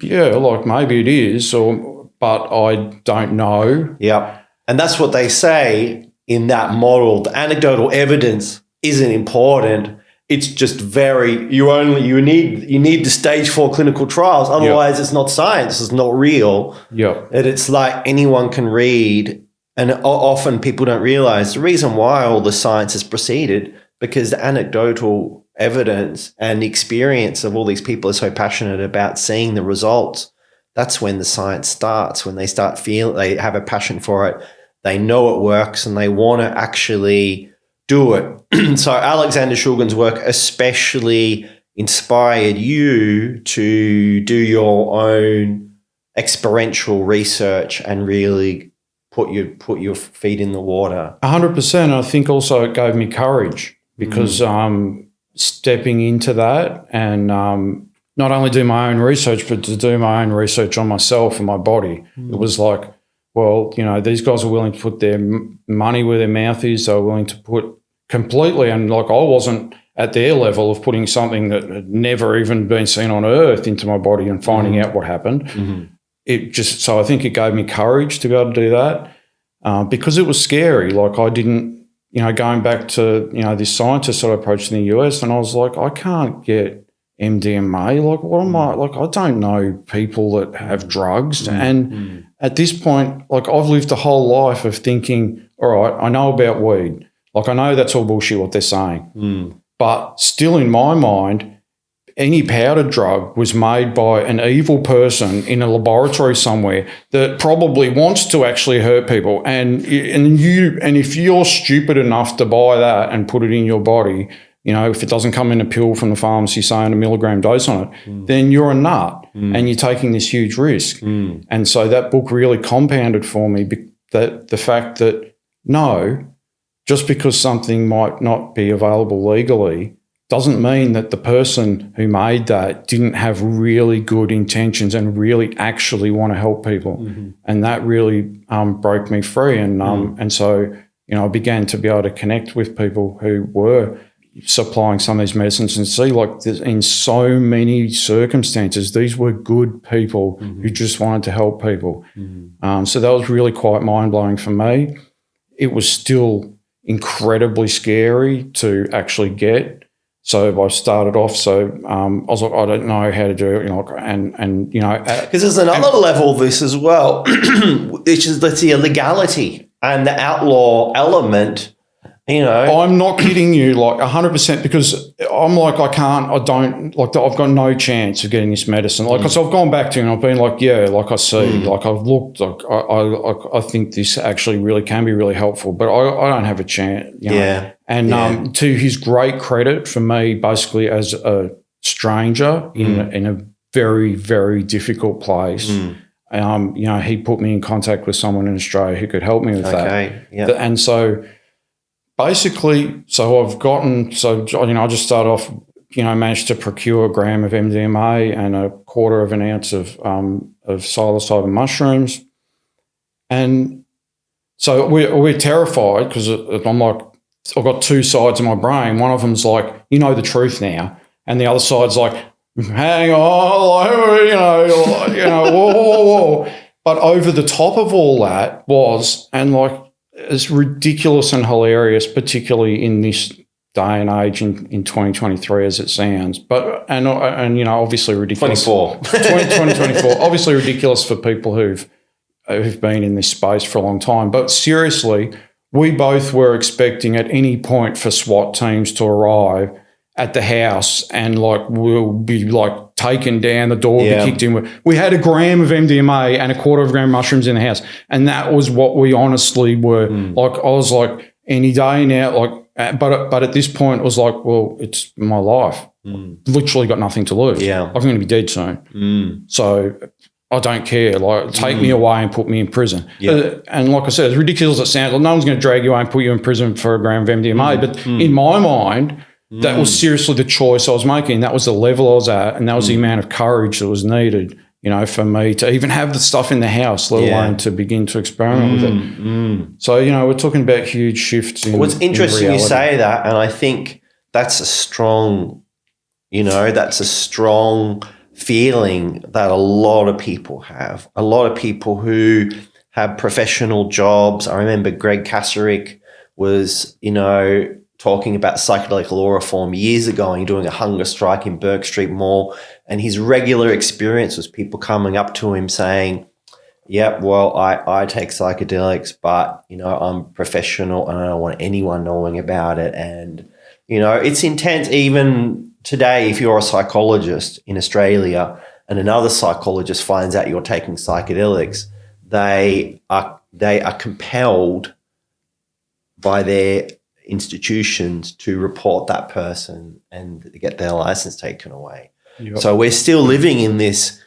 yeah, like maybe it is, but I don't know. Yeah. And that's what they say in that model. The anecdotal evidence isn't important. It's just you need the stage 4 clinical trials. Otherwise, it's not science. It's not real. Yeah. And it's like anyone can read. And often people don't realize the reason why all the science has proceeded, because the anecdotal evidence and the experience of all these people are so passionate about seeing the results. That's when the science starts, when they start feeling, they have a passion for it. They know it works and they want to actually do it. So Alexander Shulgin's work especially inspired you to do your own experiential research and really put your feet in the water. 100%. I think also it gave me courage, because stepping into that and not only do my own research, but to do my own research on myself and my body. It was like, well, these guys are willing to put their money where their mouth is. They were willing to put completely, and like I wasn't at their level of putting something that had never even been seen on Earth into my body and finding out what happened. So I think it gave me courage to be able to do that, because it was scary. Like I didn't, going back to, this scientist that I approached in the US, and I was like, I can't get MDMA. Like, what am I? Like, I don't know people that have drugs. And at this point, like, I've lived a whole life of thinking, all right, I know about weed. Like, I know that's all bullshit what they're saying. But still in my mind, any powdered drug was made by an evil person in a laboratory somewhere that probably wants to actually hurt people. And if you're stupid enough to buy that and put it in your body, if it doesn't come in a pill from the pharmacy saying a milligram dose on it, then you're a nut and you're taking this huge risk. And so that book really compounded for me that the fact that, no, just because something might not be available legally doesn't mean that the person who made that didn't have really good intentions and really actually want to help people. Mm-hmm. And that really broke me free. And so, I began to be able to connect with people who were supplying some of these medicines and see, like, in so many circumstances, these were good people who just wanted to help people. So that was really quite mind-blowing for me. It was still incredibly scary to actually get. So I started off. I was like, I don't know how to do it, because there's another level of this as well, which is the illegality and the outlaw element. I'm not kidding you, like 100%, because I'm like, I've got no chance of getting this medicine. Like, so I've gone back to it and I've been like, yeah, like I see, like I've looked, like I think this actually really can be really helpful, but I don't have a chance. Yeah. And to his great credit, for me, basically as a stranger in a very, very difficult place, he put me in contact with someone in Australia who could help me with that. Yeah. And so basically, I just started off, managed to procure a gram of MDMA and a quarter of an ounce of psilocybin mushrooms. And so we're terrified because I'm like, I've got two sides of my brain. One of them's like, the truth now. And the other side's like, hang on, whoa. But over the top of all that was, and like, it's ridiculous and hilarious, particularly in this day and age in 2023 as it sounds. But, and obviously ridiculous. 2024, obviously ridiculous for people who've been in this space for a long time. But seriously, we both were expecting at any point for SWAT teams to arrive at the house and like we'll be like taken down, the door will be kicked in. We had a gram of MDMA and a quarter of a gram of mushrooms in the house, and that was what we honestly were like. I was like, any day now, like, but at this point it was like, well, it's my life. Literally got nothing to lose. I'm going to be dead soon. So I don't care. Like, take me away and put me in prison. And like I said, as ridiculous as it sounds, like, no one's going to drag you away and put you in prison for a gram of MDMA. But in my mind, that was seriously the choice I was making. That was the level I was at, and that was the amount of courage that was needed, for me to even have the stuff in the house, let alone to begin to experiment with it. So, we're talking about huge shifts in What's interesting in you say that, and I think that's a strong, feeling that a lot of people have. A lot of people who have professional jobs. I remember Greg Kasarick was, talking about psychedelic law reform years ago and doing a hunger strike in Burke Street Mall. And his regular experience was people coming up to him saying, I take psychedelics, but, I'm professional and I don't want anyone knowing about it. And, it's intense even today. If you're a psychologist in Australia and another psychologist finds out you're taking psychedelics, they are compelled by their institutions to report that person and get their license taken away. So we're still living in this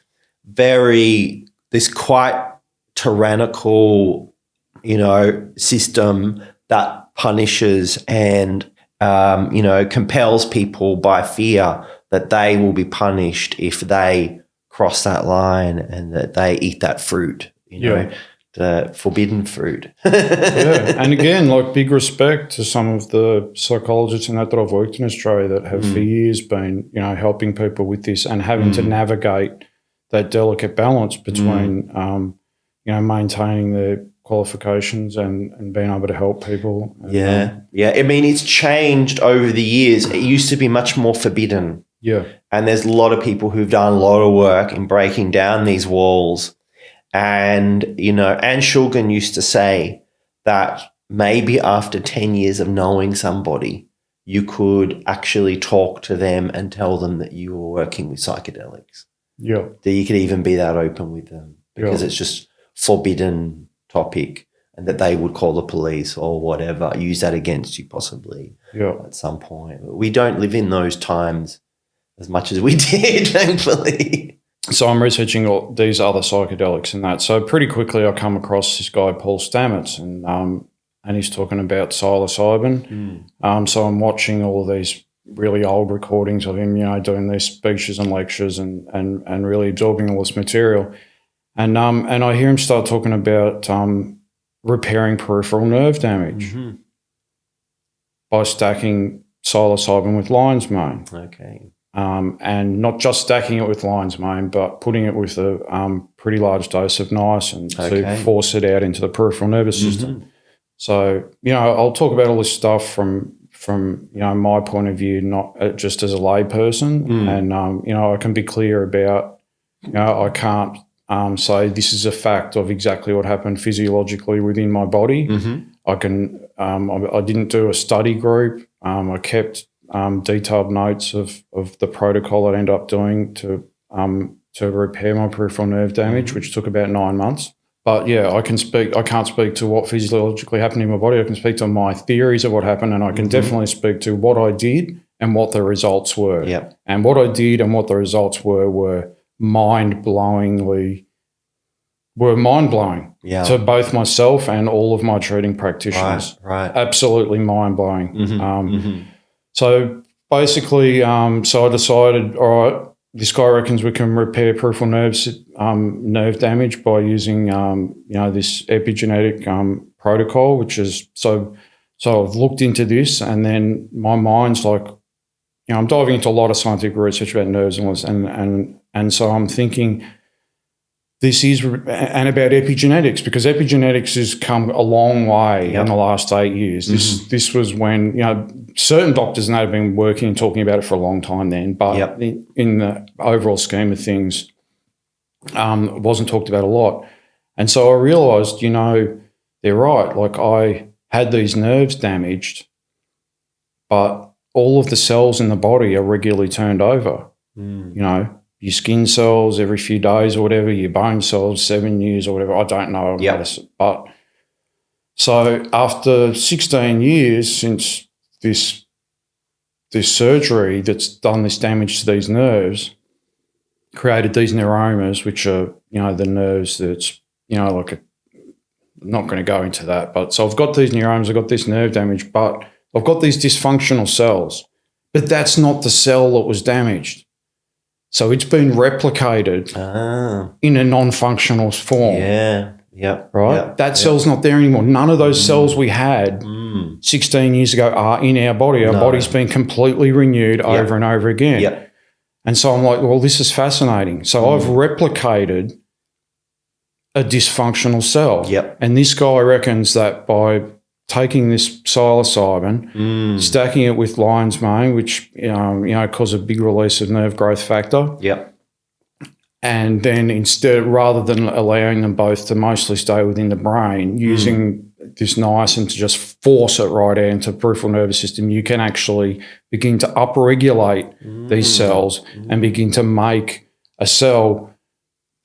quite tyrannical, system that punishes and, compels people by fear that they will be punished if they cross that line and that they eat that fruit, the forbidden fruit. And again, like, big respect to some of the psychologists and that I've worked in Australia that have for years been, helping people with this and having to navigate that delicate balance between, maintaining their qualifications and being able to help people. I mean, it's changed over the years. It used to be much more forbidden. And there's a lot of people who've done a lot of work in breaking down these walls. And, Anne Shulgin used to say that maybe after 10 years of knowing somebody, you could actually talk to them and tell them that you were working with psychedelics. That you could even be that open with them because it's just forbidden topic and that they would call the police or whatever, use that against you possibly at some point. But we don't live in those times as much as we did, thankfully. So I'm researching all these other psychedelics and that. So pretty quickly I come across this guy, Paul Stamets, and he's talking about psilocybin. So I'm watching all of these really old recordings of him, doing these speeches and lectures and really absorbing all this material. And I hear him start talking about repairing peripheral nerve damage by stacking psilocybin with lion's mane. Okay. And not just stacking it with lion's mane, but putting it with a pretty large dose of niacin to force it out into the peripheral nervous system. So, I'll talk about all this stuff from my point of view, not just as a lay person. And, I can be clear about, I can't say this is a fact of exactly what happened physiologically within my body. I didn't do a study group. I kept detailed notes of the protocol I ended up doing to repair my peripheral nerve damage, which took about 9 months. But yeah, I can't speak to what physiologically happened in my body. I can speak to my theories of what happened, and I can definitely speak to what I did and what the results were. Yep. And what I did and what the results were mind-blowing to both myself and all of my treating practitioners. Right. Absolutely mind-blowing. So basically, so I decided, all right, this guy reckons we can repair peripheral nerve damage by using, this epigenetic protocol, which is so I've looked into this, and then my mind's like, I'm diving into a lot of scientific research about nerves and so I'm thinking this is, and about epigenetics, because epigenetics has come a long way in the last 8 years. This was when, certain doctors have been working and talking about it for a long time then, but in the overall scheme of things, it wasn't talked about a lot. And so I realised, they're right. Like, I had these nerves damaged, but all of the cells in the body are regularly turned over, your skin cells every few days or whatever, your bone cells 7 years or whatever. I don't know. But so after 16 years since this surgery that's done this damage to these nerves, created these neuromas, which are, the nerves that's, I'm not going to go into that. But so I've got these neuromas, I've got this nerve damage, but I've got these dysfunctional cells. But that's not the cell that was damaged. So it's been replicated in a non-functional form. Right? That cell's not there anymore. None of those cells we had 16 years ago are in our body. Our body's been completely renewed over and over again. And so I'm like, well, this is fascinating. So I've replicated a dysfunctional cell. And this guy reckons that by taking this psilocybin, stacking it with lion's mane, which causes a big release of nerve growth factor. And then instead, rather than allowing them both to mostly stay within the brain, using this niacin to just force it right out into the peripheral nervous system, you can actually begin to upregulate these cells and begin to make a cell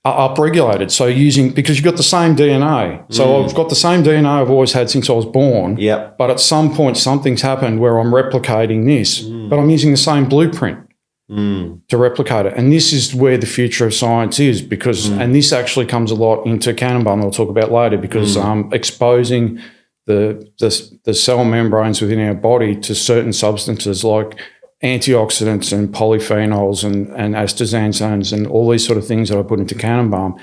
upregulated. So because you've got the same DNA. So I've got the same DNA I've always had since I was born. But at some point, something's happened where I'm replicating this, but I'm using the same blueprint to replicate it. And this is where the future of science is, because, and this actually comes a lot into Cannonbalm, I'll talk about later, because exposing the cell membranes within our body to certain substances like antioxidants and polyphenols and astaxanthin and all these sort of things that I put into Cannonbalm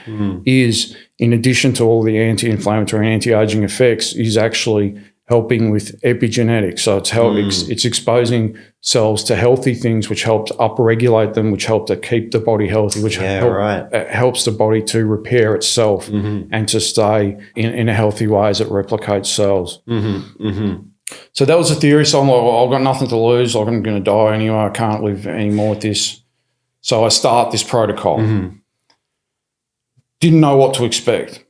is, in addition to all the anti-inflammatory and anti-aging effects, is actually helping with epigenetics. So it's exposing cells to healthy things, which help to upregulate them, which help to keep the body healthy, which helps the body to repair itself and to stay in a healthy way as it replicates cells. So that was the theory. So I'm like, well, I've got nothing to lose. I'm going to die anyway. I can't live anymore with this. So I start this protocol. Didn't know what to expect.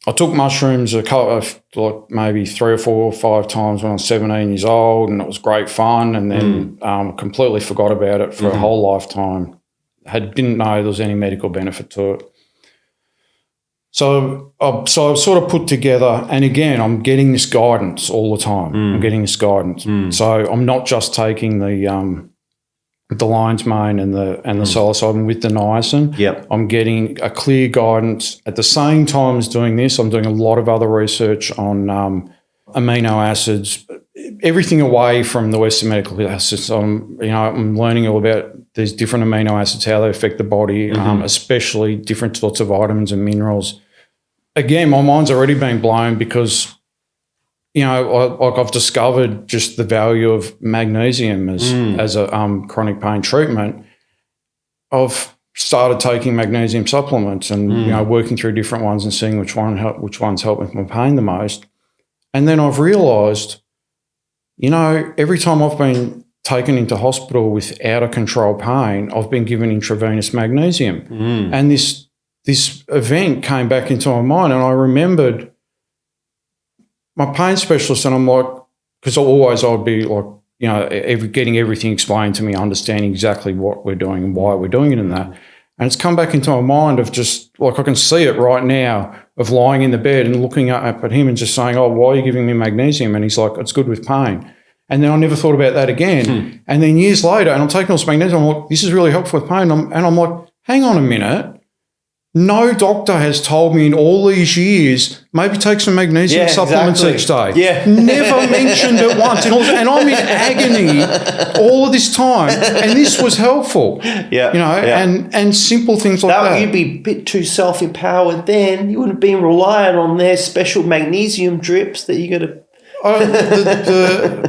I took mushrooms maybe 3 or 4 or 5 times when I was 17 years old, and it was great fun, and then completely forgot about it for a whole lifetime. Didn't know there was any medical benefit to it. So I've sort of put together, and again, I'm getting this guidance all the time. I'm getting this guidance. So I'm not just taking the lion's mane and the psilocybin with the niacin. I'm getting a clear guidance. At the same time as doing this, I'm doing a lot of other research on amino acids, everything away from the Western medical system. I'm learning all about these different amino acids, how they affect the body, especially different sorts of vitamins and minerals. Again, my mind's already been blown because, I've discovered just the value of magnesium as a chronic pain treatment. I've started taking magnesium supplements and working through different ones and seeing which ones help with my pain the most. And then I've realised, every time I've been taken into hospital with out of control pain, I've been given intravenous magnesium. And this event came back into my mind, and I remembered my pain specialist, and I'm like, because I'd be like, getting everything explained to me, understanding exactly what we're doing and why we're doing it and that. And it's come back into my mind of just, like, I can see it right now of lying in the bed and looking up at him and just saying, oh, why are you giving me magnesium? And he's like, it's good with pain. And then I never thought about that again. And then years later, and I'm taking all this magnesium, I'm like, this is really helpful with pain. And I'm like, hang on a minute. No doctor has told me in all these years, maybe take some magnesium supplements each day. Yeah. Never mentioned it once. And I'm in agony all of this time. And this was helpful. And simple things like that. You'd be a bit too self-empowered then. You wouldn't have been reliant on their special magnesium drips that you got to...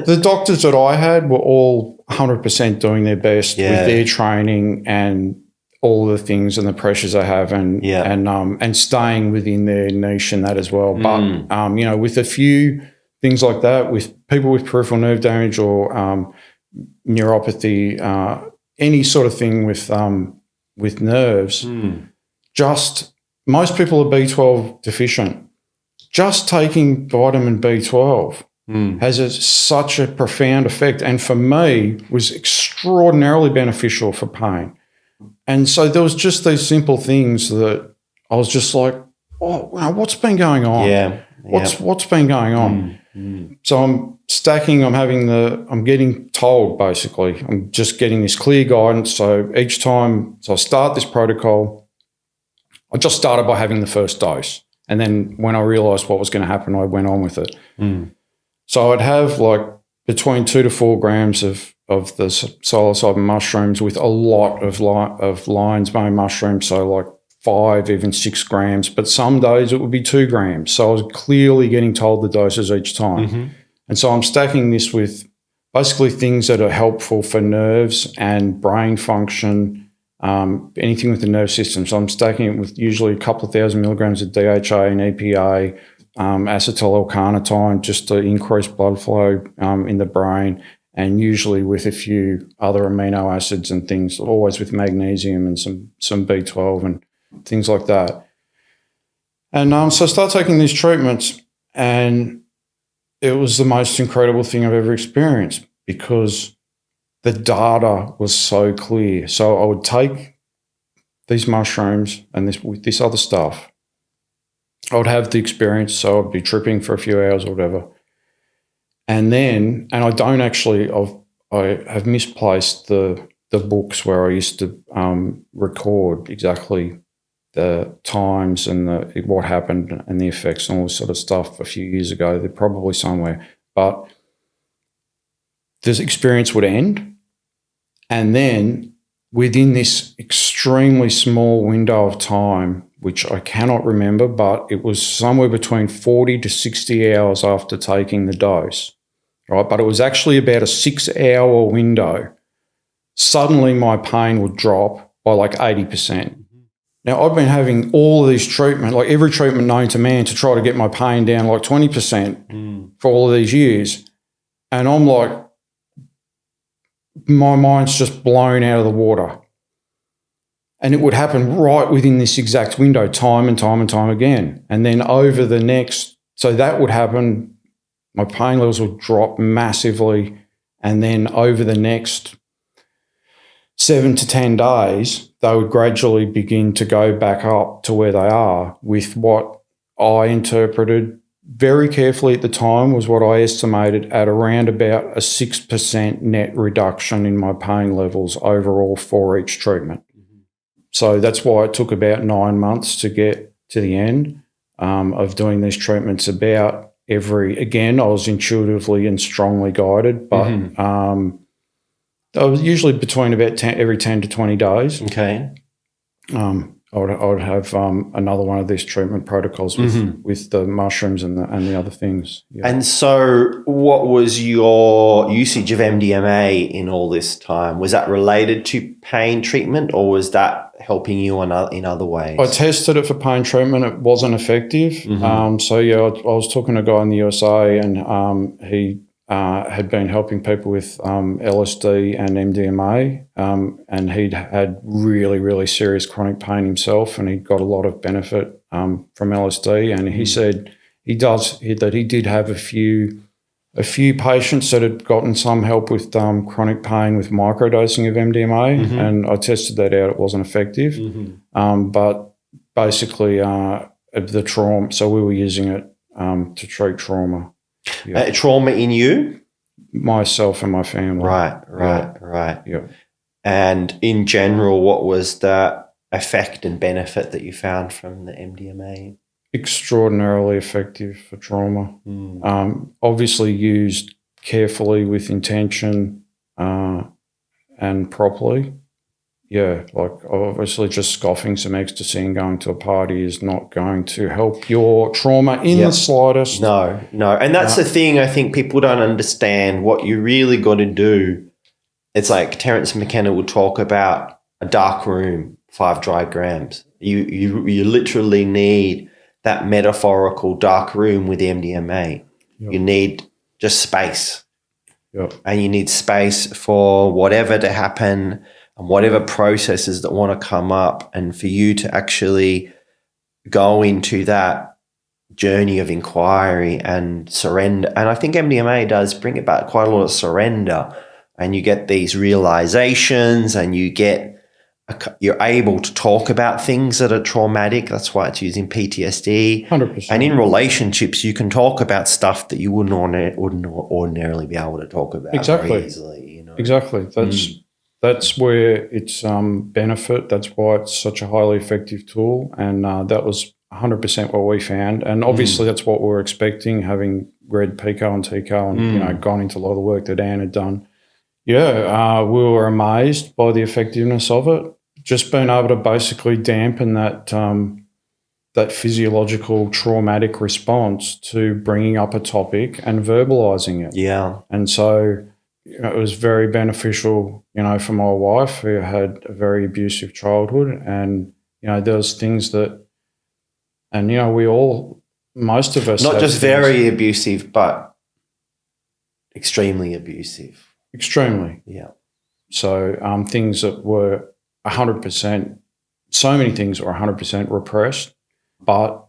The doctors that I had were all 100% doing their best with their training and all the things and the pressures I have and staying within their niche and that as well. But, with a few things like that, with people with peripheral nerve damage or neuropathy, any sort of thing with nerves, just most people are B12 deficient. Just taking vitamin B12 has such a profound effect, and for me was extraordinarily beneficial for pain. And so there was just these simple things that I was just like, oh, what's been going on? What's been going on? So I'm stacking, I'm getting told basically, I'm just getting this clear guidance. So each time, I start this protocol, I just started by having the first dose. And then when I realised what was going to happen, I went on with it. So I'd have like between 2 to 4 grams of the psilocybin mushrooms with a lot of lion's mane mushrooms, so like 5, even 6 grams. But some days it would be 2 grams. So I was clearly getting told the doses each time. And so I'm stacking this with basically things that are helpful for nerves and brain function, anything with the nerve system. So I'm stacking it with usually a couple of thousand milligrams of DHA and EPA, acetyl L-carnitine, just to increase blood flow in the brain, and usually with a few other amino acids and things, always with magnesium and some B12 and things like that. And so I started taking these treatments, and it was the most incredible thing I've ever experienced because the data was so clear. So I would take these mushrooms and with this other stuff, I would have the experience. So I'd be tripping for a few hours or whatever. And then, and I don't actually, I have misplaced the books where I used to record exactly the times and what happened and the effects and all this sort of stuff a few years ago. They're probably somewhere. But this experience would end, and then within this extremely small window of time, which I cannot remember, but it was somewhere between 40 to 60 hours after taking the dose, right? But it was actually about a 6-hour window. Suddenly my pain would drop by like 80%. Now, I've been having all of these treatment, like every treatment known to man, to try to get my pain down like 20% for all of these years. And I'm like, my mind's just blown out of the water. And it would happen right within this exact window, time and time and time again. And then over the next, so that would happen, my pain levels would drop massively. And then over the next 7 to 10 days, they would gradually begin to go back up to where they are with what I interpreted very carefully at the time was what I estimated at around about a 6% net reduction in my pain levels overall for each treatment. So that's why it took about 9 months to get to the end of doing these treatments. About again, I was intuitively and strongly guided, but I was usually between about every 10 to 20 days. Okay. I would have another one of these treatment protocols with the mushrooms and the other things. Yeah. And so what was your usage of MDMA in all this time? Was that related to pain treatment, or was that helping you in other ways? I tested it for pain treatment. It wasn't effective. So, I was talking to a guy in the USA, and he had been helping people with LSD and MDMA, and he'd had really, really serious chronic pain himself, and he got a lot of benefit from LSD. And he said he did have a few patients that had gotten some help with chronic pain with microdosing of MDMA, and I tested that out. It wasn't effective, but basically the trauma. So we were using it to treat trauma. Yeah. Trauma in you? Myself and my family. Right. Yeah. And in general, what was the effect and benefit that you found from the MDMA? Extraordinarily effective for trauma. Obviously used carefully with intention and properly. Yeah, like obviously just scoffing some ecstasy and going to a party is not going to help your trauma in the slightest. No. And that's the thing, I think people don't understand what you really got to do. It's like Terence McKenna will talk about a dark room, 5 dry grams. You literally need that metaphorical dark room with MDMA. You need just space. And you need space for whatever to happen and whatever processes that want to come up, and for you to actually go into that journey of inquiry and surrender. And I think MDMA does bring about quite a lot of surrender, and you get these realizations, and you're able to talk about things that are traumatic. That's why it's using PTSD. 100%. And in relationships, you can talk about stuff that you wouldn't ordinarily be able to talk about very easily. Exactly. That's where it's benefit. That's why it's such a highly effective tool. And that was 100% what we found. And obviously that's what we were expecting, having read Pico and Tico and, gone into a lot of the work that Anne had done. Yeah, we were amazed by the effectiveness of it. Just being able to basically dampen that physiological traumatic response to bringing up a topic and verbalizing it. Yeah. And so it was very beneficial, for my wife, who had a very abusive childhood. And, there was things that, and, most of us. Not just very abusive, but extremely abusive. Extremely. Yeah. So things that were 100%, so many things were 100% repressed, but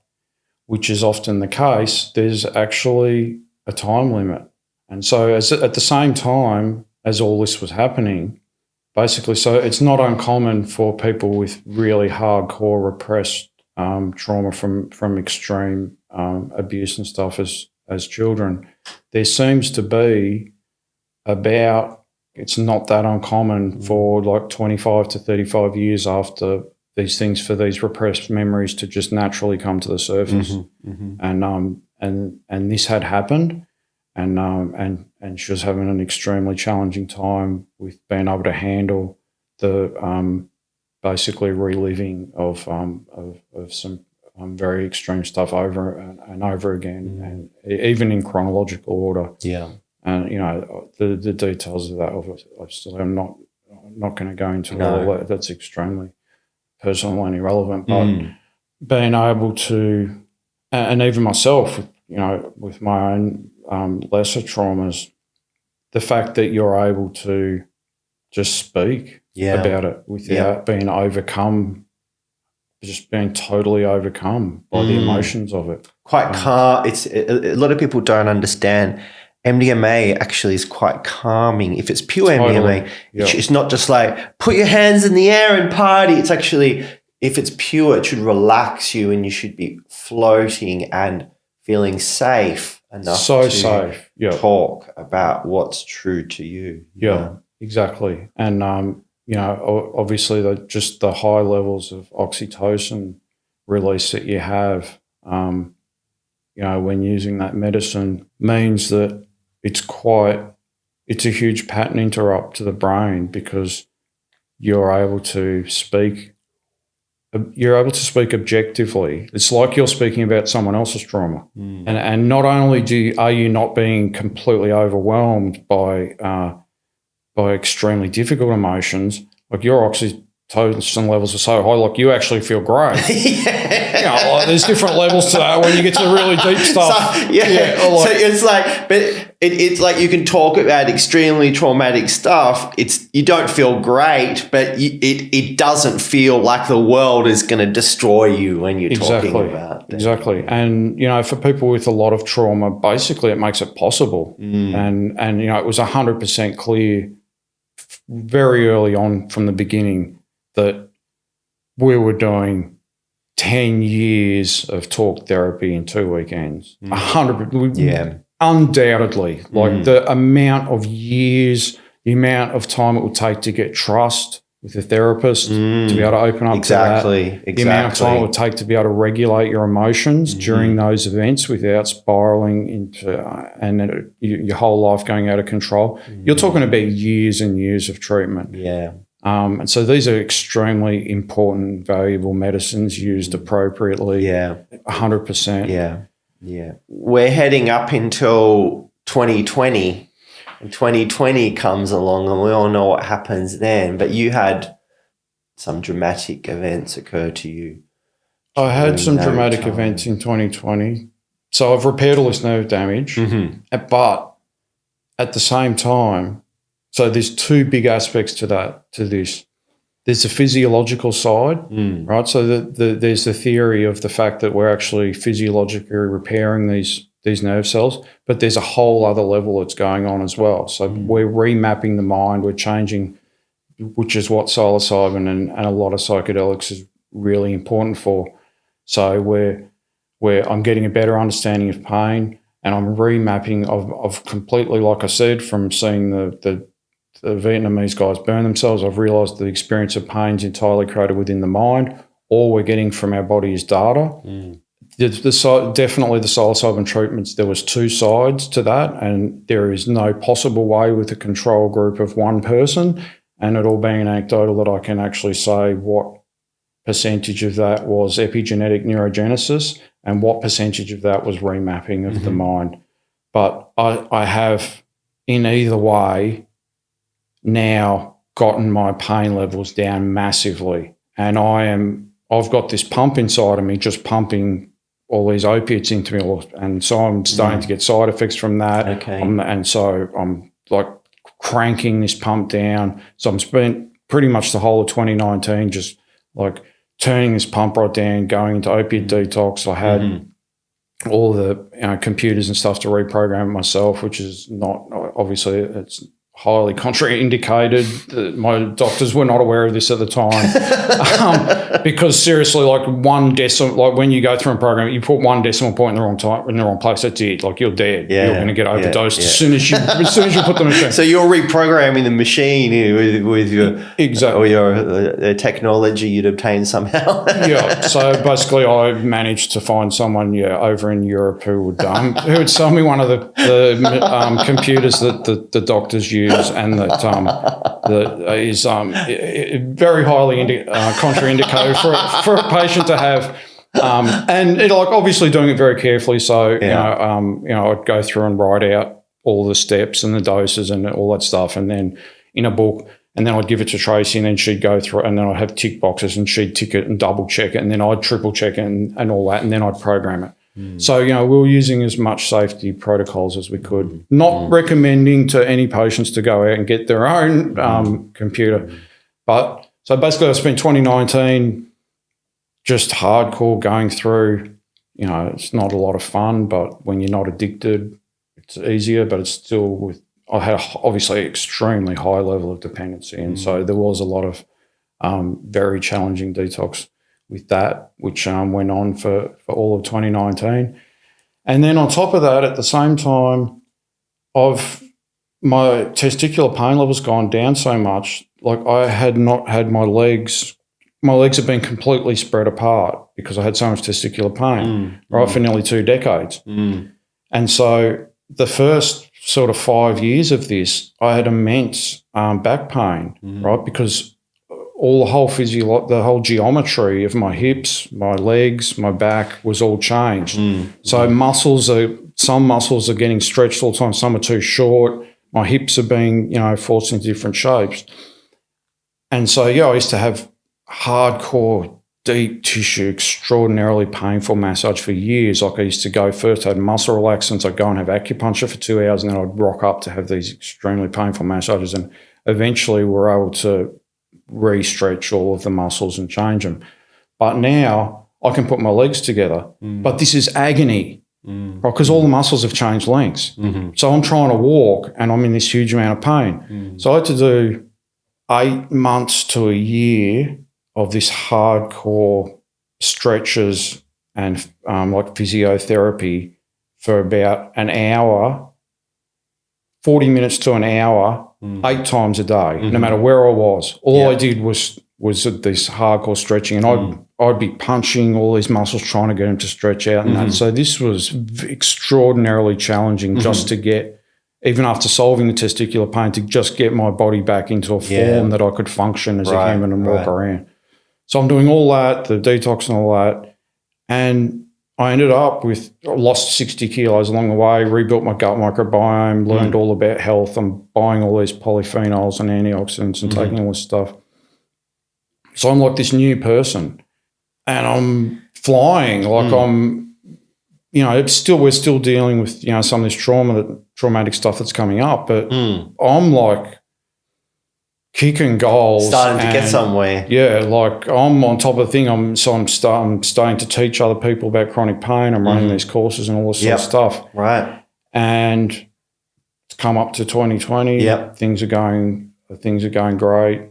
which is often the case, there's actually a time limit. And so at the same time as all this was happening, basically, so it's not uncommon for people with really hardcore repressed trauma from extreme abuse and stuff as children. There seems to be it's not that uncommon for like 25 to 35 years after these things for these repressed memories to just naturally come to the surface. And this had happened, and she was having an extremely challenging time with being able to handle the basically reliving of some very extreme stuff over and over again, and even in chronological order. Yeah. And the details of that, I'm not going to go into all that. That's extremely personal and irrelevant. But being able to, and even myself, with my own lesser traumas, the fact that you're able to just speak about it without being overcome, just being totally overcome by the emotions of it. Quite calm. It's a lot of people don't understand. MDMA actually is quite calming. If it's pure MDMA, it's not just like put your hands in the air and party. It's actually, if it's pure, it should relax you, and you should be floating and feeling safe enough to talk about what's true to you. Yeah, exactly. And, obviously just the high levels of oxytocin release that you have, when using that medicine means that it's a huge pattern interrupt to the brain, because you're able to speak objectively. It's like you're speaking about someone else's trauma. And not only are you not being completely overwhelmed by extremely difficult emotions, like your oxytocin levels are so high, like you actually feel great. There's different levels to that when you get to the really deep stuff. So it's like, but it's like you can talk about extremely traumatic stuff. You don't feel great, but it doesn't feel like the world is going to destroy you when you're talking about that. Exactly. And, for people with a lot of trauma, basically it makes it possible. And it was 100% clear very early on from the beginning that we were doing 10 years of talk therapy in 2 weekends. 100%. Undoubtedly. Like the amount of years, the amount of time it would take to get trust with the therapist, to be able to open up to that. The amount of time it would take to be able to regulate your emotions during those events without spiraling into your whole life going out of control. You're talking about years and years of treatment. Yeah. And so these are extremely important, valuable medicines used appropriately. 100%. Yeah. We're heading up until 2020, and 2020 comes along and we all know what happens then. But you had some dramatic events occur to you. I had some dramatic events in 2020. So I've repaired all this nerve damage, but at the same time, so there's two big aspects to this. There's the physiological side, right? So there's the theory of the fact that we're actually physiologically repairing these nerve cells, but there's a whole other level that's going on as well. So we're remapping the mind, we're changing, which is what psilocybin and a lot of psychedelics is really important for. So where I'm getting a better understanding of pain, and I'm remapping of completely, like I said, from seeing the Vietnamese guys burn themselves, I've realised the experience of pain is entirely created within the mind. All we're getting from our body is data. Definitely the psilocybin treatments, there was two sides to that, and there is no possible way with a control group of one person, and it all being anecdotal, that I can actually say what percentage of that was epigenetic neurogenesis and what percentage of that was remapping of the mind. But I have, in either way, now gotten my pain levels down massively, and I've got this pump inside of me just pumping all these opiates into me, and so I'm starting to get side effects from that. And so I'm like cranking this pump down. So I'm spent pretty much the whole of 2019 just like turning this pump right down, going into opiate detox. I had all the computers and stuff to reprogram it myself, which is not, obviously it's highly contraindicated. My doctors were not aware of this at the time, because seriously, like one decimal, like when you go through a program, you put one decimal point in the wrong time, in the wrong place, that's it. Like you're dead. You're going to get overdosed as soon as you put the machine. So you're reprogramming the machine with your or your technology you'd obtained somehow. So basically, I managed to find someone over in Europe who would sell me one of the computers that the doctors use, and that is very highly contraindicated for a patient to have, and obviously doing it very carefully. So I'd go through and write out all the steps and the doses and all that stuff, and then in a book, and then I'd give it to Tracy, and then she'd go through it, and then I'd have tick boxes, and she'd tick it and double check it, and then I'd triple check it and all that, and then I'd program it. So, we were using as much safety protocols as we could, not recommending to any patients to go out and get their own computer. But so basically I spent 2019 just hardcore going through, it's not a lot of fun, but when you're not addicted, it's easier, but it's still I had obviously extremely high level of dependency. And so there was a lot of very challenging detox with that, which went on for all of 2019. And then on top of that, at the same time, my testicular pain levels gone down so much, like I had not had my legs my legs have been completely spread apart because I had so much testicular pain, right, for nearly 2 decades. And so the first sort of 5 years of this, I had immense back pain, right, because all the whole geometry of my hips, my legs, my back was all changed. So some muscles are getting stretched all the time, some are too short. My hips are being, forced into different shapes. And so, I used to have hardcore, deep tissue, extraordinarily painful massage for years. Like I used to go first, I had muscle relaxants, I'd go and have acupuncture for 2 hours, and then I'd rock up to have these extremely painful massages, and eventually we're able to re-stretch all of the muscles and change them. But now I can put my legs together, but this is agony, right? Because all the muscles have changed lengths. So I'm trying to walk and I'm in this huge amount of pain. So I had to do 8 months to a year of this hardcore stretches and like physiotherapy for about an hour, 40 minutes to an hour, 8 times a day, no matter where I was. All I did was this hardcore stretching, and I'd be punching all these muscles trying to get them to stretch out and that. So this was extraordinarily challenging just to get, even after solving the testicular pain, to just get my body back into a form that I could function as a human and walk around. So I'm doing all that, the detox and all that, and I ended up lost 60 kilos along the way, rebuilt my gut microbiome, learned all about health. I'm buying all these polyphenols and antioxidants and taking all this stuff. So I'm like this new person, and I'm flying. Like I'm, we're still dealing with, some of this traumatic stuff that's coming up, but I'm like kicking goals. Starting to get somewhere. Yeah, like I'm on top of the thing. I'm starting to teach other people about chronic pain. I'm running these courses and all this sort of stuff. Right. And it's come up to 2020. Things are going great.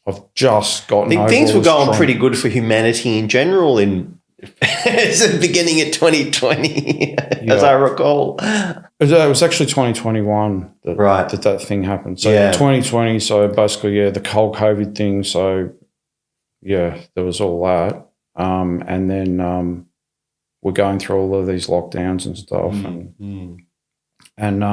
I've just gotten over things were going trauma. pretty good for humanity in general in the beginning of 2020, as I recall. It was actually 2021 that thing happened. So 2020, so basically, the whole COVID thing. So, there was all that. And then we're going through all of these lockdowns and stuff. And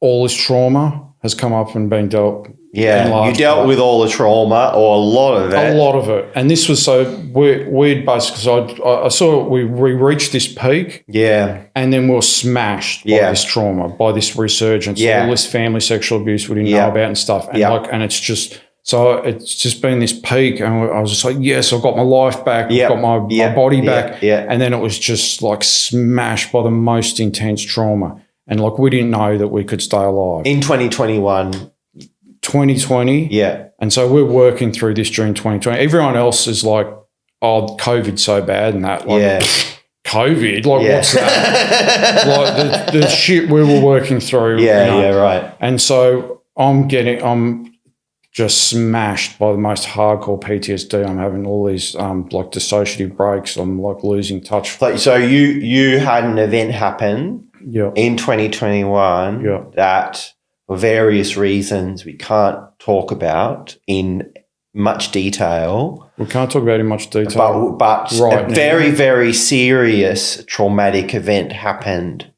all this trauma has come up and been dealt. Yeah, you dealt with all the trauma, or a lot of it. A lot of it. And this was so weird basically. So I saw we reached this peak. Yeah. And then we were smashed by this trauma, by this resurgence, all this family sexual abuse we didn't know about and stuff. And and it's just been this peak, and I was just like, yes, I've got my life back, I've got my body back. And then it was just like smashed by the most intense trauma. And like we didn't know that we could stay alive. In 2021. 2020. Yeah. And so we're working through this during 2020. Everyone else is like, oh, COVID's so bad and that. Like, COVID? Like, what's that? Like the shit we were working through. Right. And so I'm just smashed by the most hardcore PTSD. I'm having all these like dissociative breaks. I'm like losing touch. So you had an event happen in 2021 that, for various reasons we can't talk about in much detail. We can't talk about it in much detail. But a very, very serious traumatic event happened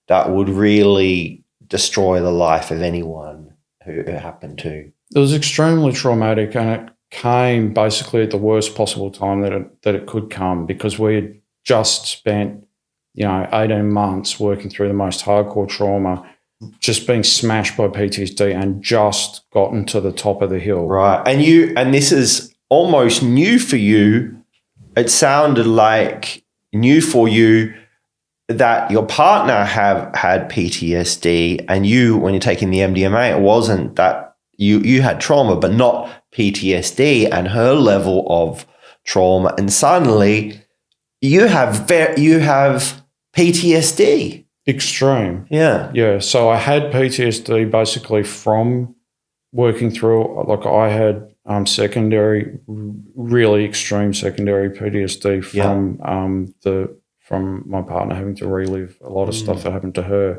that would really destroy the life of anyone who it happened to. It was extremely traumatic, and it came basically at the worst possible time that it could come, because we had just spent, 18 months working through the most hardcore trauma, just being smashed by PTSD, and just gotten to the top of the hill. Right. And this is almost new for you. It sounded like new for you that your partner had PTSD, and you, when you're taking the MDMA, it wasn't that you had trauma, but not PTSD and her level of trauma. And suddenly you have PTSD. Extreme. Yeah. Yeah. So I had PTSD basically from working through, like I had really extreme secondary PTSD from my partner having to relive a lot of stuff that happened to her.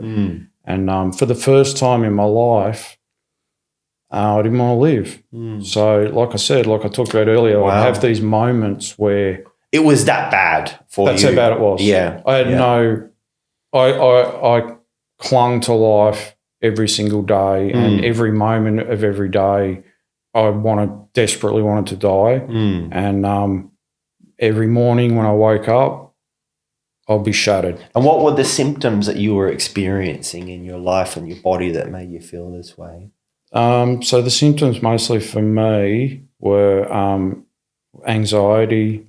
And for the first time in my life, I didn't want to live. So, like I said, like I talked about earlier, I'd have these moments where it was that bad for that's you. how bad it was. Yeah, I had I clung to life every single day, and every moment of every day, I desperately wanted to die. And every morning when I woke up, I'll be shattered. And what were the symptoms that you were experiencing in your life and your body that made you feel this way? So the symptoms mostly for me were anxiety,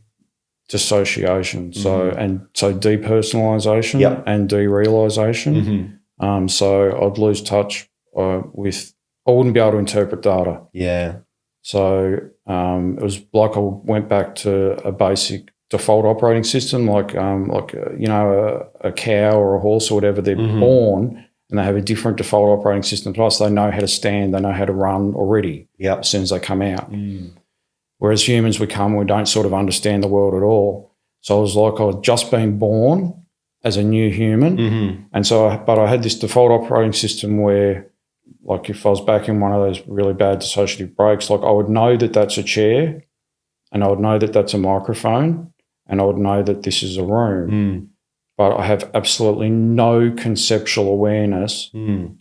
dissociation, so depersonalization and derealization. So I'd lose touch with. I wouldn't be able to interpret data. Yeah. So it was like I went back to a basic default operating system, like a cow or a horse or whatever. They're born and they have a different default operating system. Plus, they know how to stand, they know how to run already. As soon as they come out. Whereas humans, we don't sort of understand the world at all. So I was like, I had just been born as a new human, and so but I had this default operating system where, like, if I was back in one of those really bad dissociative breaks, like I would know that that's a chair, and I would know that that's a microphone, and I would know that this is a room. But I have absolutely no conceptual awareness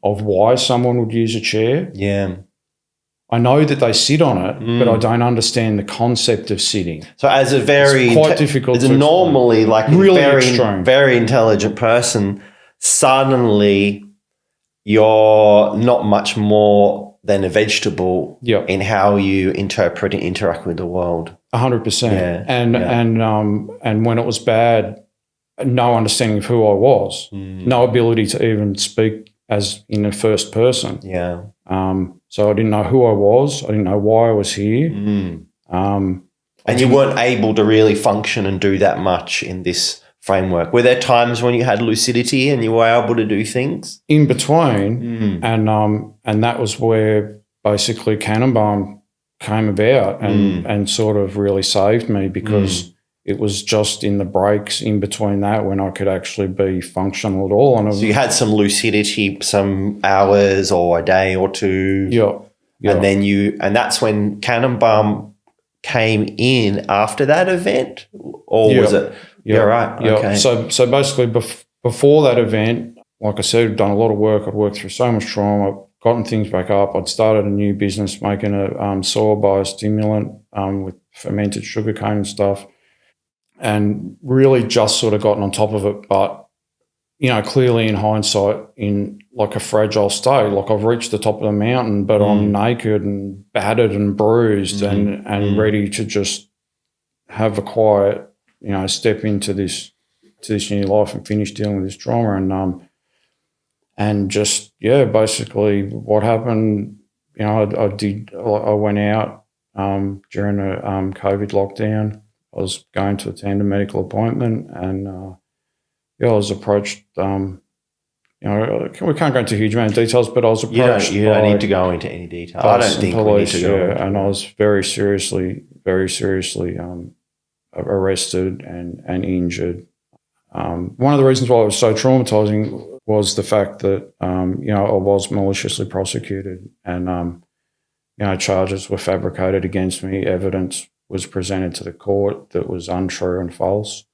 of why someone would use a chair. Yeah. I know that they sit on it, but I don't understand the concept of sitting. So as a very it's quite difficult as to a normally like really a very, extreme. very intelligent person, suddenly you're not much more than a vegetable in how you interpret and interact with the world. 100%. And when it was bad, no understanding of who I was, no ability to even speak as in the first person. So I didn't know who I was. I didn't know why I was here. And you weren't able to really function and do that much in this framework. Were there times when you had lucidity and you were able to do things? In between, and that was where basically Cannonbalm came about and sort of really saved me, because it was just in the breaks in between that when I could actually be functional at all. And so you had some lucidity, some hours or a day or two. And then and that's when Cannonbalm came in after that event, or was it? Right. Okay. So basically before that event, like I said, I'd done a lot of work. I'd worked through so much trauma. I'd gotten things back up. I'd started a new business making a soil biostimulant with fermented sugarcane and stuff, and really just sort of gotten on top of it. But, clearly in hindsight, in like a fragile state, like I've reached the top of the mountain, but I'm naked and battered and bruised and ready to just have a quiet, step into this new life and finish dealing with this trauma. And just, basically what happened, I went out during a COVID lockdown. I was going to attend a medical appointment, and I was approached. We can't go into a huge amount of details, but I was approached. You don't need to go into any detail. I don't think we need to go. And I was very seriously arrested and injured. One of the reasons why it was so traumatizing was the fact that I was maliciously prosecuted, and charges were fabricated against me. Evidence was presented to the court that was untrue and false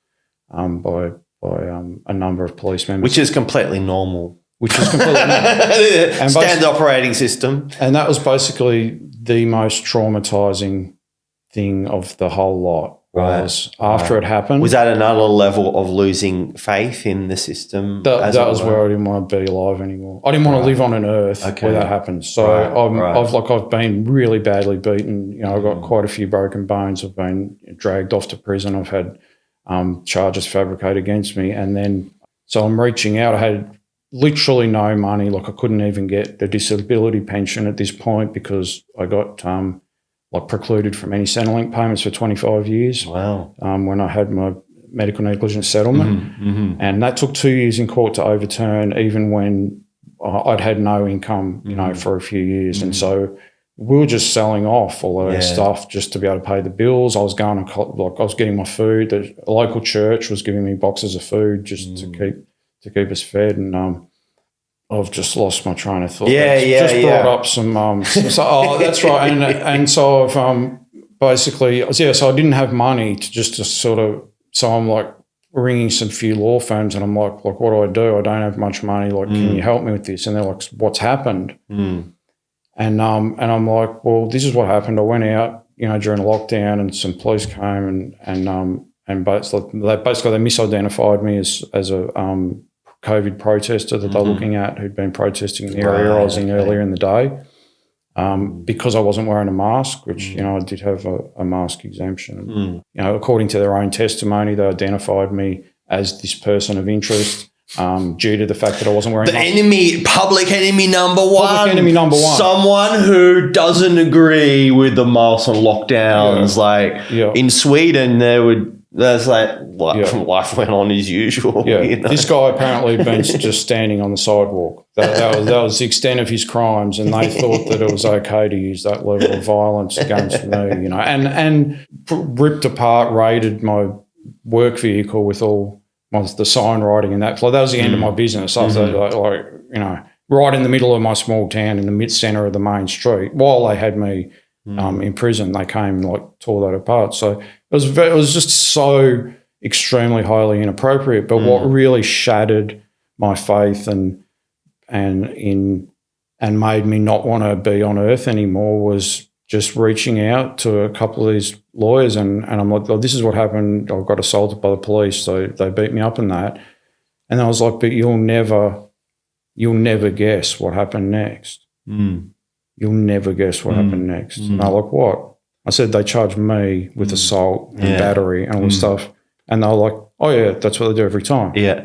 by a number of police members. Which is completely normal. And standard operating system. And that was basically the most traumatizing thing of the whole lot. After it happened. Was that another level of losing faith in the system? That was where I didn't want to be alive anymore. I didn't want to live on an earth where that happened. So I've been really badly beaten. I've got quite a few broken bones. I've been dragged off to prison. I've had charges fabricated against me, and then so I'm reaching out. I had literally no money. Like I couldn't even get the disability pension at this point because I got precluded from any Centrelink payments for 25 years. Wow. When I had my medical negligence settlement. And that took 2 years in court to overturn, even when I'd had no income, for a few years. And so we were just selling off all of our stuff just to be able to pay the bills. I was going I was getting my food. The local church was giving me boxes of food just to keep us fed. And I've just lost my train of thought. Brought up some that's right. And so I've basically, so I didn't have money to sort of, so I'm like ringing some few law firms, and I'm like, what do? I don't have much money. Like, can you help me with this? And they're like, what's happened? And I'm like, well, this is what happened. I went out, during lockdown, and some police came and basically they misidentified me as a COVID protester that they're looking at, who'd been protesting in the area I was in earlier in the day, because I wasn't wearing a mask, which I did have a mask exemption. According to their own testimony, they identified me as this person of interest. Due to the fact that I wasn't wearing public enemy number one. Public enemy number one. Someone who doesn't agree with the masks and lockdowns. In Sweden, life went on as usual. This guy apparently had been just standing on the sidewalk. That was the extent of his crimes, and they thought that it was okay to use that level of violence against me, and ripped apart, raided my work vehicle with all the sign writing and that. That was the end of my business. After right in the middle of my small town, in the mid-centre of the main street, while they had me in prison, they came and tore that apart. So it was just so extremely highly inappropriate. But what really shattered my faith and made me not want to be on earth anymore was just reaching out to a couple of these lawyers, and I'm like, this is what happened. I got assaulted by the police, so they beat me up in that. And I was like, but you'll never guess what happened next. You'll never guess what happened next. And they're like, what? I said, they charged me with assault and battery and all this stuff. And they were like, oh yeah, that's what they do every time. Yeah.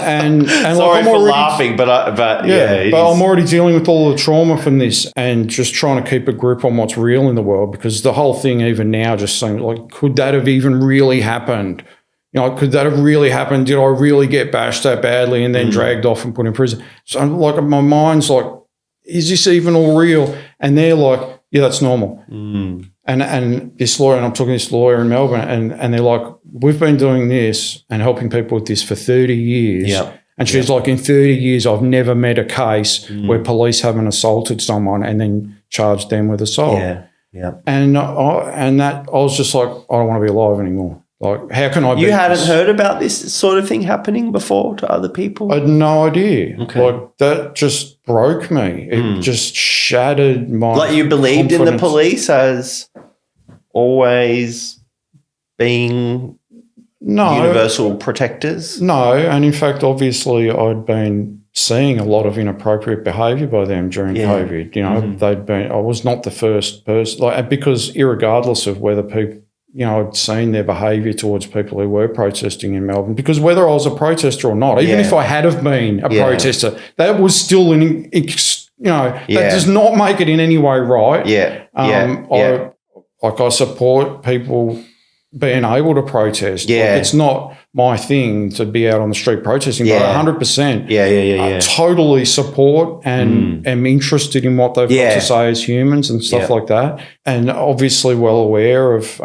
And sorry for laughing, but I'm already dealing with all the trauma from this, and just trying to keep a grip on what's real in the world, because the whole thing, even now, just saying, like, could that have even really happened? Could that have really happened? Did I really get bashed that badly and then dragged off and put in prison? So I'm like, my mind's like, is this even all real? And they're like, yeah, that's normal. And this lawyer, and I'm talking to this lawyer in Melbourne, and they're like, we've been doing this and helping people with this for 30 years. And she's like, in 30 years, I've never met a case where police haven't assaulted someone and then charged them with assault. And I was just like, I don't want to be alive anymore. Like, how can I be? You hadn't heard about this sort of thing happening before to other people? I had no idea. Okay. Like, that just broke me. It just shattered my Like, you believed confidence. in the police as always being universal protectors? No, and in fact, obviously, I'd been seeing a lot of inappropriate behaviour by them during COVID. I was not the first person, because irregardless of whether people, I'd seen their behaviour towards people who were protesting in Melbourne, because whether I was a protester or not, even if I had have been a protester, that was still that does not make it in any way right. I support people being able to protest. It's not my thing to be out on the street protesting, but 100%. I totally support and am interested in what they've got to say as humans and stuff like that. And obviously well aware of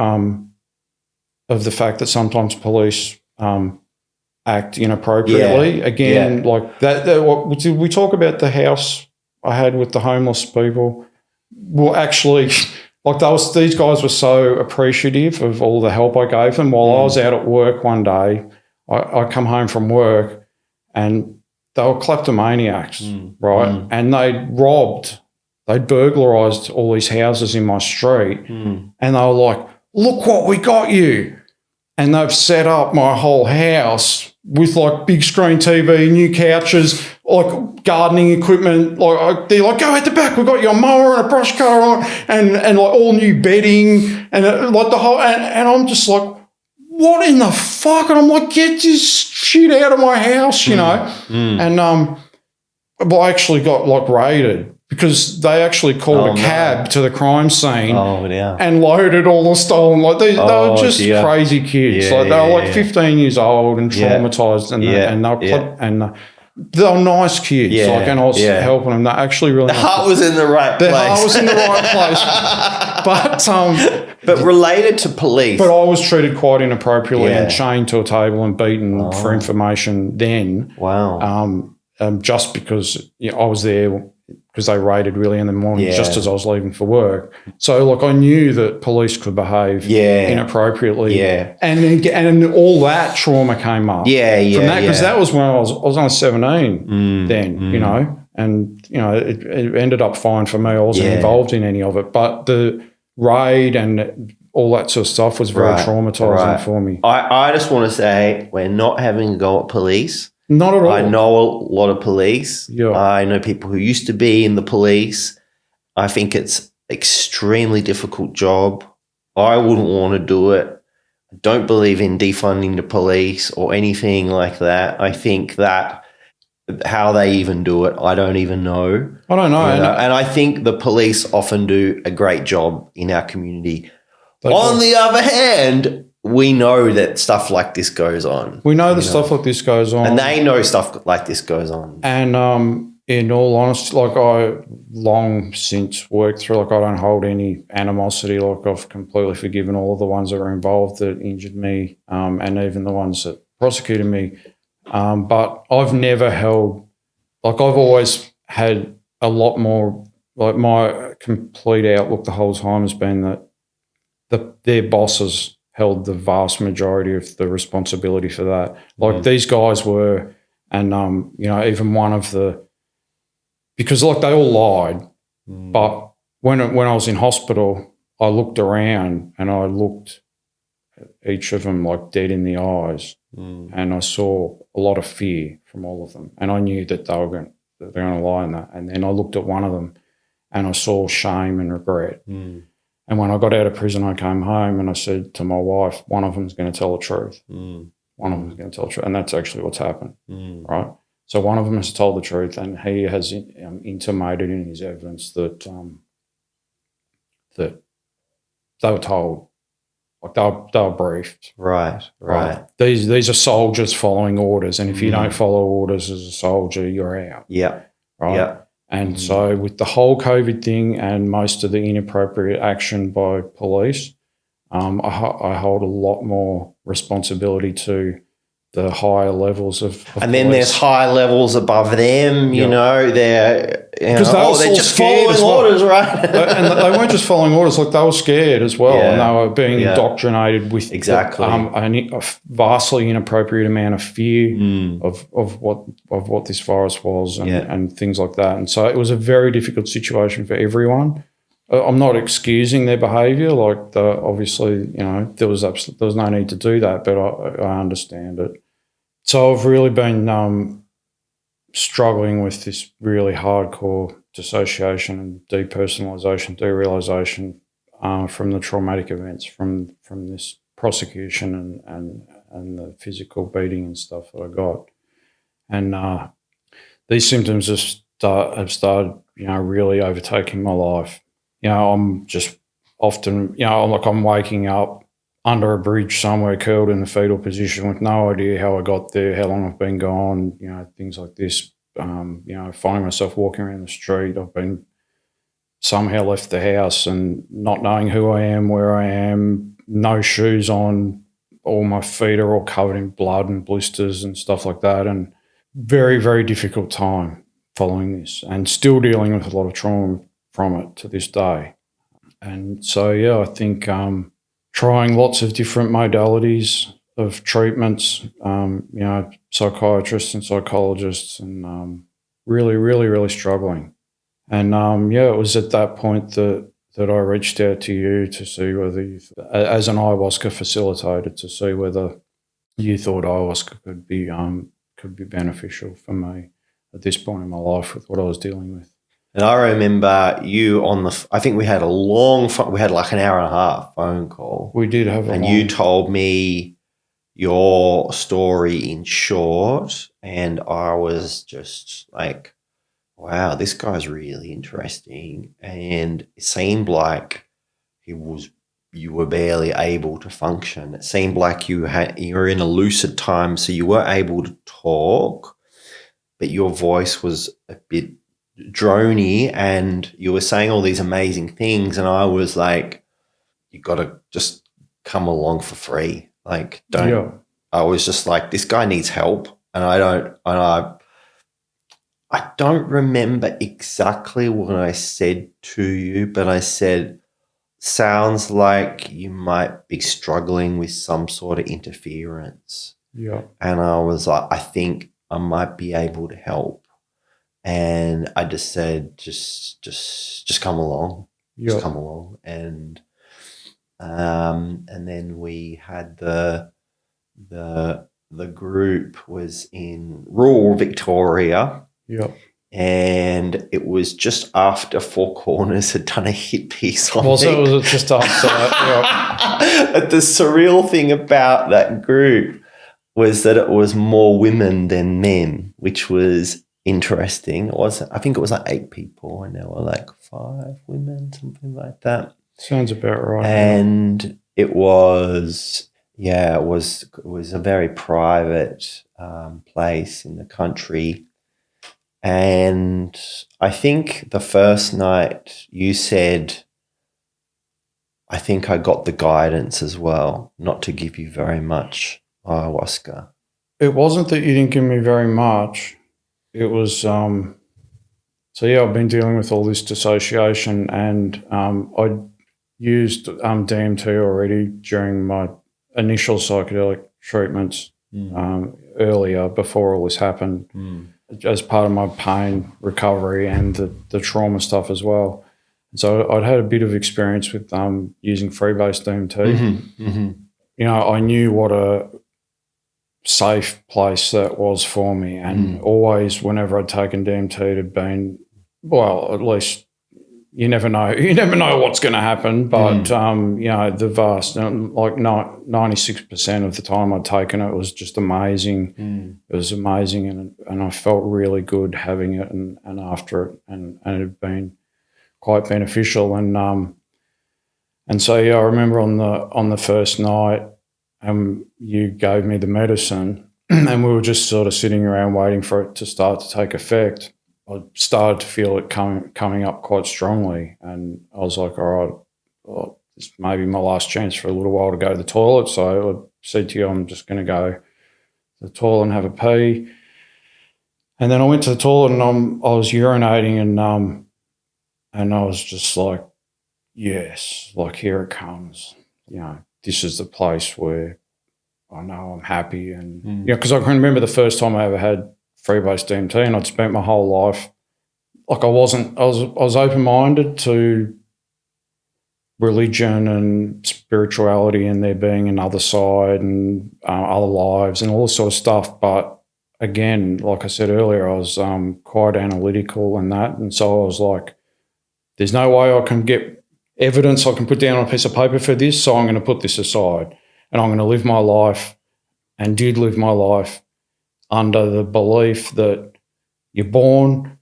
the fact that sometimes police act inappropriately. Again, like that. Did we talk about the house I had with the homeless people? Well, actually, like these guys were so appreciative of all the help I gave them. While I was out at work one day, I come home from work and they were kleptomaniacs, right? And they'd burglarised all these houses in my street, and they were like, look what we got you. And they've set up my whole house with like big screen TV, new couches, like gardening equipment. Like they're like, go at the back, we've got your mower and a brush cutter and like all new bedding and like the whole. And I'm just like, what in the fuck? And I'm like, get this shit out of my house, And I actually got like raided because they actually called a cab to the crime scene and loaded all the stolen. Like they were just crazy kids. They were like 15 years old and traumatized, and they were nice kids. Yeah, and I was helping them. They're actually really The heart was in the right place. Their heart was in the right place. But related to police. But I was treated quite inappropriately and chained to a table and beaten for information then. Wow. Just because I was there because they raided really in the morning just as I was leaving for work. So, I knew that police could behave inappropriately. Yeah. And all that trauma came up. From that, because that was when I was only 17 then, and, it ended up fine for me. I wasn't involved in any of it. But the raid and all that sort of stuff was very traumatising for me. I just want to say we're not having a go at police. Not at all. I know a lot of police. Yeah. I know people who used to be in the police. I think it's extremely difficult job. I wouldn't want to do it. I don't believe in defunding the police or anything like that. I think that how they even do it, I don't even know. I don't know. And I think the police often do a great job in our community. On the other hand, we know that stuff like this goes on. We know that stuff like this goes on. And they know stuff like this goes on. And in all honesty, I long since worked through, I don't hold any animosity. I've completely forgiven all of the ones that were involved that injured me and even the ones that prosecuted me. But I've never held, I've always had a lot more, my complete outlook the whole time has been that their bosses held the vast majority of the responsibility for that. These guys were, and even one of the, because they all lied, but when I was in hospital, I looked around and I looked at each of them dead in the eyes, and I saw a lot of fear from all of them, and I knew that they were going to lie in that. And then I looked at one of them, and I saw shame and regret. And when I got out of prison, I came home and I said to my wife, one of them's going to tell the truth. One of them's going to tell the truth. And that's actually what's happened, right? So one of them has told the truth, and he has intimated in his evidence that that they were told, they were briefed. Right. These are soldiers following orders, and if you don't follow orders as a soldier, you're out. Yeah. Right? Yeah. And so with the whole COVID thing and most of the inappropriate action by police, I hold a lot more responsibility to the higher levels of and then police. there's high levels above them, they're they're just following orders, right? And they weren't just following orders, they were scared as well, and they were being indoctrinated with a vastly inappropriate amount of fear of what this virus was and things like that. And so it was a very difficult situation for everyone. I'm not excusing their behaviour, obviously, there was no need to do that, but I understand it. So I've really been struggling with this really hardcore dissociation and depersonalisation, derealisation from the traumatic events, from this prosecution and the physical beating and stuff that I got. And these symptoms have started, really overtaking my life. I'm just often, I'm waking up under a bridge somewhere, curled in the fetal position with no idea how I got there, how long I've been gone, things like this. Finding myself walking around the street. I've been somehow left the house and not knowing who I am, where I am, no shoes on, all my feet are all covered in blood and blisters and stuff like that, and very, very difficult time following this and still dealing with a lot of trauma from it to this day. And so, I think trying lots of different modalities of treatments, psychiatrists and psychologists, and really, really, really struggling. And, it was at that point that I reached out to you to see whether, as an ayahuasca facilitator, to see whether you thought ayahuasca could be beneficial for me at this point in my life with what I was dealing with. And I remember you I think we had we had an hour and a half phone call. We did have and you told me your story in short, and I was just like, wow, this guy's really interesting. And it seemed like you were barely able to function. It seemed like you were in a lucid time, so you were able to talk, but your voice was a bit drony and you were saying all these amazing things. And I was like, you got to just come along for free. Like, don't. Yeah. I was just like, this guy needs help. And I don't remember exactly what I said to you, but I said, sounds like you might be struggling with some sort of interference. Yeah. And I was like, I think I might be able to help. And I just said, just come along. Yeah. Just come along. And then we had the group was in rural Victoria. Yeah. And it was just after Four Corners had done a hit piece on Was me. it just after that? Yeah. But the surreal thing about that group was that it was more women than men, which was interesting. I think it was like 8 people and there were like 5 women, something like that. Sounds about right. And it was a very private place in the country. And I think the first night you said, I think I got the guidance as well, not to give you very much ayahuasca. It wasn't that you didn't give me very much. It was, I've been dealing with all this dissociation and I'd used DMT already during my initial psychedelic treatments earlier, before all this happened, as part of my pain recovery and the trauma stuff as well. So I'd had a bit of experience with using freebase DMT. Mm-hmm. Mm-hmm. You know, I knew what a safe place that was for me, and always whenever I'd taken DMT, it had been, well, at least you never know what's going to happen, but the vast, like 96% of the time I'd taken it was just amazing. It was amazing, and I felt really good having it and after it, and it had been quite beneficial. And so I remember on the first night, you gave me the medicine, and we were just sort of sitting around waiting for it to start to take effect. I started to feel it coming up quite strongly, and I was like, all right, well, this may be my last chance for a little while to go to the toilet. So I said to you, I'm just going to go to the toilet and have a pee. And then I went to the toilet and I was urinating, and I was just like, yes, like, here it comes. You know, this is the place where I know I'm happy. And, because I can remember the first time I ever had freebase DMT, and I'd spent my whole life, like, I was open-minded to religion and spirituality and there being another side and other lives and all this sort of stuff. But again, like I said earlier, I was quite analytical and that. And so I was like, there's no way I can get evidence I can put down on a piece of paper for this, so I'm going to put this aside and I'm going to live my life, and did live my life under the belief that you're born,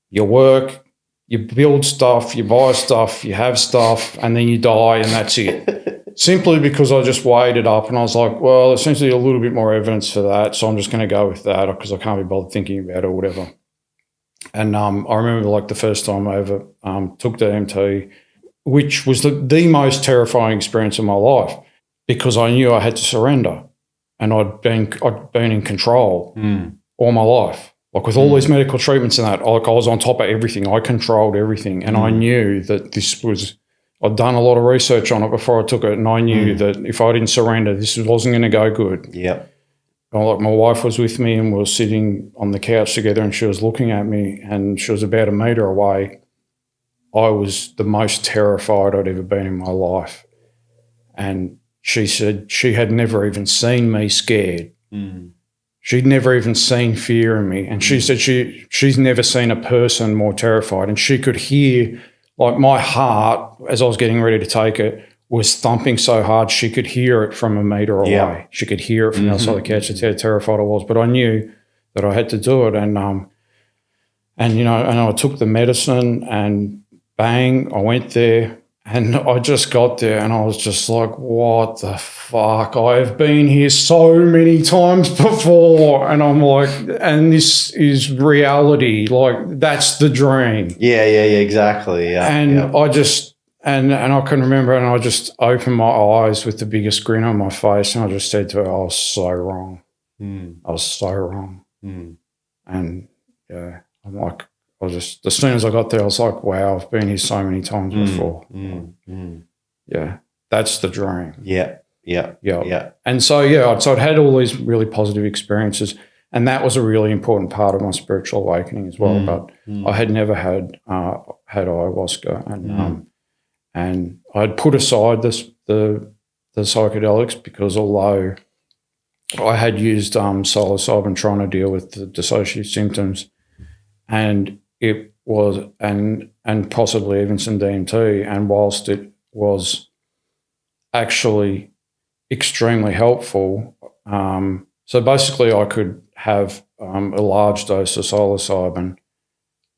you work, you build stuff, you buy stuff, you have stuff, and then you die, and that's it. Simply because I just weighed it up and I was like, well, there seems to be a little bit more evidence for that, so I'm just going to go with that because I can't be bothered thinking about it or whatever. And I remember, like, the first time I ever took DMT, which was the most terrifying experience of my life, because I knew I had to surrender. And I'd been in control all my life. Like, with all these medical treatments and that, like, I was on top of everything. I controlled everything. And I knew that I'd done a lot of research on it before I took it, and I knew that if I didn't surrender, this wasn't going to go good. Yeah. Like, my wife was with me and we were sitting on the couch together, and she was looking at me, and she was about a metre away. I was the most terrified I'd ever been in my life. And she said she had never even seen me scared. She'd never even seen fear in me. And she said she's never seen a person more terrified. And she could hear, like, my heart, as I was getting ready to take it, was thumping so hard she could hear it from a metre away. Yeah. She could hear it from outside the couch. That's how terrified I was. But I knew that I had to do it. And I took the medicine, and bang, I went there. And I just got there and I was just like, what the fuck? I've been here so many times before. And I'm like, and this is reality. Like, that's the dream. Yeah, exactly. Yeah. And I just, and I can remember, and I just opened my eyes with the biggest grin on my face. And I just said to her, I was so wrong. I was so wrong. And yeah, I'm like, as soon as I got there, I was like, wow, I've been here so many times before. Yeah, that's the dream. Yeah. And so, yeah, so I'd had all these really positive experiences, and that was a really important part of my spiritual awakening as well. But I had never had ayahuasca, and I'd put aside the psychedelics because although I had used psilocybin trying to deal with the dissociative symptoms, and it was and possibly even some DMT, and whilst it was actually extremely helpful, so basically I could have a large dose of psilocybin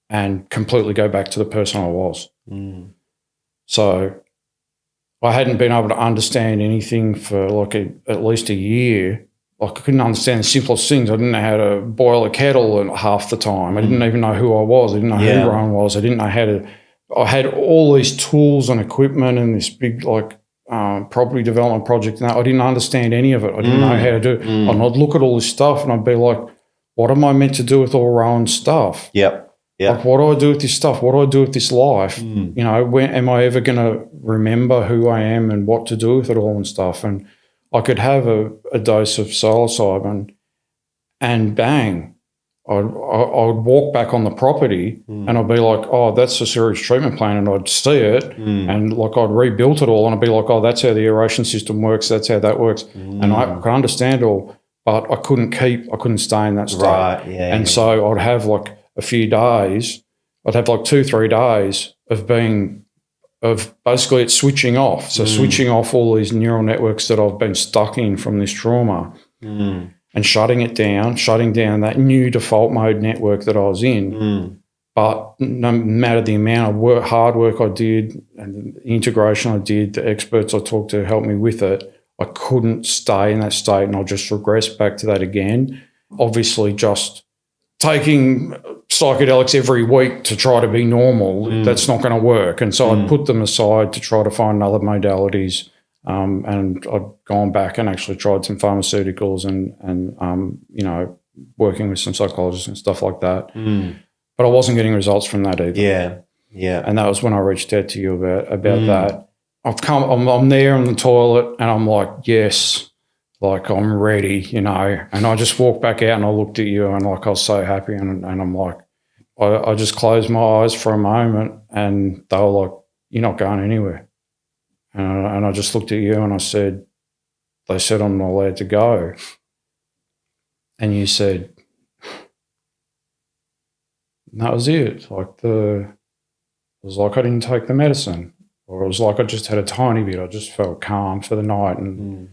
and completely go back to the person I was. So I hadn't been able to understand anything for like at least a year. Like I couldn't understand the simplest things. I didn't know how to boil a kettle half the time. I didn't even know who I was. I didn't know who Rohan was. I didn't know how to. I had all these tools and equipment and this big like property development project, and I didn't understand any of it. I didn't know how to do it. And I'd look at all this stuff and I'd be like, what am I meant to do with all Rohan's stuff? Like, what do I do with this stuff? What do I do with this life? You know, when am I ever going to remember who I am and what to do with it all and stuff? And I could have a dose of psilocybin and bang, I'd walk back on the property and I'd be like, oh, that's a sewage treatment plant, and I'd see it and like I'd rebuilt it all and I'd be like, oh, that's how the aeration system works, that's how that works. And I could understand it all, but I couldn't stay in that state. Right, so I'd have like a few days, I'd have like 2-3 days of basically it's switching off. So switching off all these neural networks that I've been stuck in from this trauma and shutting down that new default mode network that I was in. But no matter the amount of hard work I did and the integration I did, the experts I talked to helped me with it, I couldn't stay in that state, and I just regressed back to that again. Obviously just taking psychedelics every week to try to be normal, that's not going to work. And so I'd put them aside to try to find other modalities. And I'd gone back and actually tried some pharmaceuticals and you know, working with some psychologists and stuff like that. But I wasn't getting results from that either. Yeah. And that was when I reached out to you about that. I'm there in the toilet and I'm like, yes, like I'm ready, you know. And I just walked back out and I looked at you and like I was so happy, and I'm like, I just closed my eyes for a moment and they were like, you're not going anywhere. And I just looked at you and I said, they said I'm not allowed to go. And you said, and that was it. Like it was like I didn't take the medicine, or it was like I just had a tiny bit. I just felt calm for the night, and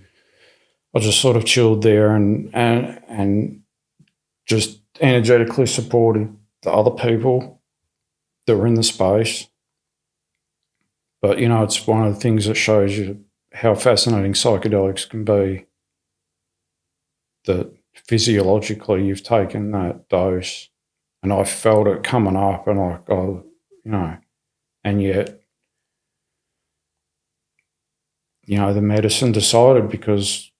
I just sort of chilled there and just energetically supported the other people that were in the space. But, you know, it's one of the things that shows you how fascinating psychedelics can be, that physiologically you've taken that dose, and I felt it coming up and like, oh, you know, and yet, you know, the medicine decided, because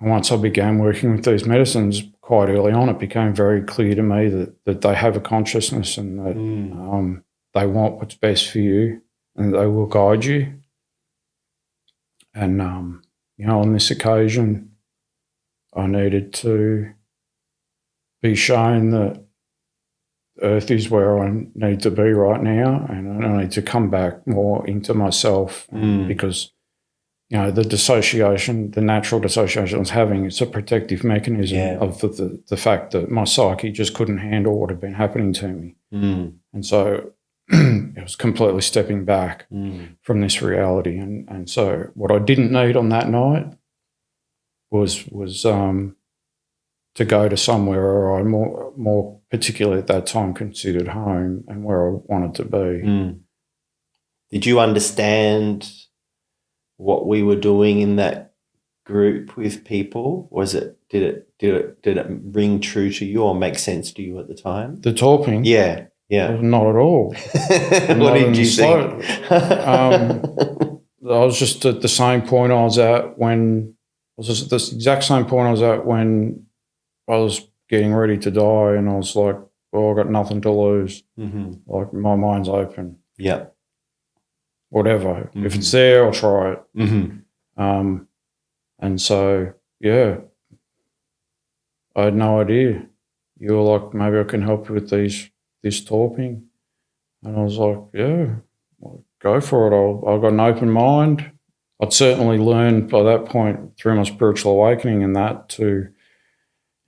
once I began working with these medicines quite early on, it became very clear to me that they have a consciousness and that they want what's best for you and they will guide you. And, you know, on this occasion, I needed to be shown that Earth is where I need to be right now, and I need to come back more into myself because, you know, the dissociation, the natural dissociation I was having, it's a protective mechanism of the fact that my psyche just couldn't handle what had been happening to me. And so it was completely stepping back from this reality. And so what I didn't need on that night was to go to somewhere where I more particularly at that time considered home and where I wanted to be. Did you understand what we were doing in that group with people? Did it ring true to you or make sense to you at the time? The torping? Yeah. Not at all. What did you think? I was just at the same point I was at when I was the exact same point I was at when I was getting ready to die, and I was like, "Well, I've got nothing to lose. Like my mind's open. Yeah, whatever. If it's there, I'll try it." And so yeah, I had no idea. You were like, "Maybe I can help you with this torping," and I was like, "Yeah, well, go for it. I've got an open mind." I'd certainly learned by that point through my spiritual awakening and that to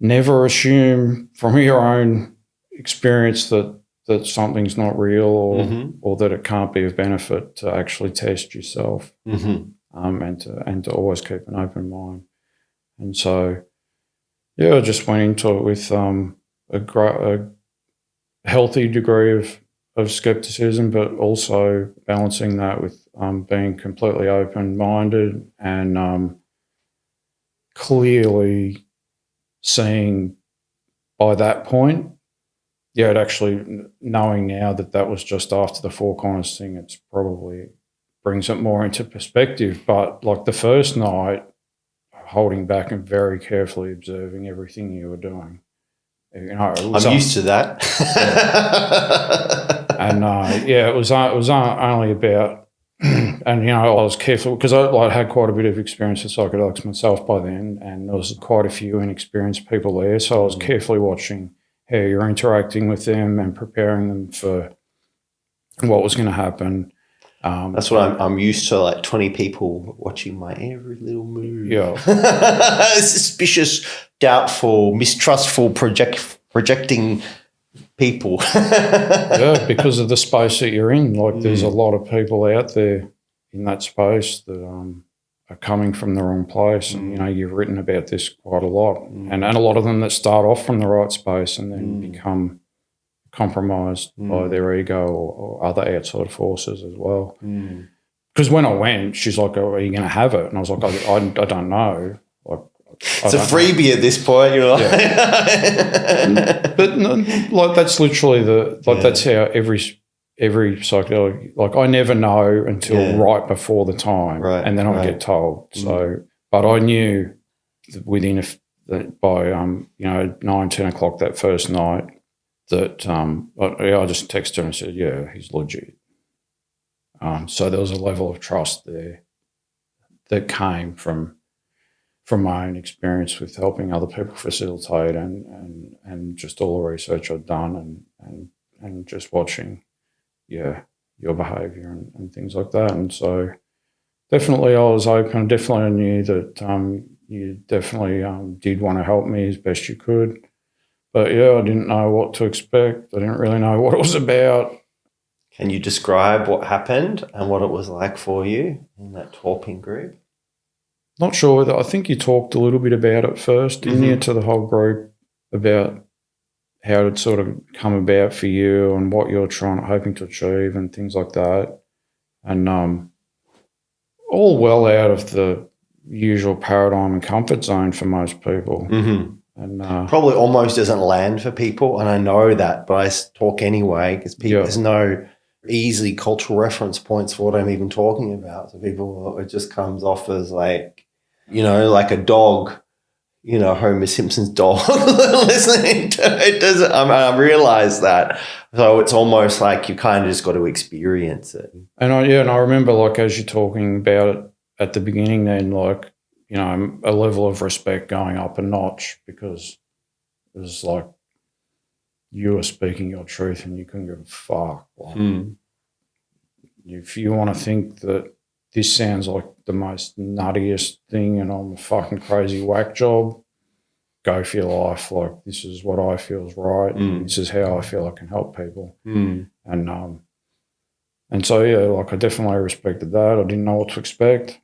never assume from your own experience that something's not real or that it can't be of benefit, to actually test yourself and to always keep an open mind. And so, yeah, I just went into it with a healthy degree of skepticism, but also balancing that with being completely open-minded and clearly seeing by that point, it actually knowing now that was just after the Four Corners thing, it's probably brings it more into perspective. But like the first night, holding back and very carefully observing everything you were doing. You know, I'm used to that. And it was only about, and you know, I was careful because I had quite a bit of experience with psychedelics myself by then, and there was quite a few inexperienced people there. So I was carefully watching how you're interacting with them and preparing them for what was going to happen. That's what I'm used to, like 20 people watching my every little move. Yeah. Suspicious, doubtful, mistrustful, projecting people. Yeah, because of the space that you're in. Like there's a lot of people out there in that space that are coming from the wrong place. And, you know, you've written about this quite a lot. And a lot of them that start off from the right space and then become compromised by their ego or other outside forces as well. Because when I went, she's like, "Oh, are you going to have it?" And I was like, I don't know. Like, it's a freebie at this point, you know. Yeah. But no, like that's literally that's how every psychedelic. Like I never know until right before the time, and then I get told. So, but I knew that within by 9-10 o'clock that first night. That I just texted her and said, "Yeah, he's legit." So there was a level of trust there that came from my own experience with helping other people facilitate and just all the research I'd done and just watching, your behaviour and things like that. And so definitely I was open. Definitely I knew that you definitely did want to help me as best you could. But, yeah, I didn't know what to expect. I didn't really know what it was about. Can you describe what happened and what it was like for you in that torping group? Not sure. I think you talked a little bit about it first, didn't you, to the whole group, about how it sort of come about for you and what you're hoping to achieve and things like that. And all well out of the usual paradigm and comfort zone for most people. And probably almost doesn't land for people, and I know that, but I talk anyway because there's no easy cultural reference points for what I'm even talking about. So people, it just comes off as like, like a dog, Homer Simpson's dog listening to it. Doesn't I realize that. So it's almost like you kind of just got to experience it. And I remember like as you're talking about it at the beginning, then like, a level of respect going up a notch because it was like you were speaking your truth and you couldn't give a fuck. Like, if you want to think that this sounds like the most nuttiest thing and I'm a fucking crazy whack job, go for your life. Like this is what I feel is right. And this is how I feel I can help people. And so, yeah, like I definitely respected that. I didn't know what to expect.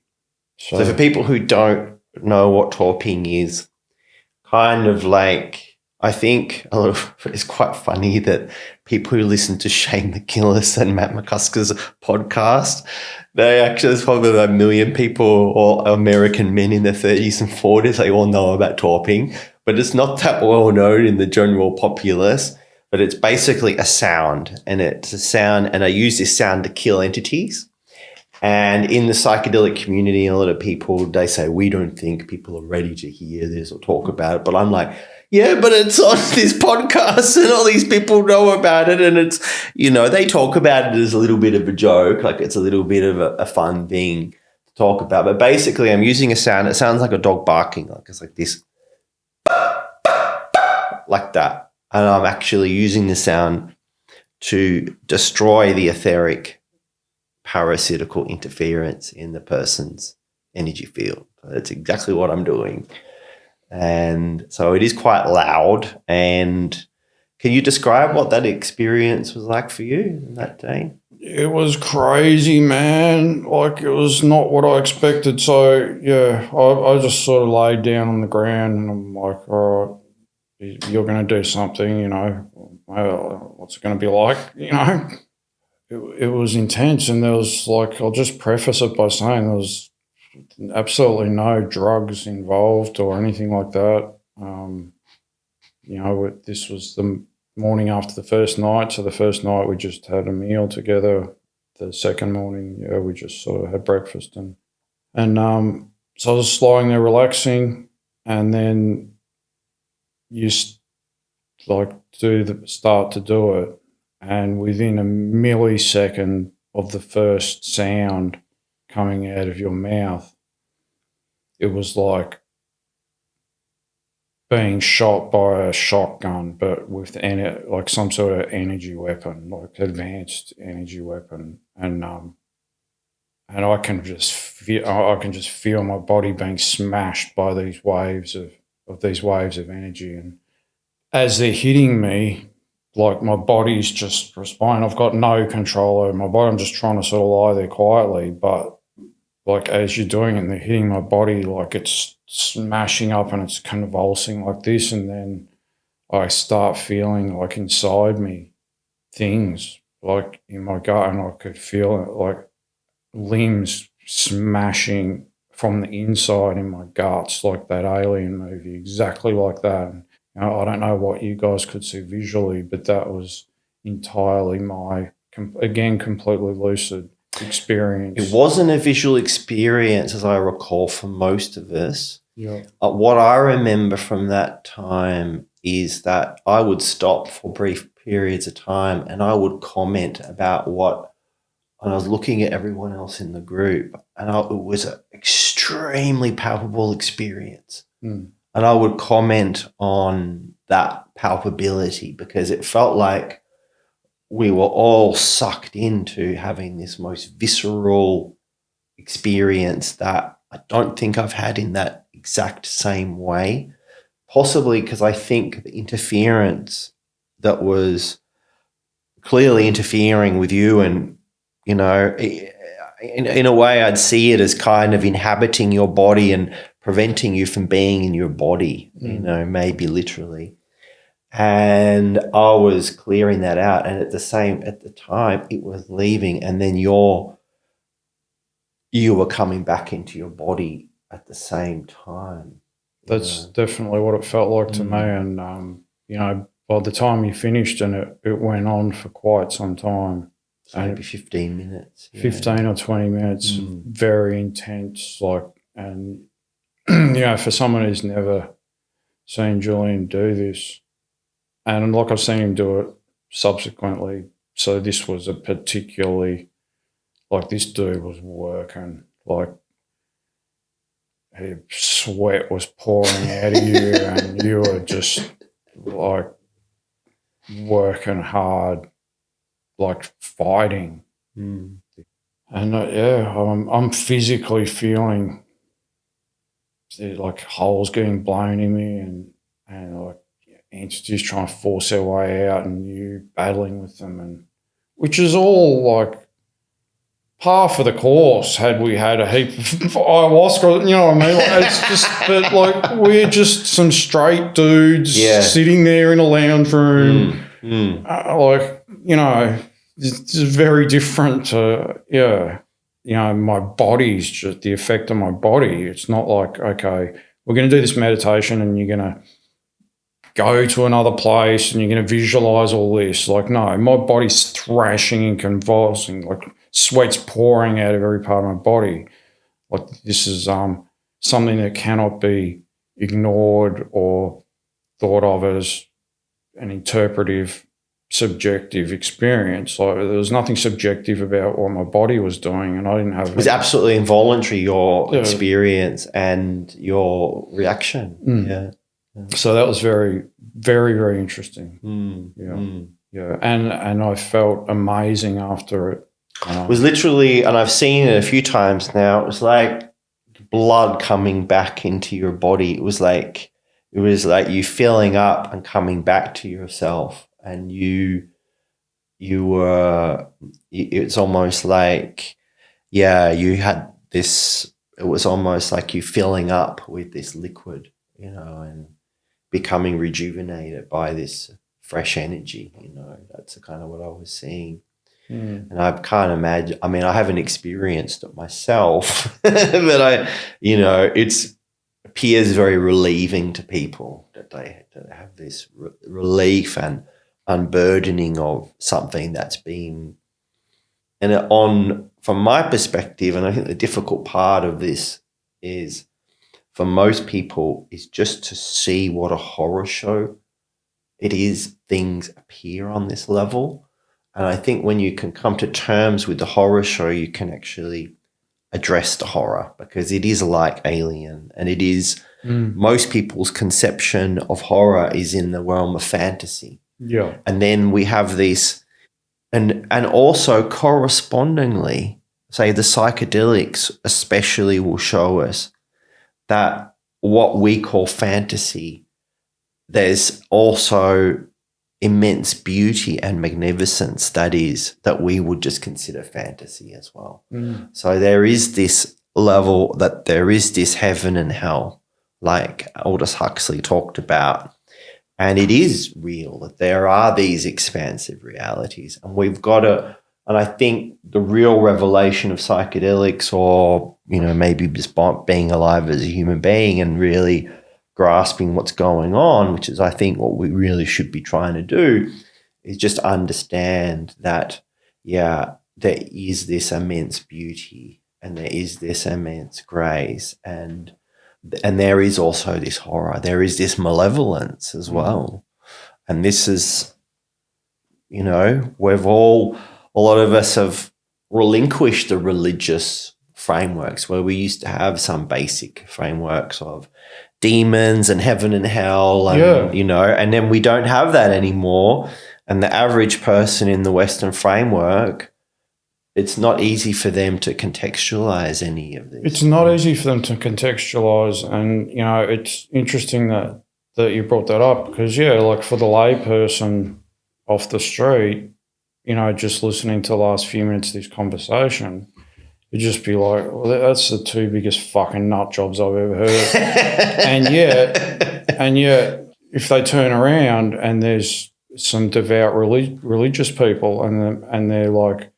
So for people who don't know what torping is, kind of like, I think it's quite funny that people who listen to Shane McGillis and Matt McCuskers podcast, they actually, there's probably about 1 million people or American men in their 30s and 40s, they all know about torping, but it's not that well known in the general populace. But it's basically a sound, and I use this sound to kill entities. And in the psychedelic community, a lot of people, they say, we don't think people are ready to hear this or talk about it. But I'm like, yeah, but it's on this podcast and all these people know about it. And it's, they talk about it as a little bit of a joke, like it's a little bit of a fun thing to talk about. But basically, I'm using a sound. It sounds like a dog barking, like it's like this, like that. And I'm actually using the sound to destroy the etheric parasitical interference in the person's energy field. That's exactly what I'm doing. And so it is quite loud. And can you describe what that experience was like for you that day? It was crazy, man. Like, it was not what I expected. So, yeah, I just sort of laid down on the ground and I'm like, all right, you're going to do something, what's it going to be like, It was intense, and there was, like, I'll just preface it by saying there was absolutely no drugs involved or anything like that. This was the morning after the first night, so the first night we just had a meal together. The second morning, we just sort of had breakfast, and so I was just lying there relaxing, and then you start to do it. And within a millisecond of the first sound coming out of your mouth, it was like being shot by a shotgun, but with like some sort of energy weapon, like advanced energy weapon. And I can just feel my body being smashed by these waves of energy. And as they're hitting me, like, my body's just responding. I've got no control over my body. I'm just trying to sort of lie there quietly. But, like, as you're doing it and they're hitting my body, like, it's smashing up and it's convulsing like this. And then I start feeling, like, inside me things, like, in my gut, and I could feel it, like, limbs smashing from the inside in my guts, like that Alien movie, exactly like that. I don't know what you guys could see visually, but that was entirely my, again, completely lucid experience. It wasn't a visual experience, as I recall, for most of us. Yeah. What I remember from that time is that I would stop for brief periods of time and I would comment about and I was looking at everyone else in the group, and it was an extremely palpable experience. Mm. And I would comment on that palpability because it felt like we were all sucked into having this most visceral experience that I don't think I've had in that exact same way, possibly because I think the interference that was clearly interfering with you and, in a way I'd see it as kind of inhabiting your body and preventing you from being in your body, maybe literally. And I was clearing that out. And at the time it was leaving, and then you were coming back into your body at the same time. That's definitely what it felt like to me. And, by the time you finished, and it went on for quite some time. So maybe 15 minutes. 15 or 20 minutes, very intense, and for someone who's never seen Julian do this, and like I've seen him do it subsequently, so this was a particularly, like, this dude was working, like, sweat was pouring out of you and you were just, like, working hard, like, fighting. And I'm physically feeling like holes getting blown in me and like entities trying to force their way out and you battling with them, and which is all like half of the course had we had a heap of ayahuasca, you know what I mean? Like, it's just, but like we're just some straight dudes sitting there in a lounge room, like, you know, it's very different to, you know, my body's just the effect on my body. It's not like, okay, we're going to do this meditation and you're going to go to another place and you're going to visualize all this. Like, no, my body's thrashing and convulsing, like sweat's pouring out of every part of my body. Like, this is something that cannot be ignored or thought of as an interpretive, subjective experience. Like, there was nothing subjective about what my body was doing, and I didn't have. It was absolutely involuntary, your experience and your reaction. Yeah. So that was very, very, very interesting. Yeah, and I felt amazing after it. It was literally, and I've seen it a few times now, it was like blood coming back into your body. It was like you filling up and coming back to yourself, and it's almost like, you had this, it was almost like you filling up with this liquid, you know, and becoming rejuvenated by this fresh energy, you know. That's kind of what I was seeing. And I can't imagine, I mean, I haven't experienced it myself, but it appears very relieving to people that they have this relief and unburdening of something that's been, and from my perspective, and I think the difficult part of this is, for most people, is just to see what a horror show it is. Things appear on this level. And I think when you can come to terms with the horror show, you can actually address the horror, because it is like Alien, and it is most people's conception of horror is in the realm of fantasy. Yeah. And then we have this, and also correspondingly, say the psychedelics especially will show us that what we call fantasy, there's also immense beauty and magnificence that we would just consider fantasy as well. So there is this level that there is this heaven and hell, like Aldous Huxley talked about, and it is real that there are these expansive realities, and we've got to. And I think the real revelation of psychedelics, or, you know, maybe just being alive as a human being and really grasping what's going on, which is, I think, what we really should be trying to do, is just understand that, there is this immense beauty and there is this immense grace, and there is also this horror. There is this malevolence as well. And this is, you know, a lot of us have relinquished the religious frameworks where we used to have some basic frameworks of demons and heaven and hell, and you know, and then we don't have that anymore. And the average person in the Western framework, it's not easy for them to contextualize any of this. It's not easy for them to contextualize, and, you know, it's interesting that you brought that up, because like for the lay person off the street, you know, just listening to the last few minutes of this conversation, you'd just be like, well, that's the two biggest fucking nut jobs I've ever heard. and yet, if they turn around and there's some devout religious people, and they're like,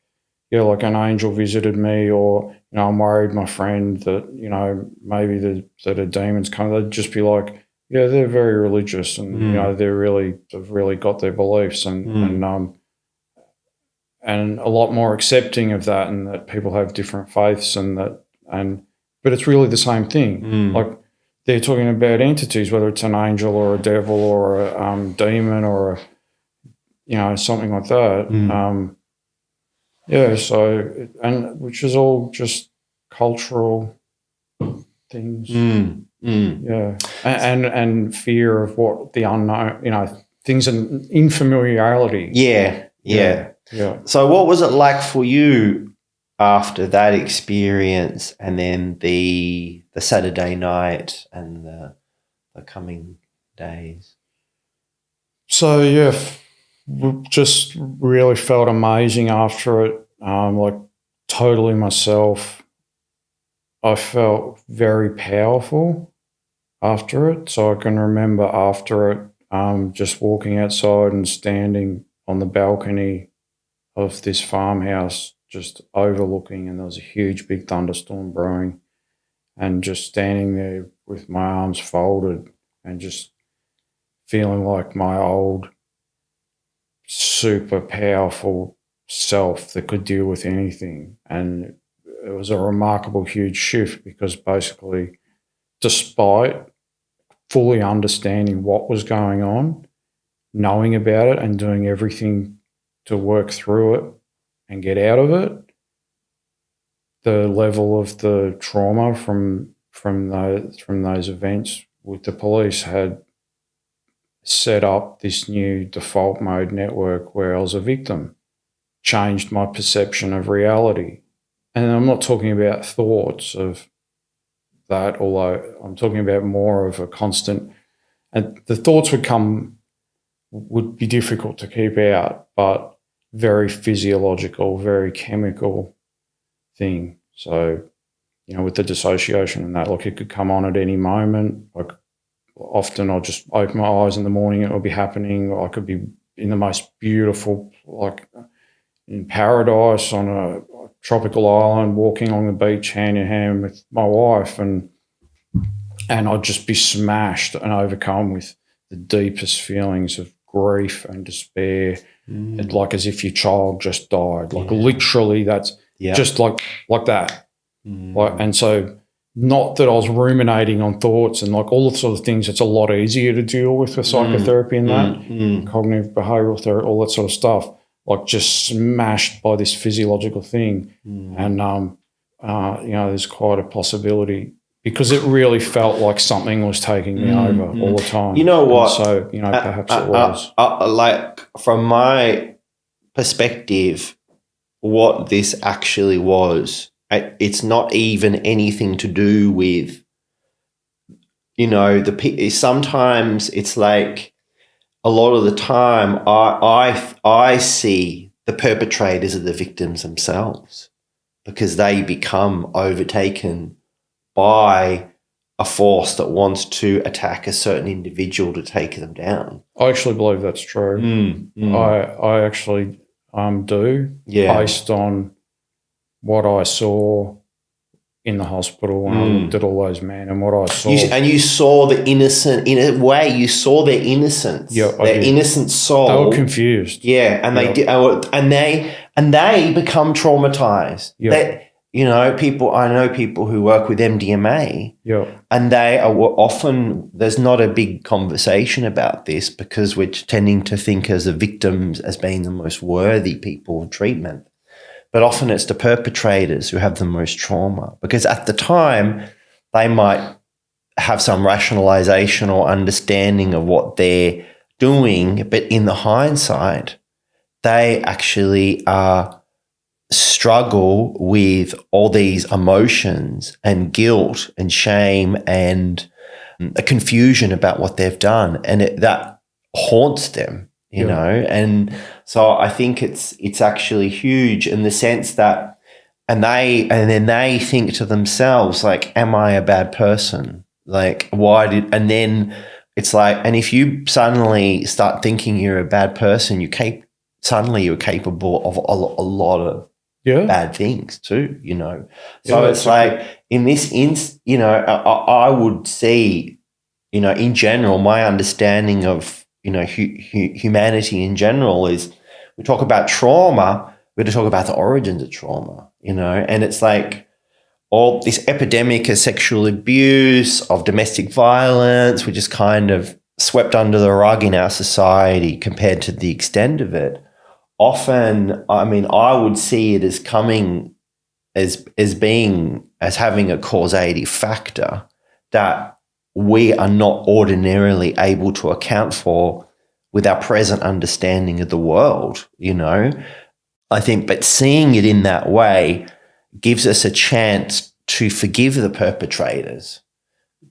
like an angel visited me, or, you know, I'm worried my friend that, you know, maybe that a demon's coming, they'd just be like, they're very religious, and you know, they've really got their beliefs, and a lot more accepting of that, and that people have different faiths, but it's really the same thing. Like, they're talking about entities, whether it's an angel or a devil or a demon or something like that. So, and which is all just cultural things. And fear of what the unknown, things in unfamiliarity. Yeah. So what was it like for you after that experience, and then the Saturday night and the coming days? So, we just really felt amazing after it, like totally myself. I felt very powerful after it. So I can remember after it, just walking outside and standing on the balcony of this farmhouse, just overlooking, and there was a huge big thunderstorm brewing, and just standing there with my arms folded and just feeling like my old super powerful self that could deal with anything. And it was a remarkable, huge shift, because basically, despite fully understanding what was going on, knowing about it and doing everything to work through it and get out of it, the level of the trauma from those events with the police had set up this new default mode network where I was a victim, changed my perception of reality. And I'm not talking about thoughts of that, although I'm talking about more of a constant, and the thoughts would be difficult to keep out, but very physiological, very chemical thing. So, with the dissociation and that, like, it could come on at any moment. Like, often I'll just open my eyes in the morning, it will be happening. I could be in the most beautiful, like in paradise on a tropical island, walking on the beach hand in hand with my wife, and I'd just be smashed and overcome with the deepest feelings of grief and despair, and like as if your child just died. Like literally, that's just like that. Like, and so, not that I was ruminating on thoughts and like all the sort of things. It's a lot easier to deal with psychotherapy and that, cognitive behavioural therapy, all that sort of stuff. Like just smashed by this physiological thing, and there's quite a possibility, because it really felt like something was taking me over all the time. You know what? And so perhaps it was. Like, from my perspective, what this actually was, it's not even anything to do with, sometimes it's like, a lot of the time I see the perpetrators as the victims themselves, because they become overtaken by a force that wants to attack a certain individual to take them down. I actually believe that's true. I actually do, based on what I saw in the hospital when I looked at all those men and what I saw. You saw the innocent, in a way, you saw their innocence, their innocent soul. They were confused. Yeah, and they did, and they become traumatized. I know people who work with MDMA, and they are often, there's not a big conversation about this, because we're tending to think as the victims as being the most worthy people of treatment. But often it's the perpetrators who have the most trauma, because at the time they might have some rationalization or understanding of what they're doing, but in the hindsight, they actually struggle with all these emotions and guilt and shame and a confusion about what they've done, and that haunts them. And so I think it's actually huge in the sense that, and then they think to themselves, like, am I a bad person? Like, and then it's like, and if you suddenly start thinking you're a bad person, suddenly you're capable of a lot of bad things too, So it's like, in this I would see, in general, my understanding of, humanity in general is, we talk about trauma, we're to talk about the origins of trauma, and it's like all this epidemic of sexual abuse, of domestic violence, which is kind of swept under the rug in our society compared to the extent of it. Often, I would see it as coming as having a causative factor that we are not ordinarily able to account for with our present understanding of the world, I think, but seeing it in that way gives us a chance to forgive the perpetrators,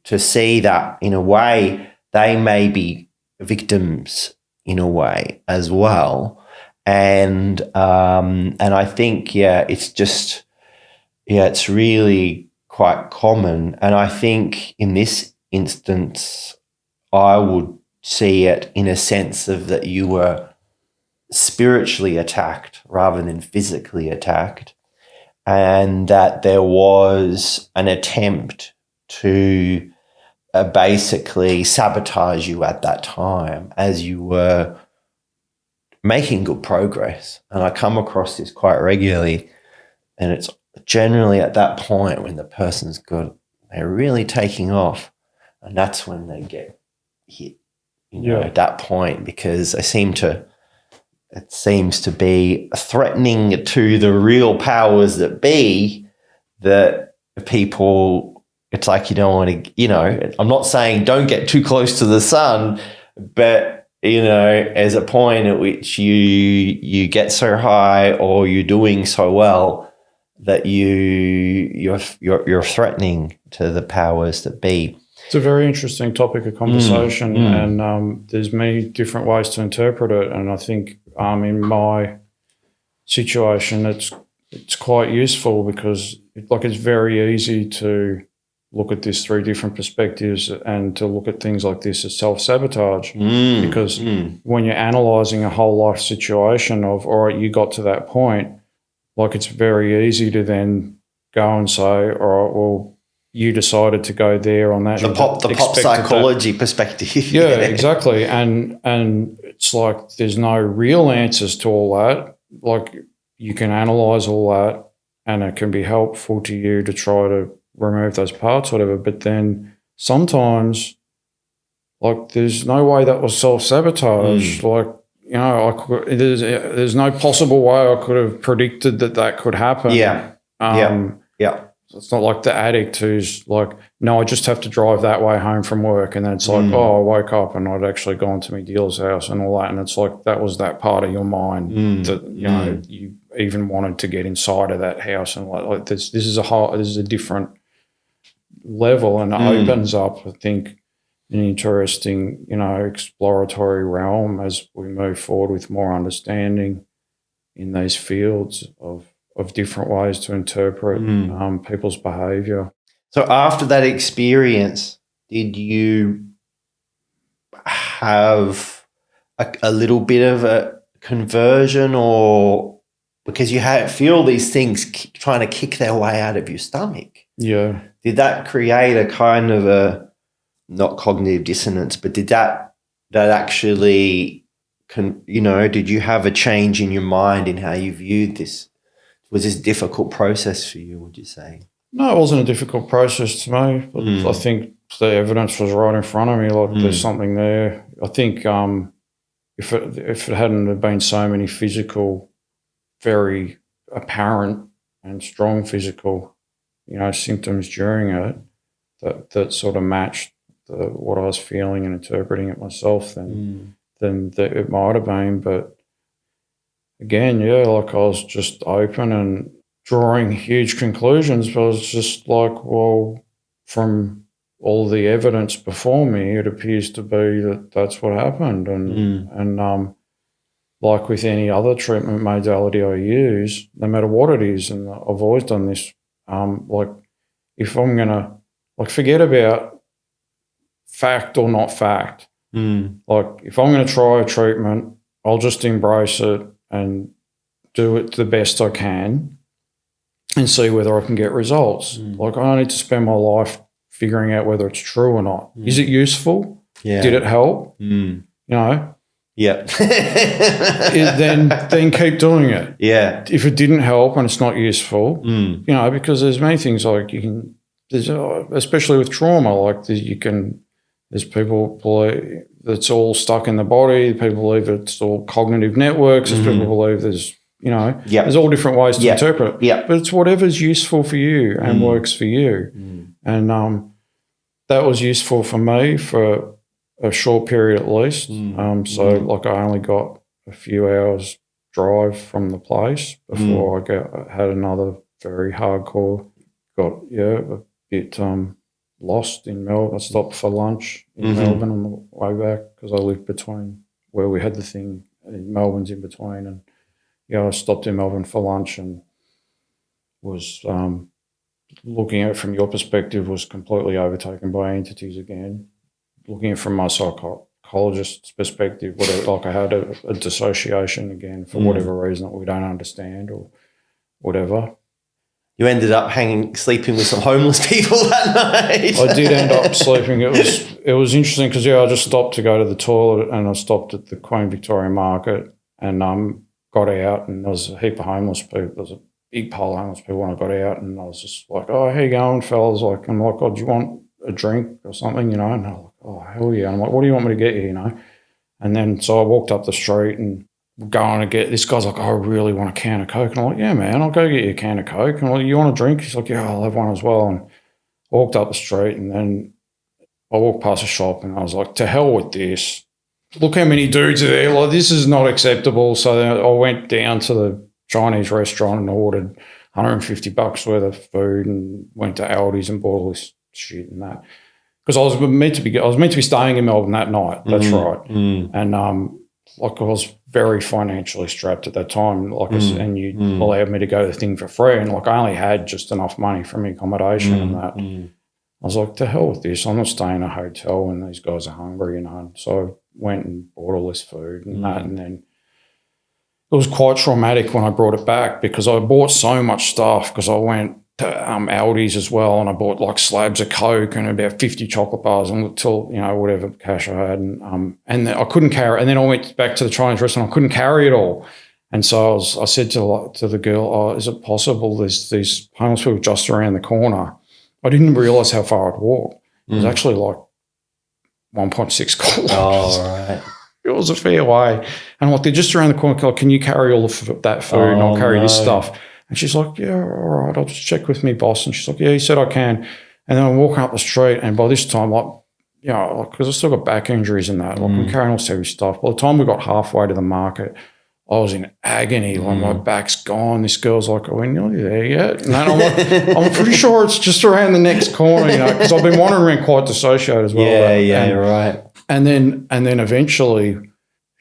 to see that, in a way, they may be victims in a way as well. And I think, it's just, it's really quite common. And I think in this instance, I would see it in a sense of that you were spiritually attacked rather than physically attacked, and that there was an attempt to basically sabotage you at that time as you were making good progress. And I come across this quite regularly, and it's generally at that point when the person's good, they're really taking off, and that's when they get hit, at that point, because it seems to be threatening to the real powers that be, that people, it's like you don't want to, I'm not saying don't get too close to the sun, but, as a point at which you get so high or you're doing so well that you're threatening to the powers that be. It's a very interesting topic of conversation, and there's many different ways to interpret it. And I think in my situation, it's quite useful because it's very easy to look at this through different perspectives and to look at things like this as self-sabotage, because when you're analysing a whole life situation of, all right, you got to that point, it's very easy to then go and say, all right, well, you decided to go there on that. The pop psychology perspective. Yeah, exactly. And it's like there's no real answers to all that. You can analyse all that and it can be helpful to you to try to remove those parts, whatever. But then sometimes, there's no way that was self-sabotage. There's no possible way I could have predicted that could happen. Yeah. It's not like the addict who's like, no, I just have to drive that way home from work. And then it's like, I woke up and I'd actually gone to my dealer's house and all that. And it's like, that was that part of your mind that, you even wanted to get inside of that house. And this is a different level, and it opens up, I think, an interesting, exploratory realm as we move forward with more understanding in these fields of different ways to interpret people's behaviour. So after that experience, did you have a little bit of a conversion, or because you feel these things trying to kick their way out of your stomach? Yeah. Did that create a kind of a, not cognitive dissonance, but did that actually, did you have a change in your mind in how you viewed this? Was this a difficult process for you, would you say? No, it wasn't a difficult process to me. But I think the evidence was right in front of me. There's something there. I think if it hadn't have been so many physical, very apparent and strong physical, symptoms during it that sort of matched what I was feeling and interpreting it myself, then it might have been. But again, I was just open and drawing huge conclusions, but I was just like, well, from all the evidence before me, it appears to be that's what happened. And like with any other treatment modality I use, no matter what it is, and I've always done this, if I'm going to, forget about fact or not fact. If I'm going to try a treatment, I'll just embrace it and do it the best I can and see whether I can get results. I don't need to spend my life figuring out whether it's true or not. Is it useful? Yeah. Did it help? Yeah. Then keep doing it. Yeah. If it didn't help and it's not useful, because there's many things especially with trauma, there's people believe it's all stuck in the body. People believe it's all cognitive networks. There's people believe there's all different ways to interpret it. Yeah. But it's whatever's useful for you and works for you. And that was useful for me for a short period at least. So I only got a few hours drive from the place before I had another very hardcore, got a bit lost in Melbourne. I stopped for lunch in Melbourne on the way back because I lived between where we had the thing in Melbourne's in between. And I stopped in Melbourne for lunch and was looking at it from your perspective was completely overtaken by entities again. Looking at it from my psychologist's perspective, I had a dissociation again for whatever reason that we don't understand or whatever. You ended up sleeping with some homeless people that night. I did end up sleeping. It was interesting because I just stopped to go to the toilet, and I stopped at the Queen Victoria Market and got out, and there was a heap of homeless people. There was a big pile of homeless people when I got out, and I was just like, "Oh, how you going, fellas?" I'm like, "Oh, do you want a drink or something?" And they're like, "Oh, hell yeah!" I'm like, "What do you want me to get you?" And then so I walked up the street and going to get, this guy's like, "I really want a can of Coke." And I'm like, "Yeah, man, I'll go get you a can of Coke." And I'm like, "You want a drink?" He's like, "Yeah, I'll have one as well." And I walked up the street, and then I walked past a shop, and I was like, "To hell with this. Look how many dudes are there. Like, this is not acceptable." So then I went down to the Chinese restaurant and ordered $150 worth of food and went to Aldi's and bought all this shit and that. Because I was meant to be staying in Melbourne that night. That's right. And I was very financially strapped at that time, and you allowed me to go to the thing for free, and I only had just enough money for my accommodation and that. I was like, to hell with this. I'm not staying in a hotel when these guys are hungry, So I went and bought all this food and that, and then it was quite traumatic when I brought it back because I bought so much stuff because I went to Aldi's as well, and I bought slabs of Coke and about 50 chocolate bars until whatever cash I had, and I couldn't carry. And then I went back to the Chinese restaurant. I couldn't carry it all, and so I said to the girl, "Oh, is it possible? There's these homeless people just around the corner." I didn't realise how far I'd walked. It was actually 1.6 kilometres. Oh, right. It was a fair way, and they're just around the corner. Can you carry all of that food, and I'll carry this stuff? And she's like, "Yeah, all right, I'll just check with me boss." And she's like, "Yeah, he said I can." And then I'm walking up the street, and by this time, because I still got back injuries and that, I'm carrying all this heavy stuff. By the time we got halfway to the market, I was in agony. My back's gone. This girl's like, "Are we nearly there yet?" And I'm like, "I'm pretty sure it's just around the next corner," because I've been wandering around quite dissociated as well. Yeah, right. And then eventually,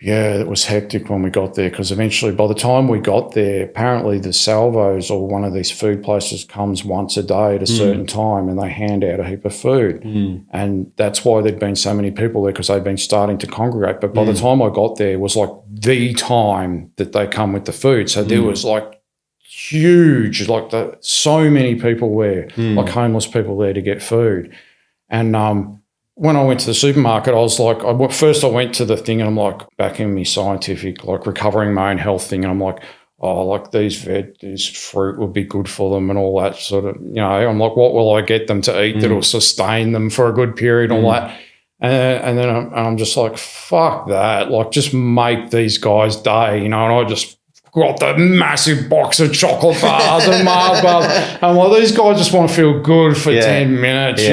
it was hectic when we got there because eventually by the time we got there, apparently the Salvos or one of these food places comes once a day at a certain time and they hand out a heap of food. And that's why there'd been so many people there because they'd been starting to congregate. But by the time I got there, it was the time that they come with the food. So there was huge, so many people there, homeless people there to get food. And when I went to the supermarket, I was like, first I went to the thing and I'm like, back in my scientific, recovering my own health thing. And I'm like, this fruit would be good for them and all that sort of, I'm like, what will I get them to eat that'll sustain them for a good period and all that? And then I'm just like, fuck that. Just make these guys day, and I just got the massive box of chocolate bars and Mars bars. I'm like, these guys just want to feel good for 10 minutes,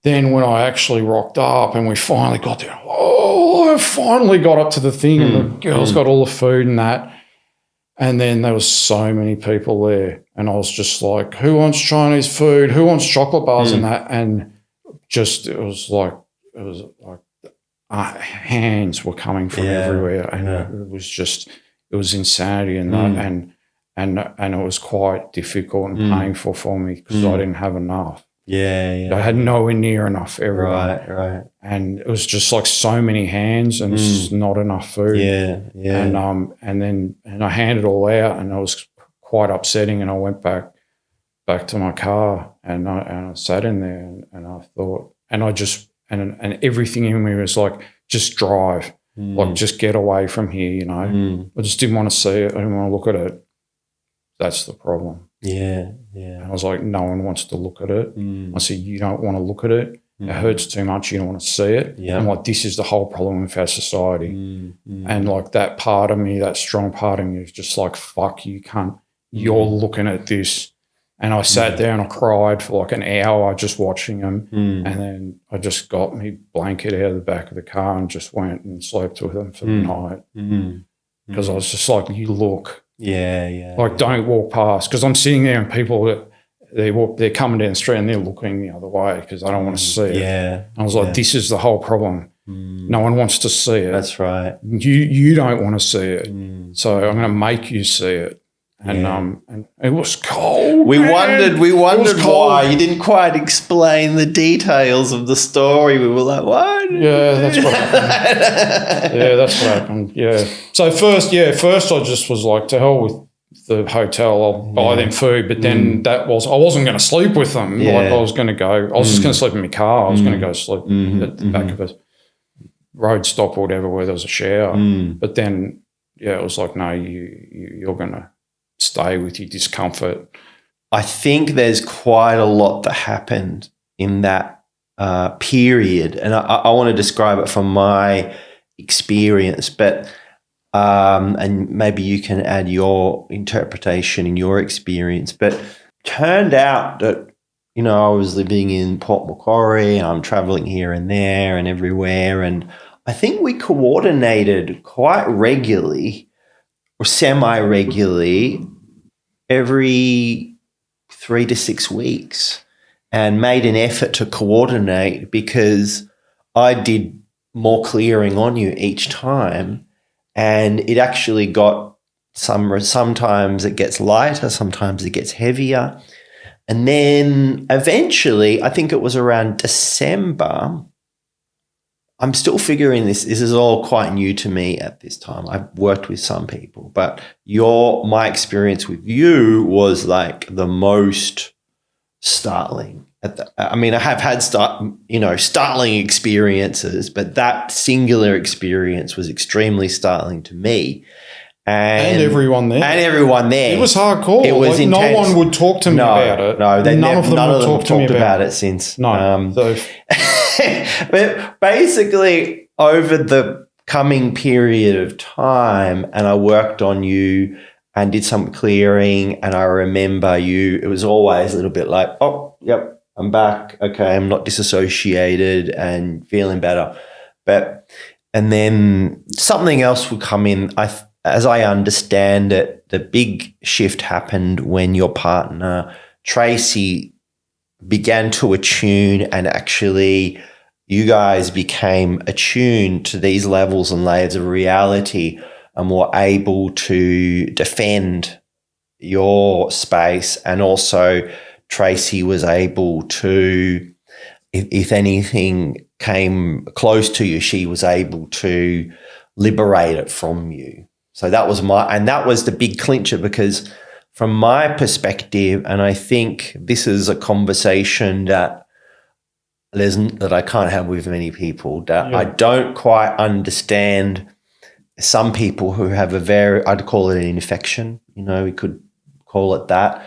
Then when I actually rocked up and we finally got there, I finally got up to the thing and the girls got all the food and that. And then there was so many people there and I was just like, who wants Chinese food? Who wants chocolate bars and that? And just it was like hands were coming from everywhere and it was just – it was insanity and that, and it was quite difficult and painful for me because I didn't have enough. I had nowhere near enough everywhere. Right. And it was just so many hands and just not enough food. And I handed it all out and it was quite upsetting. And I went back to my car and I sat in there and I thought, and I just and everything in me was just drive. Just get away from here, I just didn't want to see it. I didn't want to look at it. That's the problem. And I was like, no one wants to look at it. I said, you don't want to look at it. It hurts too much. You don't want to see it. I'm like, this is the whole problem with our society. And that part of me, that strong part of me is just like, fuck, you can't. You're looking at this. And I sat there and I cried for an hour just watching them. And then I just got me blanket out of the back of the car and just went and slept with them for the night. Because I was just like, you look. Don't walk past. Because I'm sitting there and people, they're coming down the street and they're looking the other way because I don't want to see it. And I was like, this is the whole problem. No one wants to see it. That's right. You don't want to see it. So I'm going to make you see it. and it was cold. We man. wondered why you didn't quite explain the details of the story. We were like, what? Yeah, that's what happened. Yeah. So first I just was like, to hell with the hotel. I'll buy them food, but then I wasn't going to sleep with them. Yeah. Like I was going to go. I was just going to sleep in my car. I was going to go sleep at the back of a road stop or whatever where there was a shower. But then, it was like, no, you're going to stay with your discomfort. I think there's quite a lot that happened in that period, and I want to describe it from my experience, but and maybe you can add your interpretation and your experience. But turned out that I was living in Port Macquarie, I'm traveling here and there and everywhere, and I think we coordinated quite regularly or semi-regularly every 3 to 6 weeks, and made an effort to coordinate because I did more clearing on you each time, and it actually got sometimes it gets lighter, sometimes it gets heavier. And then eventually, I think it was around December, I'm still figuring this. This is all quite new to me at this time. I've worked with some people, but my experience with you was like the most startling. I have had startling experiences, but that singular experience was extremely startling to me. And everyone there. It was hardcore. It was intense. No one would talk to me about it. No, none of them would talk to me about it since. No. But basically, over the coming period of time, and I worked on you and did some clearing, and I remember it was always a little bit like, oh, yep, I'm back. Okay, I'm not disassociated and feeling better. And then something else would come in. As I understand it, the big shift happened when your partner, Tracy, began to attune, and actually you guys became attuned to these levels and layers of reality and were able to defend your space. And also Tracy was able to, if anything came close to you, she was able to liberate it from you. So that was the big clincher, because from my perspective, and I think this is a conversation that I can't have with many people, that I don't quite understand. Some people who have I'd call it an infection, we could call it that.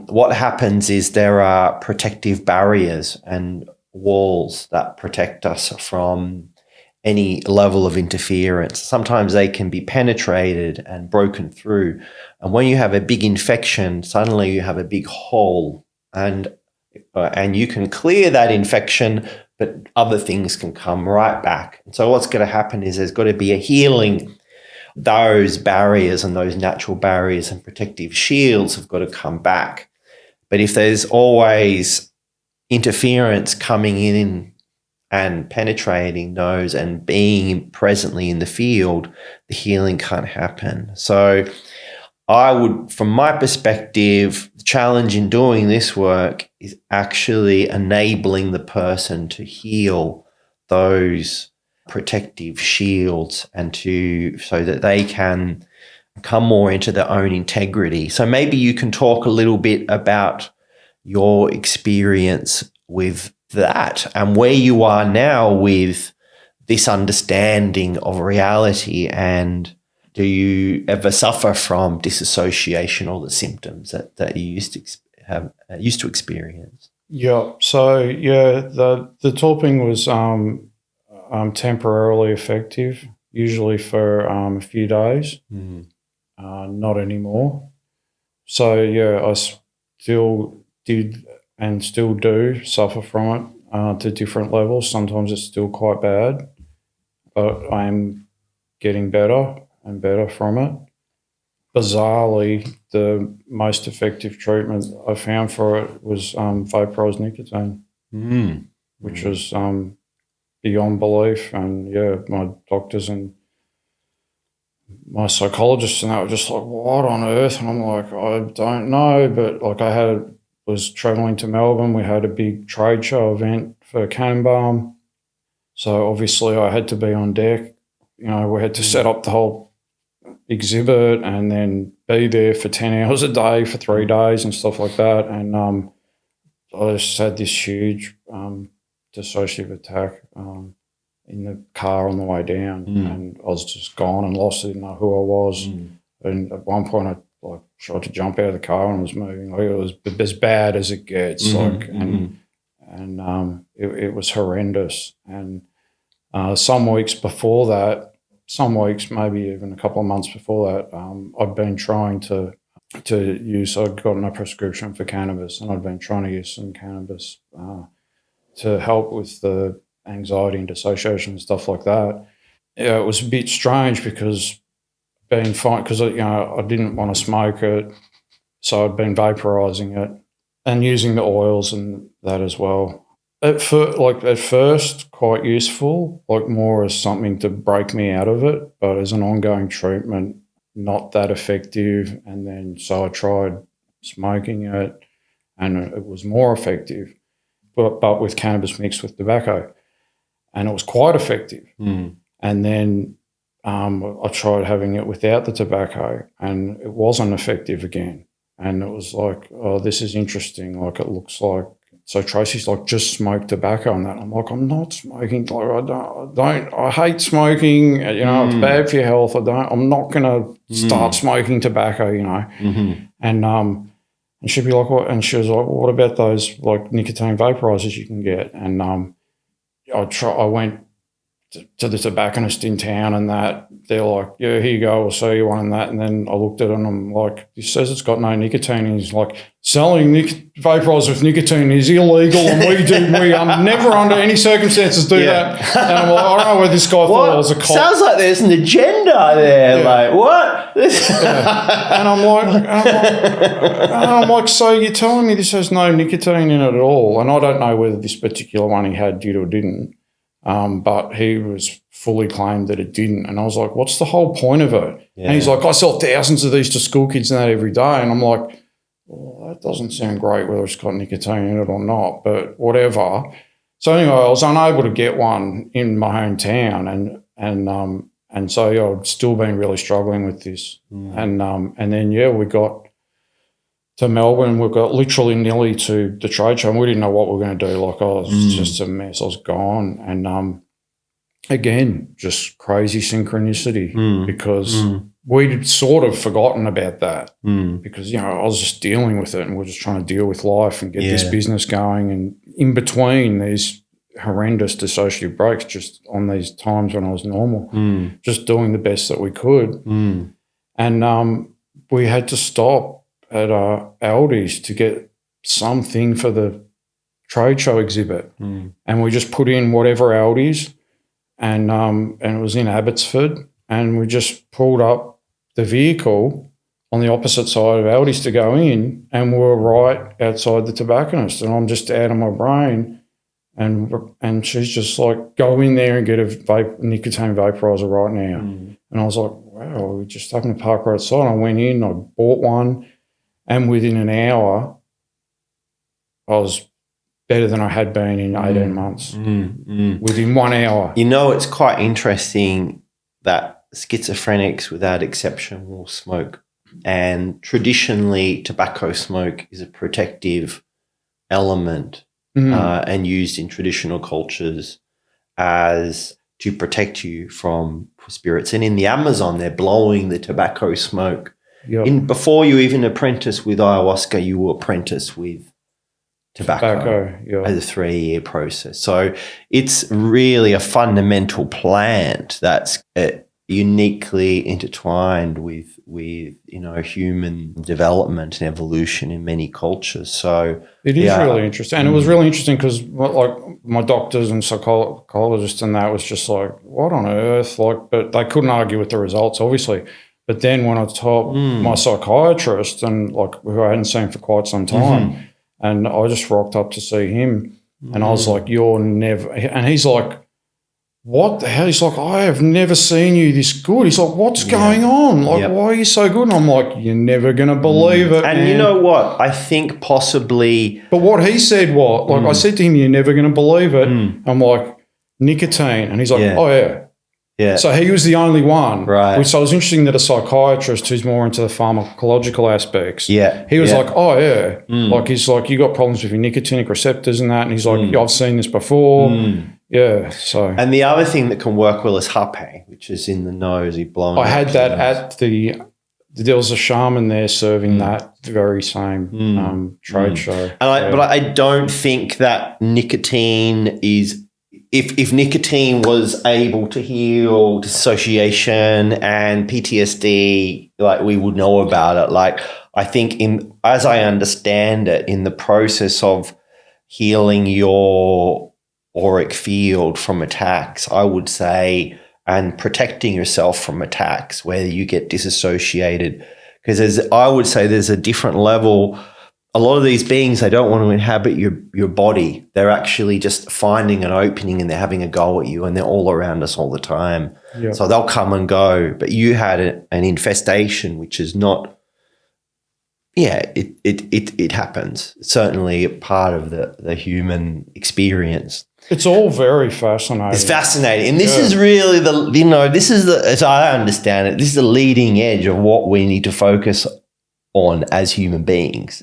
What happens is there are protective barriers and walls that protect us from any level of interference. Sometimes they can be penetrated and broken through. And when you have a big infection, suddenly you have a big hole, and you can clear that infection, but other things can come right back. And so what's going to happen is there's got to be a healing. Those barriers and those natural barriers and protective shields have got to come back. But if there's always interference coming in and penetrating those and being presently in the field, the healing can't happen. So I would, from my perspective, the challenge in doing this work is actually enabling the person to heal those protective shields and so that they can come more into their own integrity. So maybe you can talk a little bit about your experience with that and where you are now with this understanding of reality, and do you ever suffer from disassociation or the symptoms that you used to experience? Yeah. So the torping was temporarily effective, usually for a few days. Not anymore. So I still did and still do suffer from it to different levels. Sometimes it's still quite bad, but I'm getting better and better from it. Bizarrely, the most effective treatment I found for it was vaporized nicotine, which was beyond belief. And my doctors and my psychologist and they were just like, what on earth? And I'm like, I don't know. But like was traveling to Melbourne. We had a big trade show event for Cannonbalm. So obviously I had to be on deck. You know, we had to set up the whole exhibit and then be there for 10 hours a day for 3 days and stuff like that. And I just had this huge dissociative attack in the car on the way down, and I was just gone and lost. I didn't know who I was. And at one point I tried to jump out of the car and was moving. Like, it was as bad as it gets. And it was horrendous. And some weeks before that, maybe even a couple of months before that, I'd been trying to use, I'd gotten a prescription for cannabis, and I'd been trying to use some cannabis to help with the anxiety and dissociation and stuff like that. Yeah, it was a bit strange because because I didn't want to smoke it, so I'd been vaporizing it and using the oils and that as well. At first, quite useful, like more as something to break me out of it, but as an ongoing treatment, not that effective. And then so I tried smoking it, and it was more effective, but with cannabis mixed with tobacco, and it was quite effective. And then I tried having it without the tobacco, and it wasn't effective again. And it was like, oh, this is interesting. Like, it looks like, so Tracy's like, just smoke tobacco and that. I'm like, I'm not smoking. Like, I hate smoking. You know, it's bad for your health. I'm not going to start smoking tobacco, you know. And she'd be like, what? And she was like, well, what about those like nicotine vaporizers you can get? And I went to the tobacconist in town, and that they're like, yeah, here you go, we'll sell you one and that. And then I looked at it and I'm like, he says it's got no nicotine. And he's like, selling vaporizers with nicotine is illegal, and we never under any circumstances do that. And I'm like, I don't know where this guy thought I was a cop. Sounds like there's an agenda there. Yeah. Like, what? And I'm like, so you're telling me this has no nicotine in it at all? And I don't know whether this particular one he had did or didn't. But he was fully claimed that it didn't. And I was like, what's the whole point of it? Yeah. And he's like, I sell thousands of these to school kids and that every day. And I'm like, well, that doesn't sound great whether it's got nicotine in it or not, but whatever. So anyway, I was unable to get one in my hometown, and so yeah, I'd still been really struggling with this. And then we got to Melbourne. We got literally nearly to the trade show, and we didn't know what we were going to do. Like, I was just a mess. I was gone. And again, just crazy synchronicity because we'd sort of forgotten about that because, you know, I was just dealing with it, and we're just trying to deal with life and get this business going. And in between these horrendous dissociative breaks, just on these times when I was normal, just doing the best that we could. And we had to stop at Aldi's to get something for the trade show exhibit, and we just put in whatever Aldi's, and it was in Abbotsford, and we just pulled up the vehicle on the opposite side of Aldi's to go in, and we were right outside the tobacconist, and I'm just out of my brain, and she's just like, go in there and get a nicotine vaporizer right now. And I was like, wow, we just happened to park right outside. I went in, I bought one. And within an hour, I was better than I had been in 18 months. Within 1 hour. You know, it's quite interesting that schizophrenics, without exception, will smoke. And traditionally, tobacco smoke is a protective element and used in traditional cultures as to protect you from spirits. And in the Amazon, they're blowing the tobacco smoke. Yep. Before you even apprentice with ayahuasca, you will apprentice with tobacco as a 3-year process. So it's really a fundamental plant that's uniquely intertwined with you know, human development and evolution in many cultures. So it is really interesting, and it was really interesting because like my doctors and psychologists and that was just like, what on earth? Like, but they couldn't argue with the results, obviously. But then when I told my psychiatrist, and like who I hadn't seen for quite some time, and I just rocked up to see him, and I was like, "You're never," and he's like, what the hell? He's like, I have never seen you this good. He's like, what's going on? Like, why are you so good? And I'm like, you're never going to believe it, And man. you know what? I think possibly... But what he said, I said to him, you're never going to believe it. I'm like, nicotine. And he's like, oh, yeah. Yeah. So he was the only one. Right. Which I was interesting that a psychiatrist who's more into the pharmacological aspects. Yeah. He was like, oh, yeah. Like, he's like, you got problems with your nicotinic receptors and that. And he's like, I've seen this before. Yeah. So. And the other thing that can work well is hape, which is in the nose. I had that at there was a shaman there serving that very same trade show. But I don't think that nicotine is... If nicotine was able to heal dissociation and PTSD, like, we would know about it. Like, I think as I understand it, in the process of healing your auric field from attacks, I would say, and protecting yourself from attacks, whether you get disassociated, because I would say there's a different level. A lot of these beings, they don't want to inhabit your body. They're actually just finding an opening and they're having a go at you, and they're all around us all the time. Yep. So they'll come and go. But you had an infestation, which is not, it happens. It's certainly a part of the human experience. It's all very fascinating. It's fascinating. And this is really as I understand it, this is the leading edge of what we need to focus on as human beings.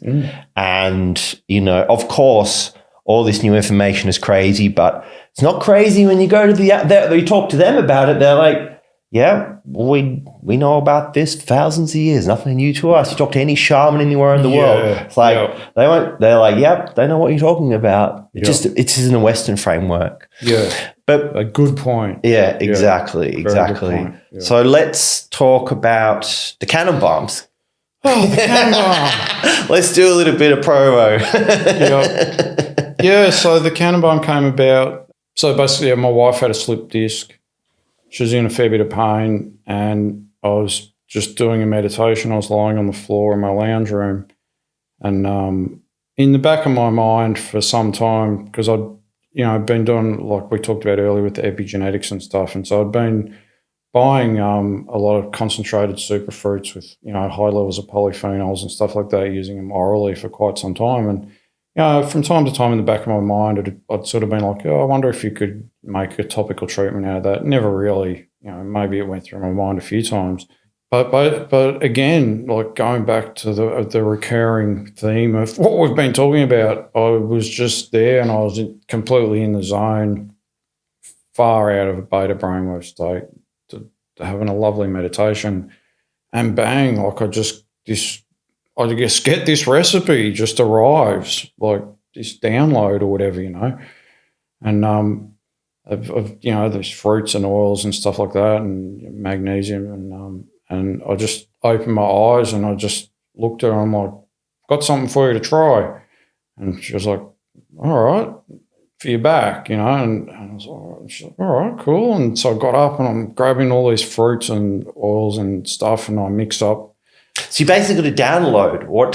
And, of course, all this new information is crazy, but it's not crazy when you go to you talk to them about it. They're like, yeah, we know about this thousands of years, nothing new to us. You talk to any shaman anywhere in the world. It's like, they're like, yep, they know what you're talking about. It's in a Western framework. Yeah. But a good point. Yeah, exactly. Yeah. So let's talk about the Cannonbalms. Oh, the Cannonbalm. Let's do a little bit of promo. Yeah, so the Cannonbalm came about. So basically, my wife had a slip disc. She was in a fair bit of pain, and I was just doing a meditation. I was lying on the floor in my lounge room, and in the back of my mind for some time, because I'd been doing, like we talked about earlier, with the epigenetics and stuff, and so I'd been buying a lot of concentrated superfruits with, high levels of polyphenols and stuff like that, using them orally for quite some time. And, from time to time in the back of my mind, I'd sort of been like, I wonder if you could make a topical treatment out of that. Never really, maybe it went through my mind a few times. But again, like going back to the recurring theme of what we've been talking about, I was just there and I was completely in the zone, far out of a beta brainwave state, having a lovely meditation, and bang, like I guess get this recipe just arrives, like this download or whatever, and of these fruits and oils and stuff like that, and magnesium, and I just opened my eyes and I just looked at her. I'm like, got something for you to try, and she was like, all right, for your back, and I was like, all right, cool. And so I got up and I'm grabbing all these fruits and oils and stuff, and I mix up. So you basically got to download what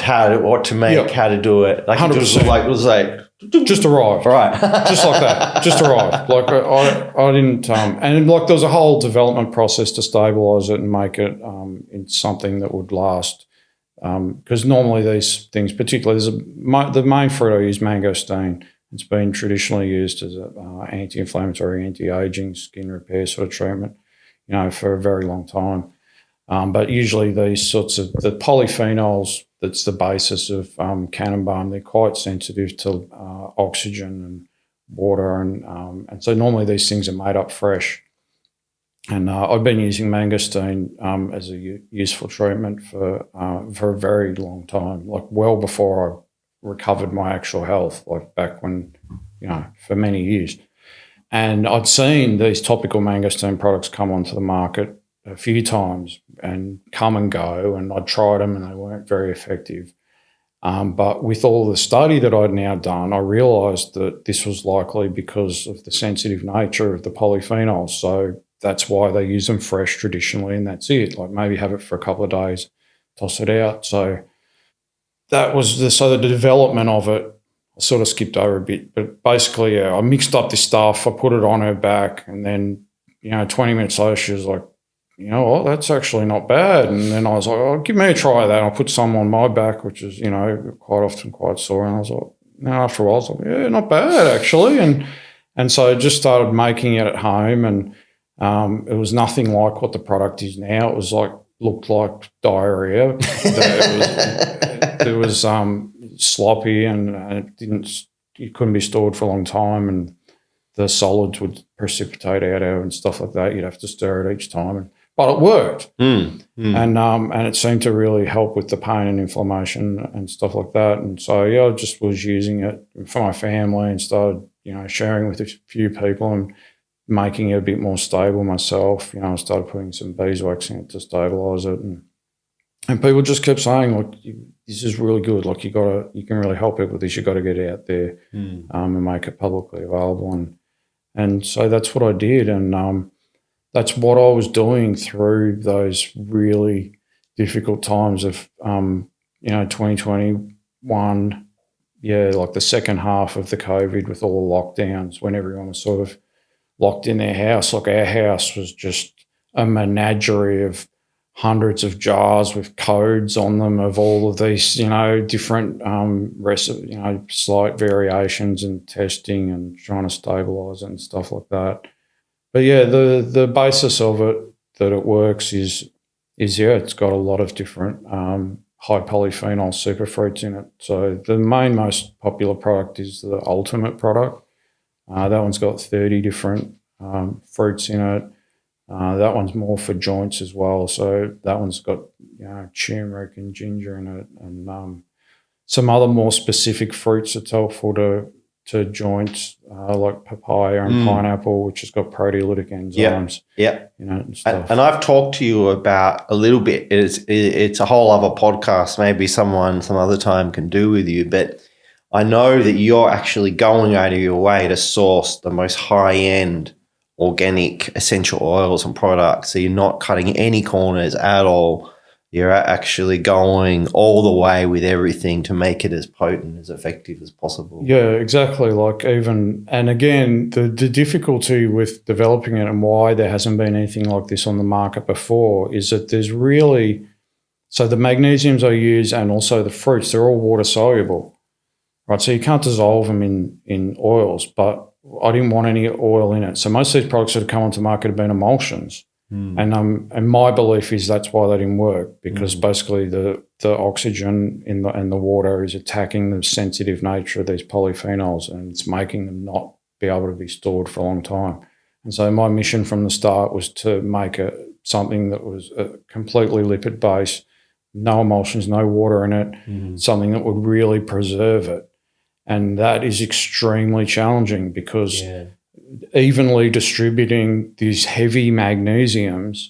to make, how to do it. Like 100%. It was like just arrived, right? Just like that, just arrived. Like I didn't, and like there was a whole development process to stabilize it and make it in something that would last. Because normally these things, particularly the main fruit I use, mangosteen. It's been traditionally used as an anti-inflammatory, anti-aging, skin repair sort of treatment, for a very long time. But usually these sorts of the polyphenols, that's the basis of Cannonbalm, they're quite sensitive to oxygen and water, and so normally these things are made up fresh. And I've been using mangosteen as a useful treatment for a very long time, like well before I recovered my actual health, like back when, for many years. And I'd seen these topical mangosteen products come onto the market a few times and come and go, and I'd tried them and they weren't very effective. But with all the study that I'd now done, I realised that this was likely because of the sensitive nature of the polyphenols. So that's why they use them fresh traditionally, and that's it. Like maybe have it for a couple of days, toss it out. So that was the development of it. I sort of skipped over a bit, but basically, yeah, I mixed up this stuff. I put it on her back, and then, 20 minutes later, she was like, you know what, that's actually not bad. And then I was like, oh, give me a try of that. I put some on my back, which is, quite often quite sore. And I was like, after a while, I was like, yeah, not bad actually. And so I just started making it at home, and it was nothing like what the product is now. It was looked like diarrhea. It was sloppy, and it couldn't be stored for a long time, and the solids would precipitate out and stuff like that. You'd have to stir it each time, but it worked. And it seemed to really help with the pain and inflammation and stuff like that. And so I just was using it for my family and started sharing with a few people and making it a bit more stable myself. I started putting some beeswax in it to stabilise it, and people just kept saying, like, this is really good. Like, you can really help people with this. You got to get it out there and make it publicly available. And so that's what I did, and that's what I was doing through those really difficult times of 2021. Yeah, like the second half of the COVID with all the lockdowns, when everyone was sort of locked in their house. Like, our house was just a menagerie of hundreds of jars with codes on them of all of these, different slight variations and testing and trying to stabilise it and stuff like that. But yeah, the basis of it, that it works is it's got a lot of different high polyphenol superfruits in it. So the most popular product is the Ultimate product. That one's got 30 different fruits in it. That one's more for joints as well. So that one's got turmeric and ginger in it, and some other more specific fruits that's helpful to joints, like papaya and pineapple, which has got proteolytic enzymes. Yeah. And stuff. And I've talked to you about a little bit. It's a whole other podcast. Maybe some other time can do with you, but I know that you're actually going out of your way to source the most high-end organic essential oils and products. So you're not cutting any corners at all. You're actually going all the way with everything to make it as potent, as effective as possible. Yeah, exactly. And again, the difficulty with developing it and why there hasn't been anything like this on the market before is that there's really, so the magnesiums I use and also the fruits, they're all water soluble, right? So you can't dissolve them in oils, but I didn't want any oil in it. So most of these products that have come onto the market have been emulsions. And my belief is that's why they didn't work, because basically the oxygen in the water is attacking the sensitive nature of these polyphenols, and it's making them not be able to be stored for a long time. And so my mission from the start was to make something that was a completely lipid base, no emulsions, no water in it, something that would really preserve it. And that is extremely challenging because evenly distributing these heavy magnesiums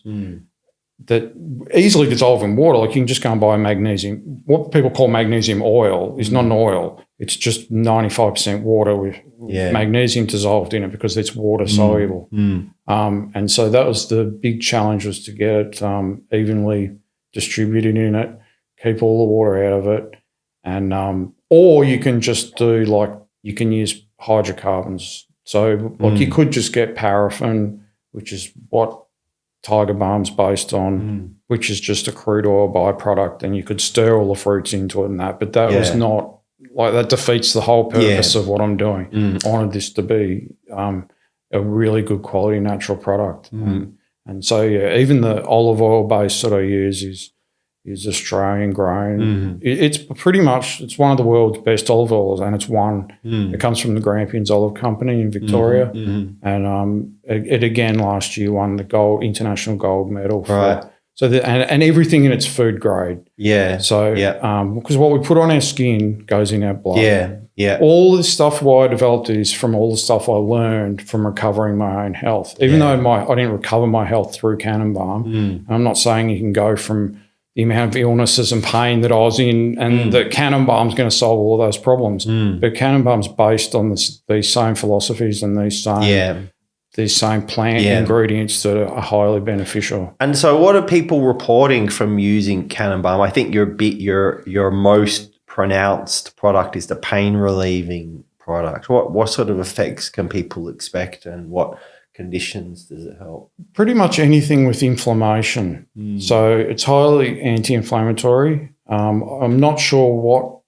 that easily dissolve in water, like you can just go and buy magnesium. What people call magnesium oil is not an oil. It's just 95% water with magnesium dissolved in it because it's water soluble. And so that was the big challenge, was to get it evenly distributed in it, keep all the water out of it. And or you can just do you can use hydrocarbons. So you could just get paraffin, which is what Tiger Balm's based on, which is just a crude oil byproduct, and you could stir all the fruits into it and that. But that was not, that defeats the whole purpose of what I'm doing. I wanted this to be a really good quality natural product. And so, even the olive oil base that I use is Australian grown. It's pretty much, it's one of the world's best olive oils, and it comes from the Grampians Olive Company in Victoria. And it again last year won the international gold medal for and everything in it's food grade. So because what we put on our skin goes in our blood. All the stuff why I developed it is from all the stuff I learned from recovering my own health. Even though I didn't recover my health through Cannonbalm, I'm not saying you can go from the amount of illnesses and pain that I was in, and that Cannonbalm's going to solve all those problems. But Cannonbalm's based on these same philosophies and these same plant ingredients that are highly beneficial. And so what are people reporting from using Cannonbalm? I think your most pronounced product is the pain relieving product? What sort of effects can people expect, and what conditions does it help? Pretty much anything with inflammation. So it's highly anti-inflammatory. I'm not sure what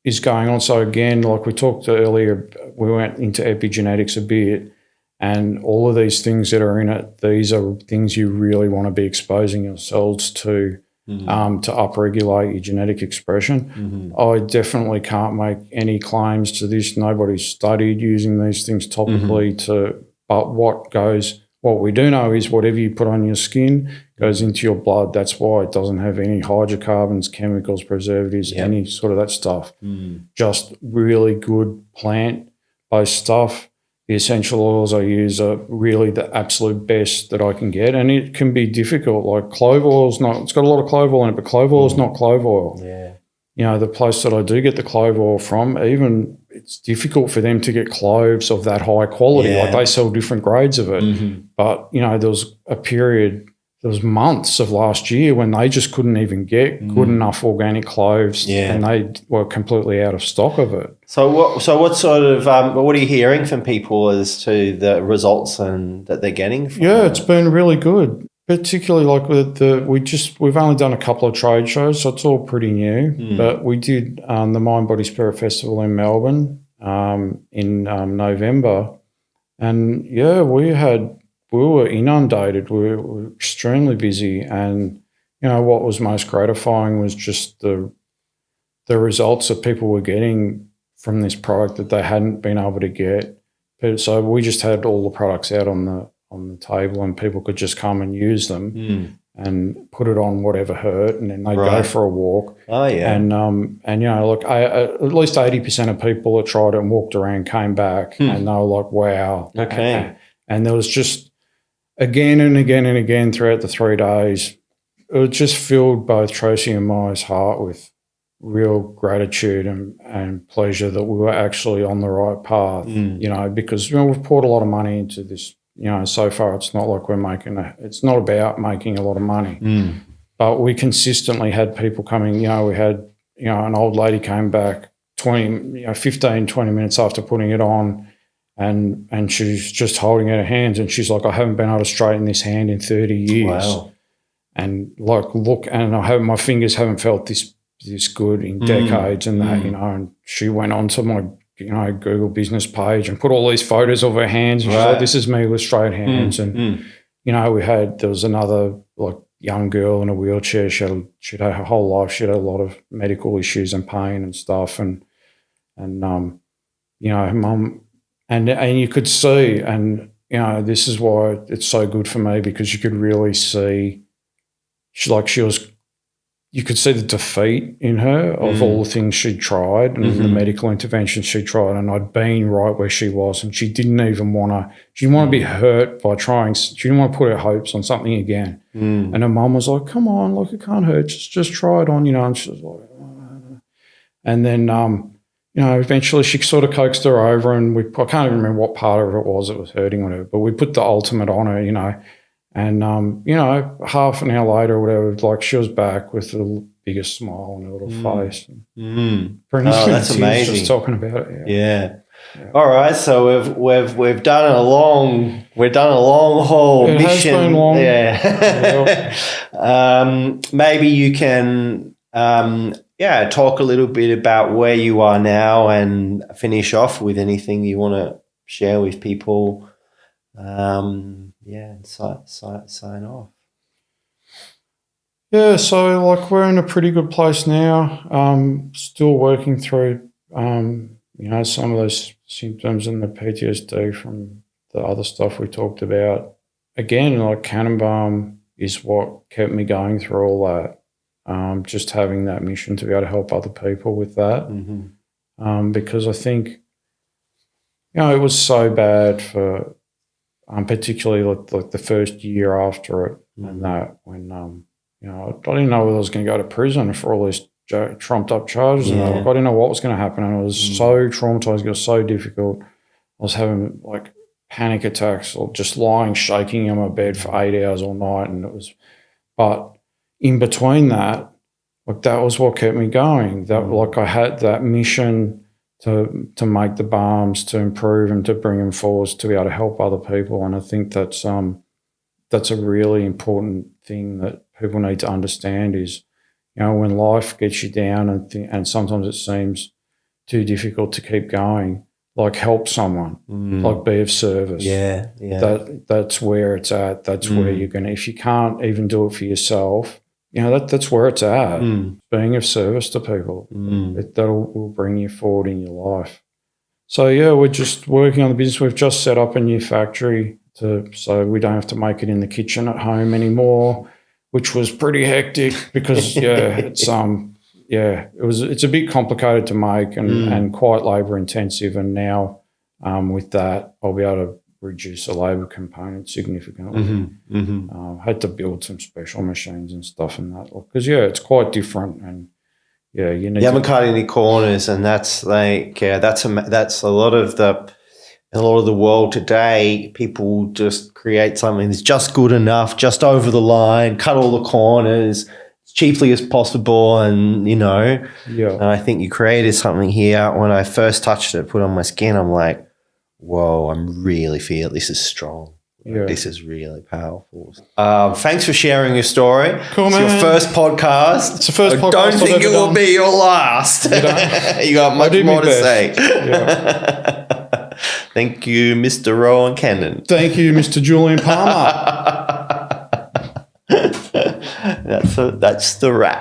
is going on. So again, like we talked earlier, we went into epigenetics a bit, and all of these things that are in it, these are things you really want to be exposing yourselves to upregulate your genetic expression. I definitely can't make any claims to this. Nobody's studied using these things topically but what we do know is whatever you put on your skin goes into your blood. That's why it doesn't have any hydrocarbons, chemicals, preservatives, any sort of that stuff. Just really good plant-based stuff. The essential oils I use are really the absolute best that I can get, and it can be difficult. Like clove oil's it's got a lot of clove oil in it, but clove oil is not clove oil. Yeah. You know, the place that I do get the clove oil from, even it's difficult for them to get cloves of that high quality. Yeah. Like they sell different grades of it. But, you know, there was months of last year when they just couldn't even get good enough organic cloves, and they were completely out of stock of it. So what sort of what are you hearing from people as to the results that they're getting from it's been really good. Particularly like we've only done a couple of trade shows, so it's all pretty new. But we did the Mind Body Spirit Festival in Melbourne in November, and we were inundated. We were extremely busy, and you know what was most gratifying was just the results that people were getting from this product that they hadn't been able to get. So we just had all the products out on the table, and people could just come and use them and put it on whatever hurt, and then they'd go for a walk. Oh yeah, and you know, look, at least 80% of people that tried it and walked around came back, and they were like, "Wow." Okay, and there was just again and again and again throughout the 3 days, it just filled both Tracy and my heart with real gratitude and pleasure that we were actually on the right path. You know, because you know we've poured a lot of money into this. You know, so far it's not like it's not about making a lot of money, but we consistently had people coming. You know, we had, you know, an old lady came back 15, 20 minutes after putting it on, and she's just holding out her hands, and she's like, I haven't been able to straighten this hand in 30 years. Wow. And like, look, and my fingers haven't felt this good in decades, and that, you know, and she went on to my, you know, Google business page and put all these photos of her hands. And she's like, this is me with straight hands. And, you know, there was another like young girl in a wheelchair. She'd had her whole life. She had a lot of medical issues and pain and stuff. And you know, her mum, and you could see, and, you know, this is why it's so good for me, because you could really see, you could see the defeat in her of all the things she'd tried and the medical interventions she tried, and I'd been right where she was, and she didn't even she didn't want to be hurt by trying. She didn't want to put her hopes on something again. And her mum was like, come on, look, it can't hurt. Just try it on, you know. And she was like, and then, you know, eventually she sort of coaxed her over, and I can't even remember what part of it was that was hurting on her, but we put the ultimate on her, you know. And, you know, half an hour later or whatever, like she was back with the biggest smile on her little face. That's amazing. Just talking about it. Yeah. All right. So we've done a long haul mission. Has been long. Yeah. Maybe you can, talk a little bit about where you are now and finish off with anything you want to share with people. And sign off. Yeah, so like we're in a pretty good place now. Still working through, you know, some of those symptoms and the PTSD from the other stuff we talked about. Again, like Cannonbalm is what kept me going through all that. Just having that mission to be able to help other people with that. Because I think, you know, it was so bad for, particularly like the first year after it, and that when you know, I didn't know whether I was going to go to prison for all these trumped up charges, and I didn't know what was going to happen, and I was so traumatized. It was so difficult. I was having like panic attacks, or just lying shaking in my bed for 8 hours all night, and it was. But in between that, like that was what kept me going. That like I had that mission to make the balms, to improve and to bring them forward, to be able to help other people. And I think that's a really important thing that people need to understand is, you know, when life gets you down and sometimes it seems too difficult to keep going, like help someone, like be of service. Yeah. That's where it's at. That's where you're going to, if you can't even do it for yourself, you know, that's where it's at. Being of service to people, that will bring you forward in your life. So, yeah, we're just working on the business. We've just set up a new factory so we don't have to make it in the kitchen at home anymore, which was pretty hectic because, it's a bit complicated to make and quite labour intensive. And now with that, I'll be able to reduce the labour component significantly. Had to build some special machines and stuff and that because it's quite different. And you haven't cut any corners, and that's like that's a lot of the world today. People just create something that's just good enough, just over the line, cut all the corners as cheaply as possible, and And I think you created something here. When I first touched it, put it on my skin, I'm like, whoa, I'm really feeling this is strong. Yeah. This is really powerful. Thanks for sharing your story. Cool, man. It's your first podcast. It's the first podcast. I don't think it will be your last. You got much more to say. Yeah. Thank you, Mr. Rohan Cannon. Thank you, Mr. Julian Palmer. That's the wrap.